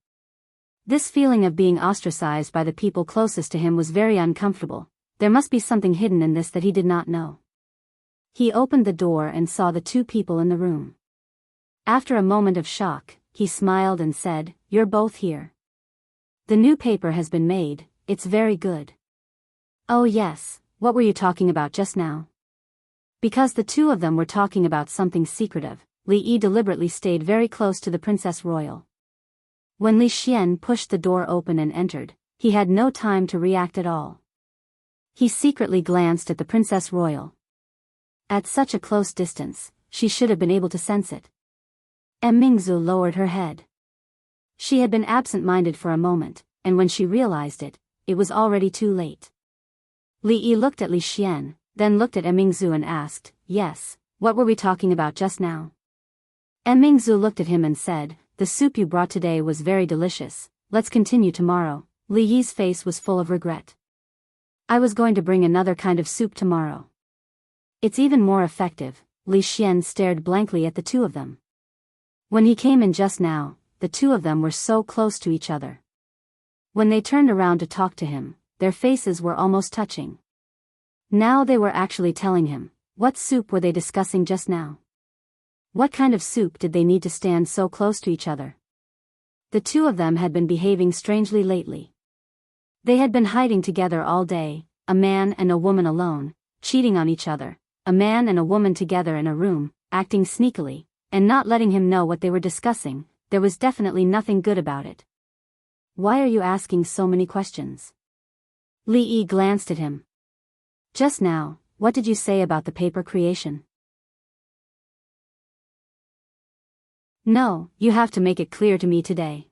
This feeling of being ostracized by the people closest to him was very uncomfortable. There must be something hidden in this that he did not know. He opened the door and saw the two people in the room. After a moment of shock, he smiled and said, "You're both here. The new paper has been made, it's very good." "Oh yes, what were you talking about just now?" Because the two of them were talking about something secretive, Li Yi deliberately stayed very close to the Princess Royal. When Li Xian pushed the door open and entered, he had no time to react at all. He secretly glanced at the Princess Royal. At such a close distance, she should have been able to sense it. Mingzu lowered her head. She had been absent-minded for a moment, and when she realized it, it was already too late. Li Yi looked at Li Xian, then looked at Mingzu and asked, "Yes, what were we talking about just now?" Mingzu looked at him and said, "The soup you brought today was very delicious, let's continue tomorrow." Li Yi's face was full of regret. "I was going to bring another kind of soup tomorrow. It's even more effective." Li Xian stared blankly at the two of them. When he came in just now, the two of them were so close to each other. When they turned around to talk to him, their faces were almost touching. Now they were actually telling him, what soup were they discussing just now? What kind of soup did they need to stand so close to each other? The two of them had been behaving strangely lately. They had been hiding together all day, a man and a woman alone, cheating on each other, a man and a woman together in a room, acting sneakily, and not letting him know what they were discussing. There was definitely nothing good about it. Why are you asking so many questions? Li Yi glanced at him. Just now, what did you say about the paper creation? No, you have to make it clear to me today.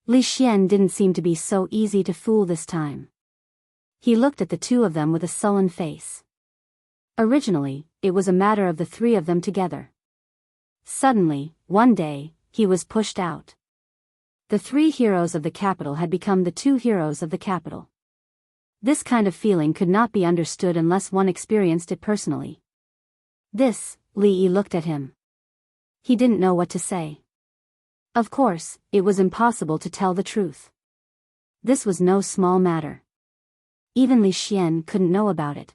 Li Xian didn't seem to be so easy to fool this time. He looked at the two of them with a sullen face. Originally, it was a matter of the three of them together. Suddenly, one day, he was pushed out. The three heroes of the capital had become the two heroes of the capital. This kind of feeling could not be understood unless one experienced it personally. This, Li Yi looked at him. He didn't know what to say. Of course, it was impossible to tell the truth. This was no small matter. Even Li Xian couldn't know about it.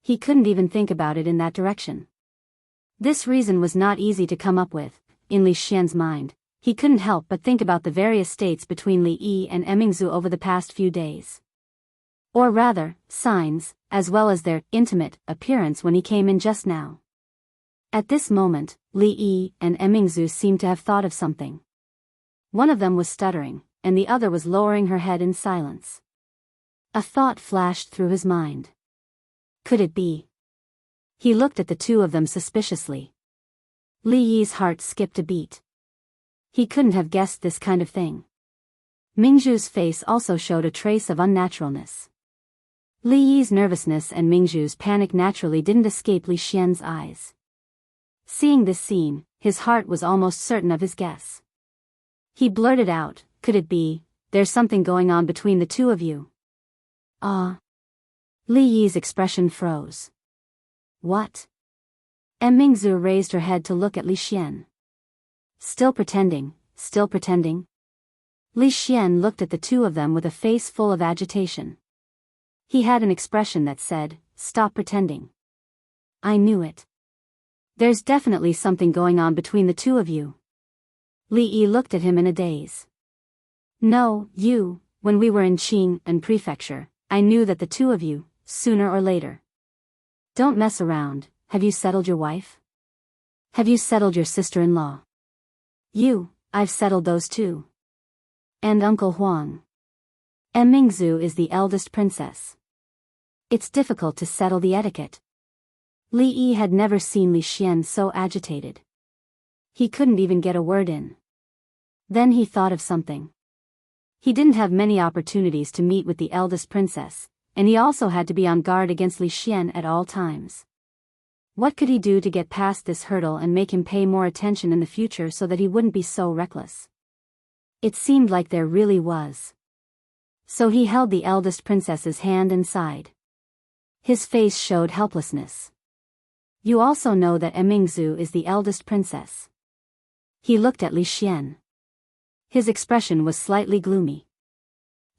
He couldn't even think about it in that direction. This reason was not easy to come up with. In Li Xian's mind, he couldn't help but think about the various states between Li Yi and Mingzhu over the past few days. Or rather, signs, as well as their intimate appearance when he came in just now. At this moment, Li Yi and Mingzhu seemed to have thought of something. One of them was stuttering, and the other was lowering her head in silence. A thought flashed through his mind. Could it be? He looked at the two of them suspiciously. Li Yi's heart skipped a beat. He couldn't have guessed this kind of thing. Mingzhu's face also showed a trace of unnaturalness. Li Yi's nervousness and Mingzhu's panic naturally didn't escape Li Xian's eyes. Seeing this scene, his heart was almost certain of his guess. He blurted out, could it be, there's something going on between the two of you? Ah. Li Yi's expression froze. What? Mingzhu raised her head to look at Li Xian. Still pretending, still pretending? Li Xian looked at the two of them with a face full of agitation. He had an expression that said, stop pretending. I knew it. There's definitely something going on between the two of you. Li Yi looked at him in a daze. No, when we were in Qing and Prefecture, I knew that the two of you, sooner or later. Don't mess around. Have you settled your wife? Have you settled your sister-in-law? I've settled those too. And Uncle Huang. Mingzhu is the eldest princess. It's difficult to settle the etiquette. Li Yi had never seen Li Xian so agitated. He couldn't even get a word in. Then he thought of something. He didn't have many opportunities to meet with the eldest princess, and he also had to be on guard against Li Xian at all times. What could he do to get past this hurdle and make him pay more attention in the future so that he wouldn't be so reckless? It seemed like there really was. So he held the eldest princess's hand and sighed. His face showed helplessness. You also know that Mingzhu is the eldest princess. He looked at Li Xian. His expression was slightly gloomy.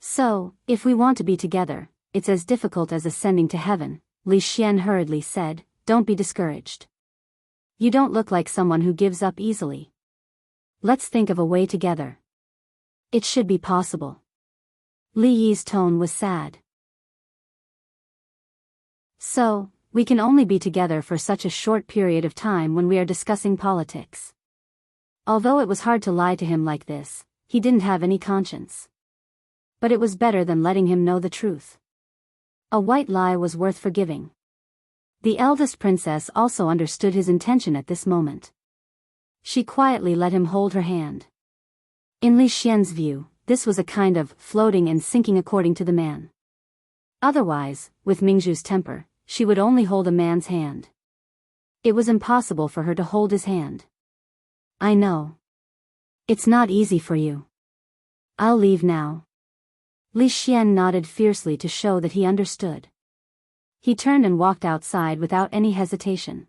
So, if we want to be together, it's as difficult as ascending to heaven, Li Xian hurriedly said, don't be discouraged. You don't look like someone who gives up easily. Let's think of a way together. It should be possible. Li Yi's tone was sad. So, we can only be together for such a short period of time when we are discussing politics. Although it was hard to lie to him like this, he didn't have any conscience. But it was better than letting him know the truth. A white lie was worth forgiving. The eldest princess also understood his intention at this moment. She quietly let him hold her hand. In Li Xian's view, this was a kind of floating and sinking according to the man. Otherwise, with Mingzhu's temper, she would only hold a man's hand. It was impossible for her to hold his hand. I know. It's not easy for you. I'll leave now. Li Xian nodded fiercely to show that he understood. He turned and walked outside without any hesitation.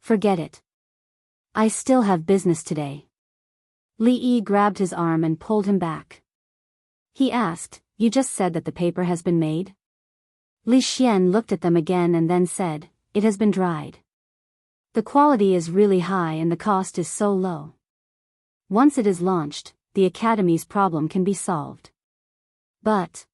Forget it. I still have business today. Li Yi grabbed his arm and pulled him back. He asked, you just said that the paper has been made? Li Xian looked at them again and then said, it has been dried. The quality is really high and the cost is so low. Once it is launched, the Academy's problem can be solved. But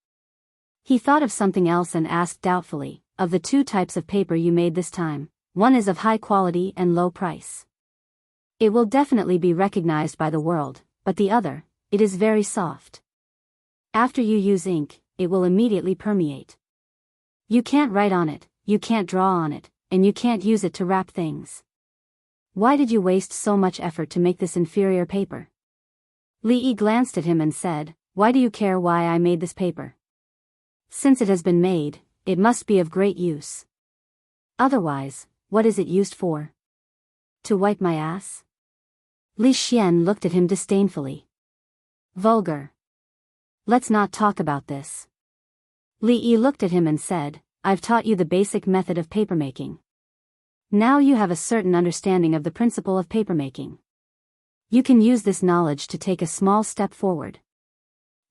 he thought of something else and asked doubtfully, of the two types of paper you made this time, one is of high quality and low price. It will definitely be recognized by the world, but the other, it is very soft. After you use ink, it will immediately permeate. You can't write on it, you can't draw on it, and you can't use it to wrap things. Why did you waste so much effort to make this inferior paper? Li Yi glanced at him and said, why do you care why I made this paper? Since it has been made, it must be of great use. Otherwise, what is it used for? To wipe my ass? Li Xian looked at him disdainfully. Vulgar. Let's not talk about this. Li Yi looked at him and said, I've taught you the basic method of papermaking. Now you have a certain understanding of the principle of papermaking. You can use this knowledge to take a small step forward.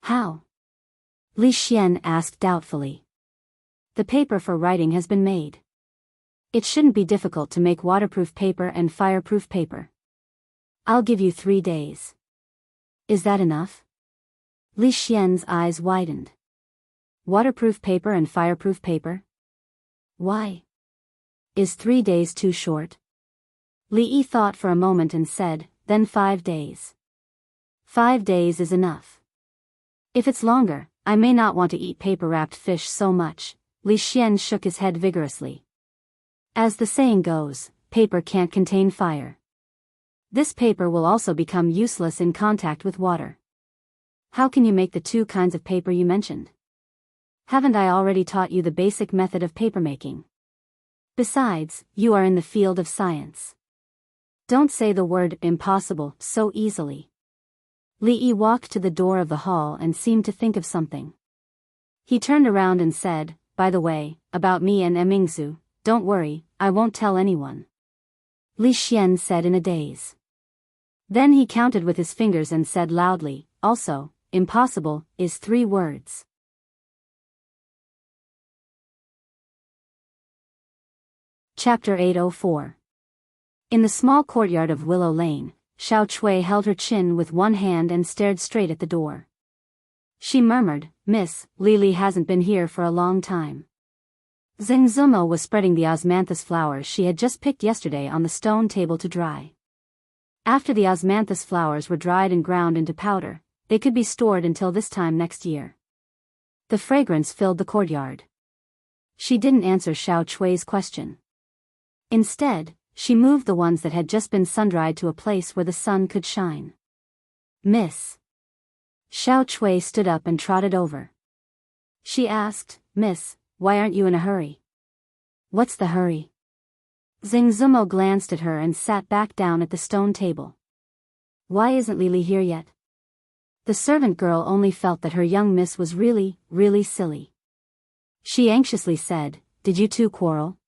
How? Li Xian asked doubtfully. The paper for writing has been made. It shouldn't be difficult to make waterproof paper and fireproof paper. I'll give you 3 days. Is that enough? Li Xian's eyes widened. Waterproof paper and fireproof paper? Why? Is 3 days too short? Li Yi thought for a moment and said, then 5 days. 5 days is enough. If it's longer, I may not want to eat paper-wrapped fish so much. Li Xian shook his head vigorously. As the saying goes, paper can't contain fire. This paper will also become useless in contact with water. How can you make the 2 kinds of paper you mentioned? Haven't I already taught you the basic method of papermaking? Besides, you are in the field of science. Don't say the word impossible so easily. Li Yi walked to the door of the hall and seemed to think of something. He turned around and said, by the way, about me and Mingzu, don't worry, I won't tell anyone. Li Xian said in a daze. Then he counted with his fingers and said loudly, also, impossible is 3 words. Chapter 804. In the small courtyard of Willow Lane, Xiao Chui held her chin with one hand and stared straight at the door. She murmured, Miss, Lily hasn't been here for a long time. Zheng Zumo was spreading the osmanthus flowers she had just picked yesterday on the stone table to dry. After the osmanthus flowers were dried and ground into powder, they could be stored until this time next year. The fragrance filled the courtyard. She didn't answer Xiao Chui's question. Instead, she moved the ones that had just been sun-dried to a place where the sun could shine. Miss. Xiao Chui stood up and trotted over. She asked, Miss, why aren't you in a hurry? What's the hurry? Zheng Zumo glanced at her and sat back down at the stone table. Why isn't Lily here yet? The servant girl only felt that her young miss was really, really silly. She anxiously said, did you two quarrel?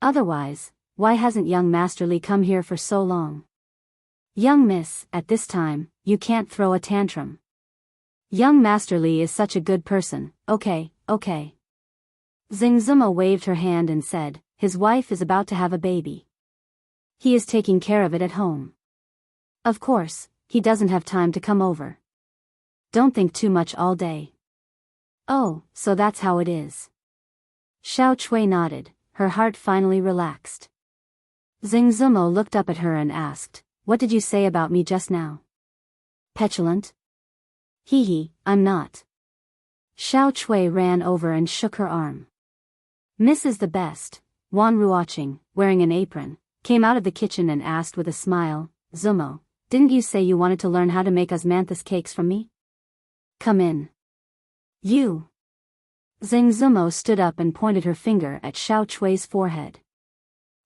Otherwise, why hasn't young Master Li come here for so long? Young miss, at this time, you can't throw a tantrum. Young Master Li is such a good person, okay. Zheng Zumo waved her hand and said, his wife is about to have a baby. He is taking care of it at home. Of course, he doesn't have time to come over. Don't think too much all day. Oh, so that's how it is. Xiao Chui nodded, her heart finally relaxed. Zheng Zumo looked up at her and asked, what did you say about me just now? Petulant? Hee, I'm not. Xiao Chui ran over and shook her arm. Miss is the best. Wan Ruoqing, wearing an apron, came out of the kitchen and asked with a smile, Zumo, didn't you say you wanted to learn how to make osmanthus cakes from me? Come in. You. Zheng Zumo stood up and pointed her finger at Xiao Chui's forehead.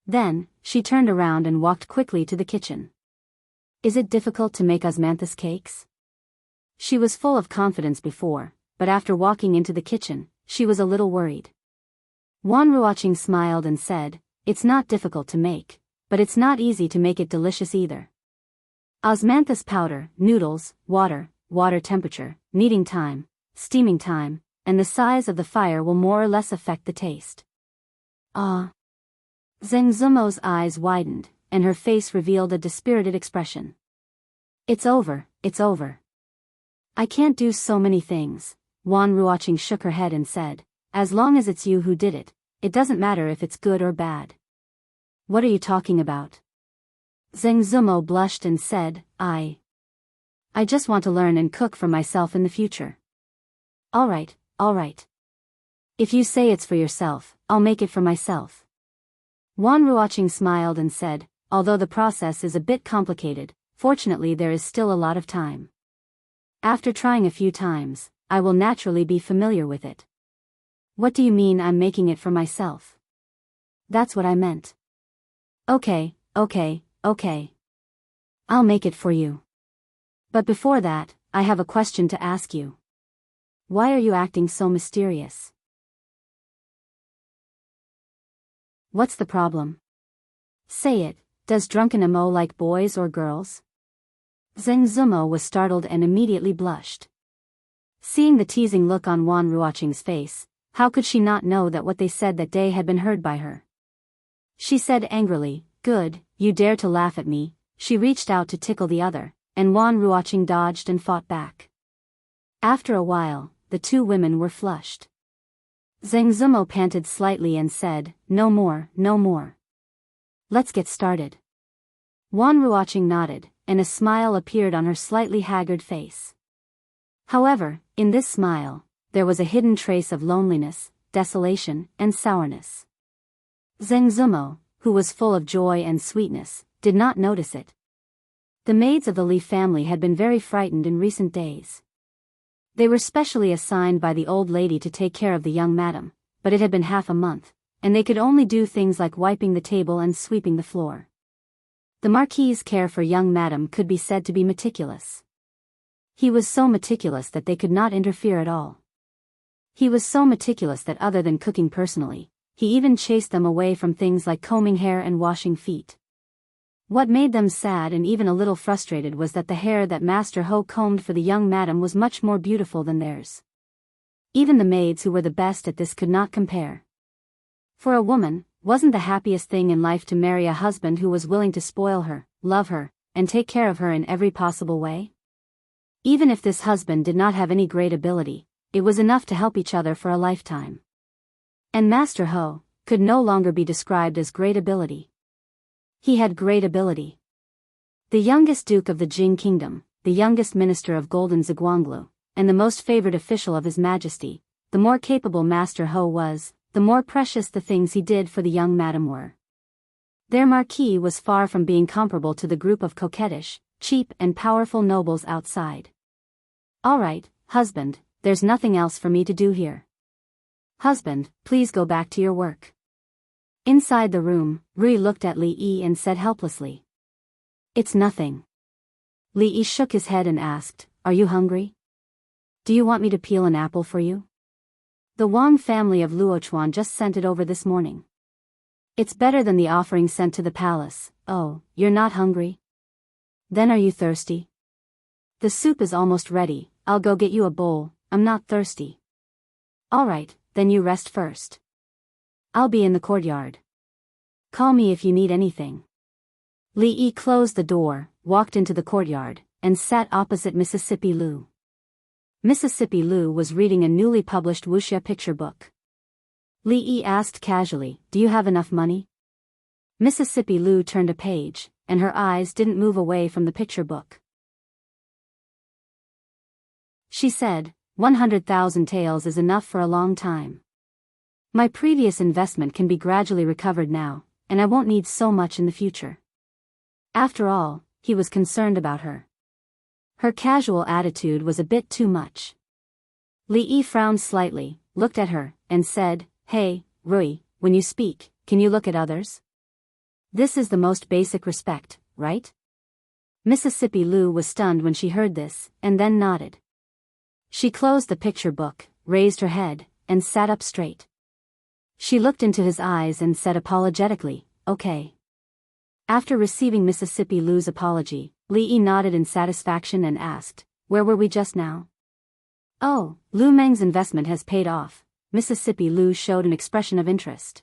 Then, she turned around and walked quickly to the kitchen. Is it difficult to make osmanthus cakes? She was full of confidence before, but after walking into the kitchen, she was a little worried. Wan Ruoqing smiled and said, it's not difficult to make, but it's not easy to make it delicious either. Osmanthus powder, noodles, water temperature, kneading time, steaming time, and the size of the fire will more or less affect the taste. Ah. Zheng Zumo's eyes widened, and her face revealed a dispirited expression. It's over, it's over. I can't do so many things. Wan Ruoqing shook her head and said, as long as it's you who did it, it doesn't matter if it's good or bad. What are you talking about? Zheng Zumo blushed and said, I just want to learn and cook for myself in the future. All right. If you say it's for yourself, I'll make it for myself. Wan Ruoqing smiled and said, although the process is a bit complicated, fortunately there is still a lot of time. After trying a few times, I will naturally be familiar with it. What do you mean I'm making it for myself? That's what I meant. Okay. I'll make it for you. But before that, I have a question to ask you. Why are you acting so mysterious? What's the problem? Say it, does drunken Amo like boys or girls? Zheng Zumo was startled and immediately blushed. Seeing the teasing look on Wan Ruoqing's face, how could she not know that what they said that day had been heard by her? She said angrily, good, you dare to laugh at me. She reached out to tickle the other, and Wan Ruoqing dodged and fought back. After a while, the two women were flushed. Zheng Zumo panted slightly and said, no more. Let's get started. Wan Ruoqing nodded, and a smile appeared on her slightly haggard face. However, in this smile, there was a hidden trace of loneliness, desolation, and sourness. Zheng Zumo, who was full of joy and sweetness, did not notice it. The maids of the Li family had been very frightened in recent days. They were specially assigned by the old lady to take care of the young madam, but it had been half a month, and they could only do things like wiping the table and sweeping the floor. The Marquis's care for young madam could be said to be meticulous. He was so meticulous that they could not interfere at all. He was so meticulous that other than cooking personally, he even chased them away from things like combing hair and washing feet. What made them sad and even a little frustrated was that the hair that Master Ho combed for the young madam was much more beautiful than theirs. Even the maids who were the best at this could not compare. For a woman, wasn't the happiest thing in life to marry a husband who was willing to spoil her, love her, and take care of her in every possible way? Even if this husband did not have any great ability, it was enough to help each other for a lifetime. And Master Ho could no longer be described as great ability. He had great ability. The youngest Duke of the Jing Kingdom, the youngest Minister of Golden Ziguanglu, and the most favored official of His Majesty, the more capable Master Ho was, the more precious the things he did for the young madam were. Their Marquis was far from being comparable to the group of coquettish, cheap and powerful nobles outside. All right, husband, there's nothing else for me to do here. Husband, please go back to your work. Inside the room, Rui looked at Li Yi and said helplessly. It's nothing. Li Yi shook his head and asked, are you hungry? Do you want me to peel an apple for you? The Wang family of Luochuan just sent it over this morning. It's better than the offering sent to the palace. Oh, you're not hungry? Then are you thirsty? The soup is almost ready, I'll go get you a bowl, I'm not thirsty. All right, then you rest first. I'll be in the courtyard. Call me if you need anything. Li Yi closed the door, walked into the courtyard, and sat opposite Mississippi Lu. Mississippi Lu was reading a newly published wuxia picture book. Li Yi asked casually, do you have enough money? Mississippi Lu turned a page, and her eyes didn't move away from the picture book. She said, 100,000 taels is enough for a long time. My previous investment can be gradually recovered now, and I won't need so much in the future. After all, he was concerned about her. Her casual attitude was a bit too much. Li Yi frowned slightly, looked at her, and said, hey, Rui, when you speak, can you look at others? This is the most basic respect, right? Mississippi Lu was stunned when she heard this, and then nodded. She closed the picture book, raised her head, and sat up straight. She looked into his eyes and said apologetically, okay. After receiving Mississippi Lu's apology, Li Yi nodded in satisfaction and asked, where were we just now? Oh, Lu Meng's investment has paid off. Mississippi Lu showed an expression of interest.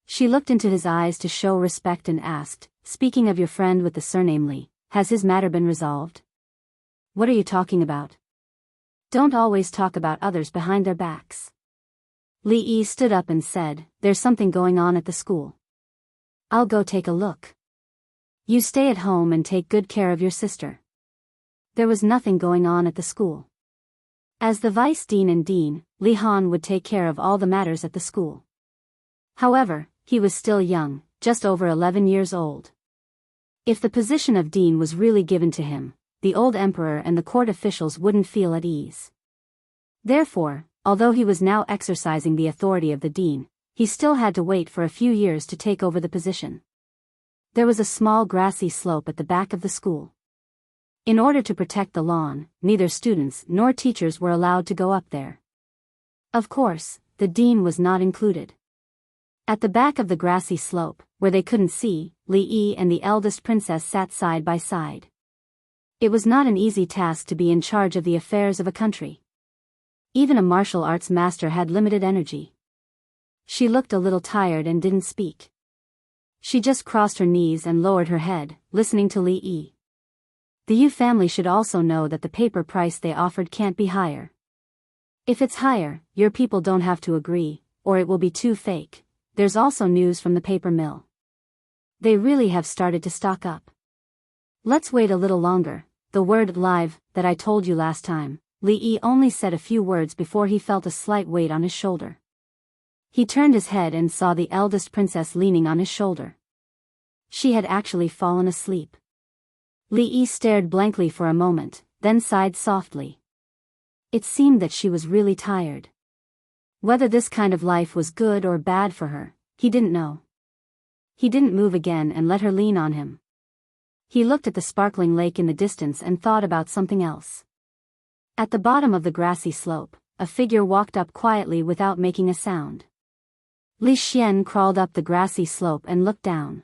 She looked into his eyes to show respect and asked, speaking of your friend with the surname Li, has his matter been resolved? What are you talking about? Don't always talk about others behind their backs. Li Yi stood up and said, there's something going on at the school. I'll go take a look. You stay at home and take good care of your sister. There was nothing going on at the school. As the vice dean and dean, Li Han would take care of all the matters at the school. However, he was still young, just over 11 years old. If the position of dean was really given to him, the old emperor and the court officials wouldn't feel at ease. Therefore, although he was now exercising the authority of the dean, he still had to wait for a few years to take over the position. There was a small grassy slope at the back of the school. In order to protect the lawn, neither students nor teachers were allowed to go up there. Of course, the dean was not included. At the back of the grassy slope, where they couldn't see, Li Yi and the eldest princess sat side by side. It was not an easy task to be in charge of the affairs of a country. Even a martial arts master had limited energy. She looked a little tired and didn't speak. She just crossed her knees and lowered her head, listening to Li Yi. The Yu family should also know that the paper price they offered can't be higher. If it's higher, your people don't have to agree, or it will be too fake. There's also news from the paper mill. They really have started to stock up. Let's wait a little longer. The word live that I told you last time. Li Yi only said a few words before he felt a slight weight on his shoulder. He turned his head and saw the eldest princess leaning on his shoulder. She had actually fallen asleep. Li Yi stared blankly for a moment, then sighed softly. It seemed that she was really tired. Whether this kind of life was good or bad for her, he didn't know. He didn't move again and let her lean on him. He looked at the sparkling lake in the distance and thought about something else. At the bottom of the grassy slope, a figure walked up quietly without making a sound. Li Xian crawled up the grassy slope and looked down.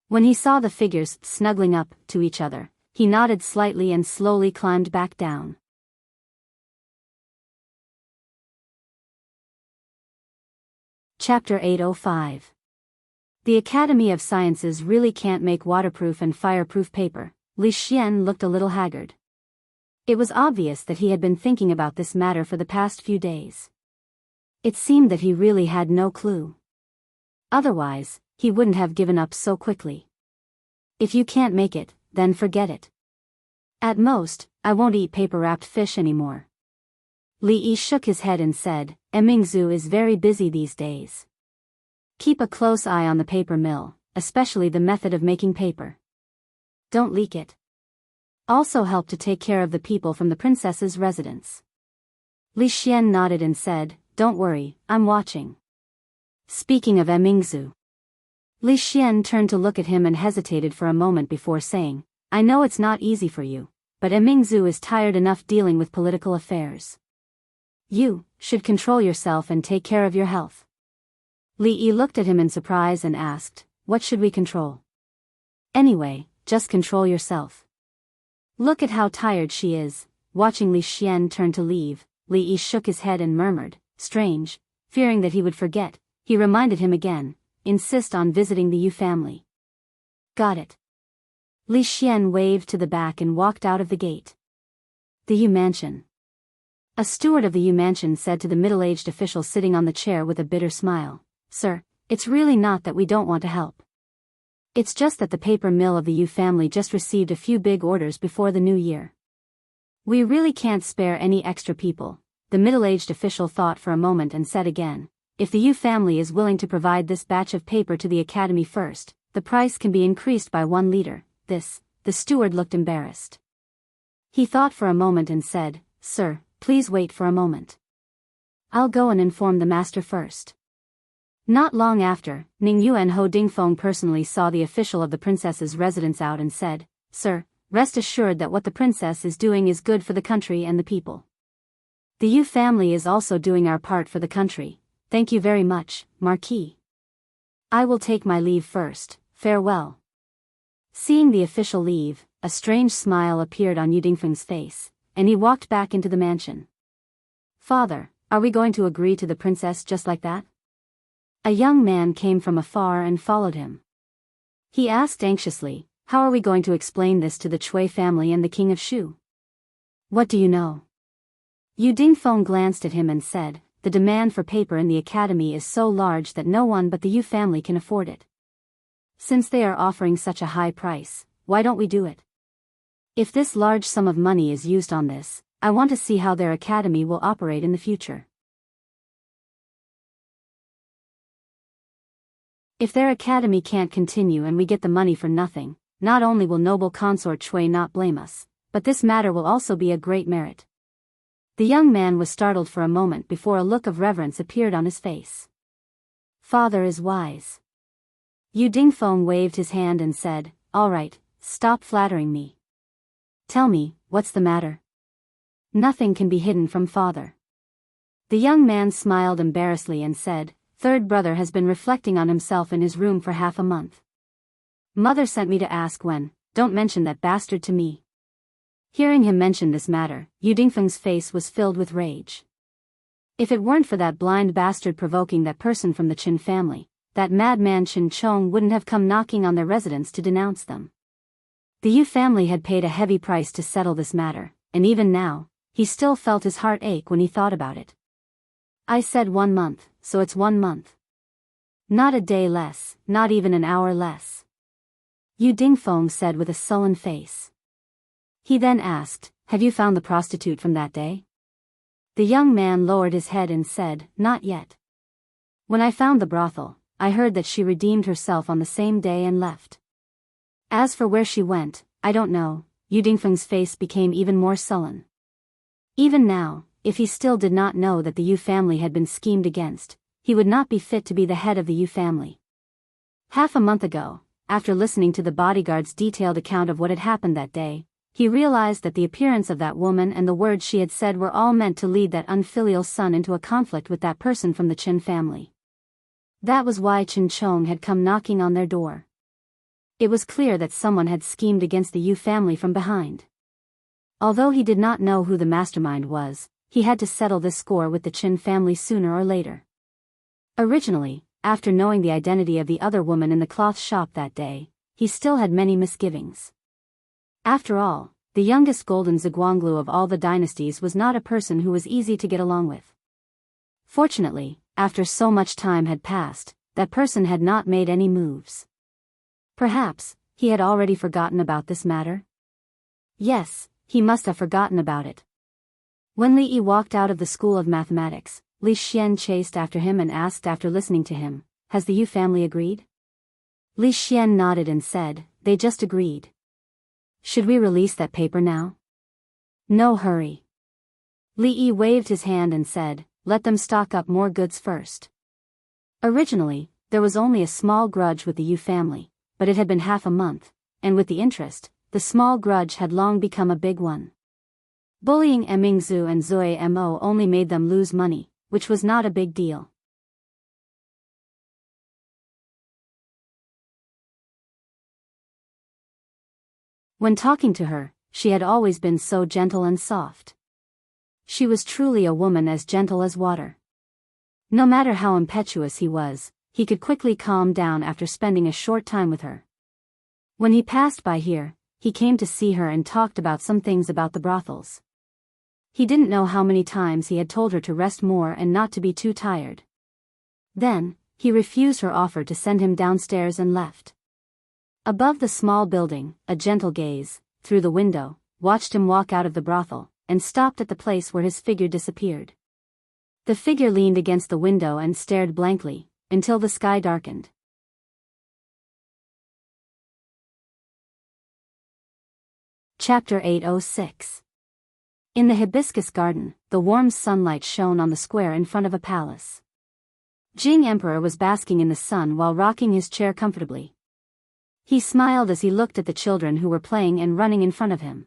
When he saw the figures snuggling up to each other, he nodded slightly and slowly climbed back down. Chapter 805. The Academy of Sciences really can't make waterproof and fireproof paper. Li Xian looked a little haggard. It was obvious that he had been thinking about this matter for the past few days. It seemed that he really had no clue. Otherwise, he wouldn't have given up so quickly. If you can't make it, then forget it. At most, I won't eat paper-wrapped fish anymore. Li Yi shook his head and said, Emingzu is very busy these days. Keep a close eye on the paper mill, especially the method of making paper. Don't leak it. Also help to take care of the people from the princess's residence. Li Xian nodded and said, don't worry, I'm watching. Speaking of Emingzu. Li Xian turned to look at him and hesitated for a moment before saying, I know it's not easy for you, but Emingzu is tired enough dealing with political affairs. You should control yourself and take care of your health. Li Yi looked at him in surprise and asked, what should we control? Anyway, just control yourself. Look at how tired she is. Watching Li Xian turn to leave, Li Yi shook his head and murmured, strange, fearing that he would forget, he reminded him again, insist on visiting the Yu family. Got it. Li Xian waved to the back and walked out of the gate. The Yu mansion. A steward of the Yu mansion said to the middle-aged official sitting on the chair with a bitter smile, Sir, it's really not that we don't want to help. It's just that the paper mill of the Yu family just received a few big orders before the new year. We really can't spare any extra people. The middle-aged official thought for a moment and said again, if the Yu family is willing to provide this batch of paper to the academy first, the price can be increased by 1 liter. The steward looked embarrassed. He thought for a moment and said, Sir, please wait for a moment. I'll go and inform the master first. Not long after, Ning Yu and Ho Dingfeng personally saw the official of the princess's residence out and said, Sir, rest assured that what the princess is doing is good for the country and the people. The Yu family is also doing our part for the country. Thank you very much, Marquis. I will take my leave first. Farewell. Seeing the official leave, a strange smile appeared on Yu Dingfeng's face, and he walked back into the mansion. Father, are we going to agree to the princess just like that? A young man came from afar and followed him. He asked anxiously, How are we going to explain this to the Chui family and the king of Shu? What do you know? Yu Dingfeng glanced at him and said, the demand for paper in the academy is so large that no one but the Yu family can afford it. Since they are offering such a high price, why don't we do it? If this large sum of money is used on this, I want to see how their academy will operate in the future. If their academy can't continue and we get the money for nothing, not only will noble consort Chui not blame us, but this matter will also be a great merit. The young man was startled for a moment before a look of reverence appeared on his face. Father is wise. Yu Dingfeng waved his hand and said, all right, stop flattering me. Tell me, what's the matter? Nothing can be hidden from father. The young man smiled embarrassedly and said, third brother has been reflecting on himself in his room for half a month. Mother sent me to ask when, don't mention that bastard to me. Hearing him mention this matter, Yu Dingfeng's face was filled with rage. If it weren't for that blind bastard provoking that person from the Qin family, that madman Qin Chong wouldn't have come knocking on their residence to denounce them. The Yu family had paid a heavy price to settle this matter, and even now, he still felt his heart ache when he thought about it. I said 1 month, so it's 1 month. Not a day less, not even an hour less. Yu Dingfeng said with a sullen face. He then asked, have you found the prostitute from that day? The young man lowered his head and said, not yet. When I found the brothel, I heard that she redeemed herself on the same day and left. As for where she went, I don't know. Yu Dingfeng's face became even more sullen. Even now, if he still did not know that the Yu family had been schemed against, he would not be fit to be the head of the Yu family. Half a month ago, after listening to the bodyguard's detailed account of what had happened that day, he realized that the appearance of that woman and the words she had said were all meant to lead that unfilial son into a conflict with that person from the Qin family. That was why Qin Chong had come knocking on their door. It was clear that someone had schemed against the Yu family from behind. Although he did not know who the mastermind was, he had to settle this score with the Qin family sooner or later. Originally, after knowing the identity of the other woman in the cloth shop that day, he still had many misgivings. After all, the youngest golden Ziguanglu of all the dynasties was not a person who was easy to get along with. Fortunately, after so much time had passed, that person had not made any moves. Perhaps, he had already forgotten about this matter? Yes, he must have forgotten about it. When Li Yi walked out of the School of Mathematics, Li Xian chased after him and asked after listening to him, has the Yu family agreed? Li Xian nodded and said, they just agreed. Should we release that paper now? No hurry. Li Yi waved his hand and said, let them stock up more goods first. Originally, there was only a small grudge with the Yu family, but it had been half a month, and with the interest, the small grudge had long become a big one. Bullying Mingzhu and Zui Mo only made them lose money, which was not a big deal. When talking to her, she had always been so gentle and soft. She was truly a woman as gentle as water. No matter how impetuous he was, he could quickly calm down after spending a short time with her. When he passed by here, he came to see her and talked about some things about the brothels. He didn't know how many times he had told her to rest more and not to be too tired. Then, he refused her offer to send him downstairs and left. Above the small building, a gentle gaze, through the window, watched him walk out of the brothel, and stopped at the place where his figure disappeared. The figure leaned against the window and stared blankly, until the sky darkened. Chapter 806. In the hibiscus garden, the warm sunlight shone on the square in front of a palace. Jing Emperor was basking in the sun while rocking his chair comfortably. He smiled as he looked at the children who were playing and running in front of him.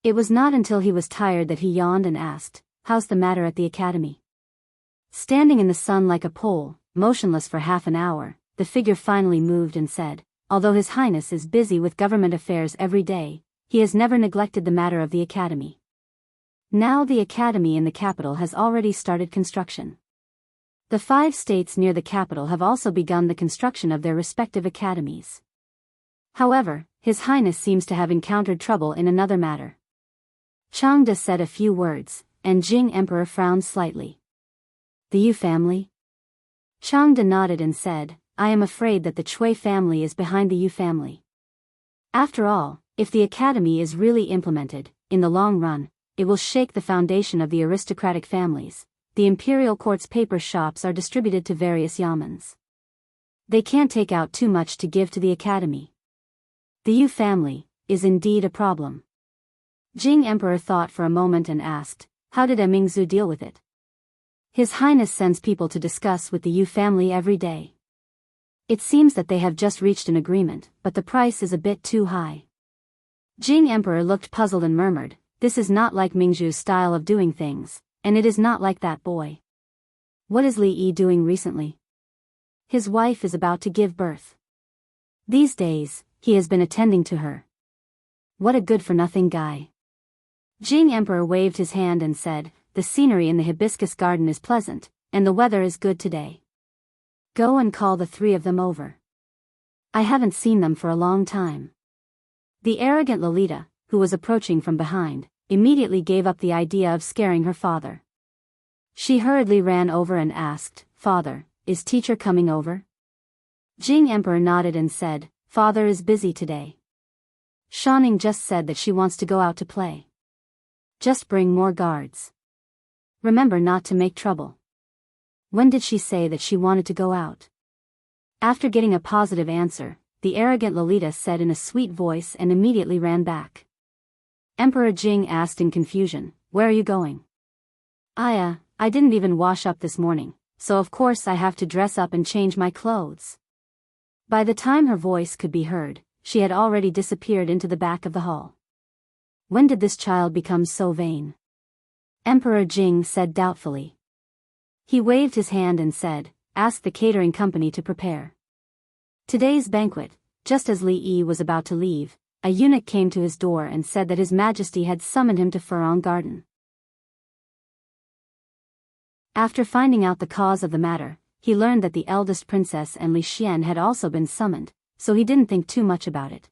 It was not until he was tired that he yawned and asked, how's the matter at the academy? Standing in the sun like a pole, motionless for half an hour, the figure finally moved and said, although His Highness is busy with government affairs every day, he has never neglected the matter of the academy. Now the academy in the capital has already started construction. The 5 states near the capital have also begun the construction of their respective academies. However, His Highness seems to have encountered trouble in another matter. Changde said a few words, and Jing Emperor frowned slightly. The Yu family? Changde nodded and said, I am afraid that the Chui family is behind the Yu family. After all, if the academy is really implemented, in the long run, it will shake the foundation of the aristocratic families. The imperial court's paper shops are distributed to various yamens. They can't take out too much to give to the academy. The Yu family is indeed a problem. Jing Emperor thought for a moment and asked, how did Mingzu deal with it? His Highness sends people to discuss with the Yu family every day. It seems that they have just reached an agreement, but the price is a bit too high. Jing Emperor looked puzzled and murmured, this is not like Mingzhu's style of doing things, and it is not like that boy. What is Li Yi doing recently? His wife is about to give birth. These days, he has been attending to her. What a good-for-nothing guy. Jing Emperor waved his hand and said, the scenery in the hibiscus garden is pleasant, and the weather is good today. Go and call the three of them over. I haven't seen them for a long time. The arrogant Lolita, who was approaching from behind, immediately gave up the idea of scaring her father. She hurriedly ran over and asked, Father, is teacher coming over? Jing Emperor nodded and said, Father is busy today. Shanning just said that she wants to go out to play. Just bring more guards. Remember not to make trouble. When did she say that she wanted to go out? After getting a positive answer, the arrogant Lolita said in a sweet voice and immediately ran back. Emperor Jing asked in confusion, where are you going? I didn't even wash up this morning, so of course I have to dress up and change my clothes. By the time her voice could be heard, she had already disappeared into the back of the hall. When did this child become so vain? Emperor Jing said doubtfully. He waved his hand and said, ask the catering company to prepare today's banquet. Just as Li Yi was about to leave, a eunuch came to his door and said that His Majesty had summoned him to Furong Garden. After finding out the cause of the matter, he learned that the eldest princess and Li Xian had also been summoned, so he didn't think too much about it.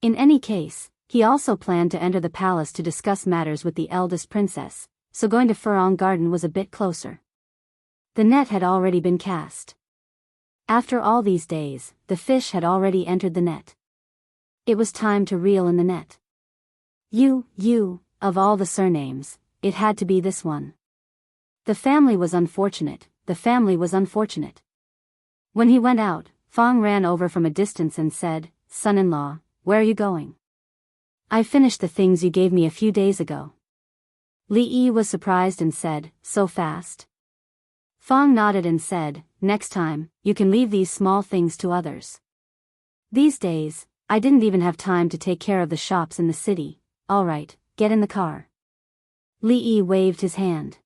In any case, he also planned to enter the palace to discuss matters with the eldest princess, so going to Furong Garden was a bit closer. The net had already been cast. After all these days, the fish had already entered the net. It was time to reel in the net. Of all the surnames, it had to be this one. The family was unfortunate, When he went out, Fong ran over from a distance and said, Son-in-law, where are you going? I finished the things you gave me a few days ago. Li Yi was surprised and said, so fast? Fong nodded and said, next time, you can leave these small things to others. These days, I didn't even have time to take care of the shops in the city. All right, get in the car. Li Yi waved his hand.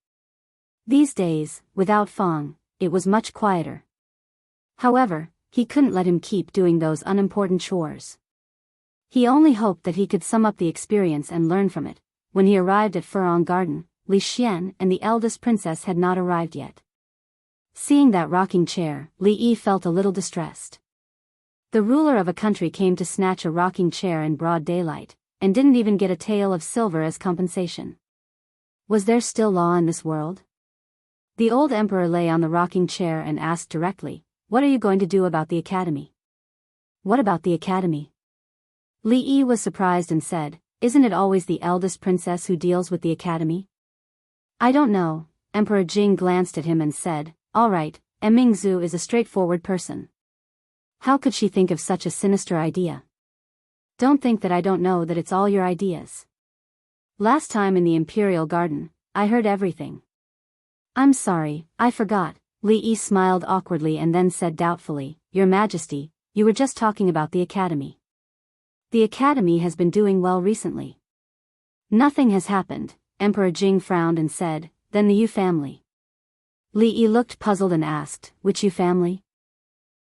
These days, without Fong, it was much quieter. However, he couldn't let him keep doing those unimportant chores. He only hoped that he could sum up the experience and learn from it. When he arrived at Furong Garden, Li Xian and the eldest princess had not arrived yet. Seeing that rocking chair, Li Yi felt a little distressed. The ruler of a country came to snatch a rocking chair in broad daylight, and didn't even get a tael of silver as compensation. Was there still law in this world? The old emperor lay on the rocking chair and asked directly, what are you going to do about the academy? What about the academy? Li Yi was surprised and said, isn't it always the eldest princess who deals with the academy? I don't know. Emperor Jing glanced at him and said, all right, Mingzu is a straightforward person. How could she think of such a sinister idea? Don't think that I don't know that it's all your ideas. Last time in the Imperial Garden, I heard everything. I'm sorry, I forgot. Li Yi smiled awkwardly and then said doubtfully, Your Majesty, you were just talking about the academy. The academy has been doing well recently. Nothing has happened. Emperor Jing frowned and said, then the Yu family. Li Yi looked puzzled and asked, which Yu family?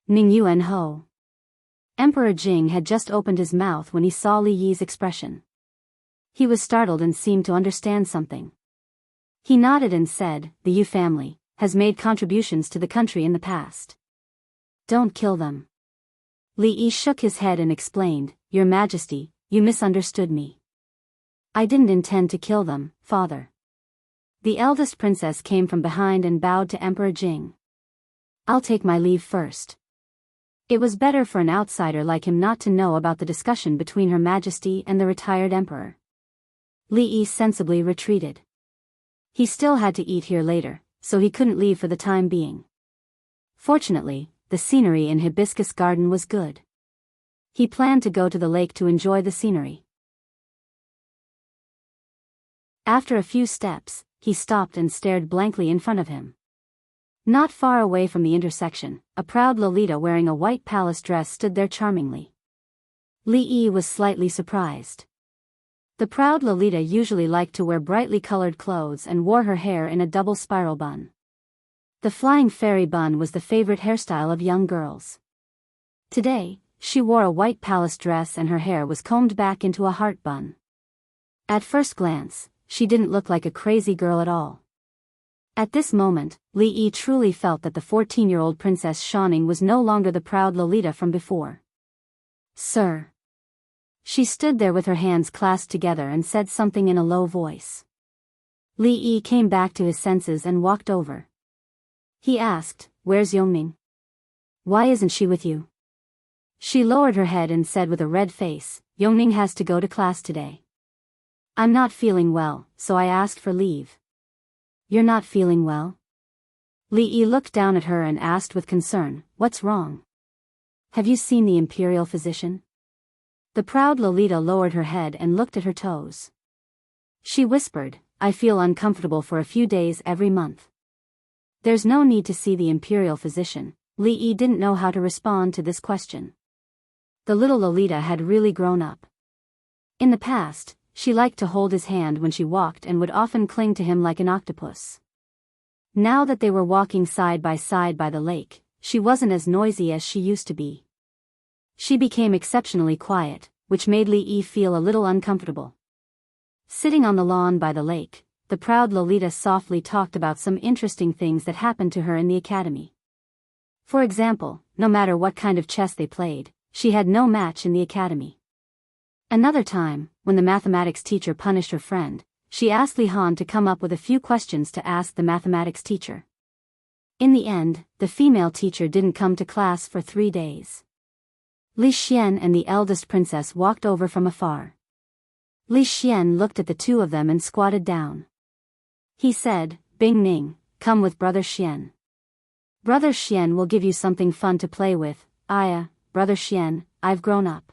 Ning Yuan Ho. Emperor Jing had just opened his mouth when he saw Li Yi's expression. He was startled and seemed to understand something. He nodded and said, the Yu family has made contributions to the country in the past. Don't kill them. Li Yi shook his head and explained, Your Majesty, you misunderstood me. I didn't intend to kill them, father. The eldest princess came from behind and bowed to Emperor Jing. I'll take my leave first. It was better for an outsider like him not to know about the discussion between Her Majesty and the retired emperor. Li Yi sensibly retreated. He still had to eat here later, so he couldn't leave for the time being. Fortunately, the scenery in Hibiscus Garden was good. He planned to go to the lake to enjoy the scenery. After a few steps, he stopped and stared blankly in front of him. Not far away from the intersection, a proud Lolita wearing a white palace dress stood there charmingly. Li Yi was slightly surprised. The proud Lolita usually liked to wear brightly colored clothes and wore her hair in a double spiral bun. The flying fairy bun was the favorite hairstyle of young girls. Today, she wore a white palace dress and her hair was combed back into a heart bun. At first glance, she didn't look like a crazy girl at all. At this moment, Li Yi truly felt that the 14-year-old Princess Shining was no longer the proud Lolita from before. Sir. She stood there with her hands clasped together and said something in a low voice. Li Yi came back to his senses and walked over. He asked, "Where's Yongning? Why isn't she with you?" She lowered her head and said with a red face, "Yongning has to go to class today. I'm not feeling well, so I asked for leave." You're not feeling well? Li Yi looked down at her and asked with concern, "What's wrong? Have you seen the imperial physician?" The proud Lolita lowered her head and looked at her toes. She whispered, "I feel uncomfortable for a few days every month." There's no need to see the imperial physician. Li Yi didn't know how to respond to this question. The little Lolita had really grown up. In the past, she liked to hold his hand when she walked and would often cling to him like an octopus. Now that they were walking side by the lake, she wasn't as noisy as she used to be. She became exceptionally quiet, which made Li Yi feel a little uncomfortable. Sitting on the lawn by the lake, the proud Lolita softly talked about some interesting things that happened to her in the academy. For example, no matter what kind of chess they played, she had no match in the academy. Another time, when the mathematics teacher punished her friend, she asked Li Han to come up with a few questions to ask the mathematics teacher. In the end, the female teacher didn't come to class for 3 days. Li Xian and the eldest princess walked over from afar. Li Xian looked at the two of them and squatted down. He said, "Bing Ning, come with Brother Xian. Brother Xian will give you something fun to play with." Brother Xian, I've grown up.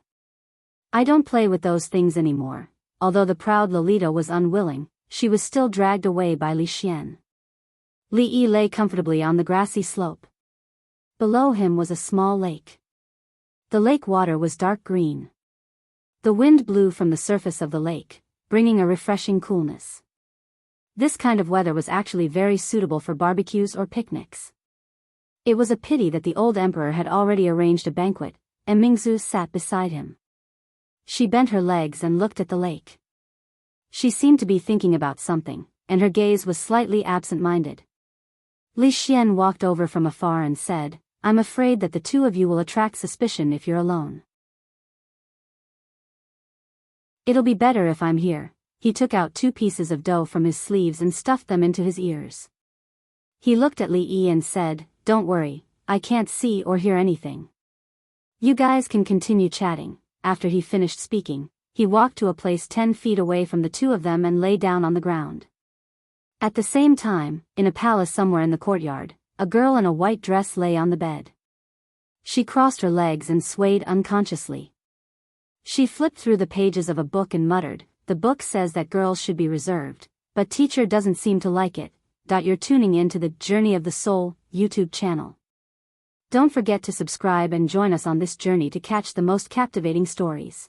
I don't play with those things anymore." Although the proud Lolita was unwilling, she was still dragged away by Li Xian. Li Yi lay comfortably on the grassy slope. Below him was a small lake. The lake water was dark green. The wind blew from the surface of the lake, bringing a refreshing coolness. This kind of weather was actually very suitable for barbecues or picnics. It was a pity that the old emperor had already arranged a banquet, and Mingzu sat beside him. She bent her legs and looked at the lake. She seemed to be thinking about something, and her gaze was slightly absent-minded. Li Xian walked over from afar and said, "I'm afraid that the two of you will attract suspicion if you're alone. It'll be better if I'm here." He took out 2 pieces of dough from his sleeves and stuffed them into his ears. He looked at Li Yi and said, "Don't worry, I can't see or hear anything. You guys can continue chatting." After he finished speaking, he walked to a place 10 feet away from the two of them and lay down on the ground. At the same time, in a palace somewhere in the courtyard, a girl in a white dress lay on the bed. She crossed her legs and swayed unconsciously. She flipped through the pages of a book and muttered, "The book says that girls should be reserved, but teacher doesn't seem to like it." You're tuning in to the Journey of the Soul YouTube channel. Don't forget to subscribe and join us on this journey to catch the most captivating stories.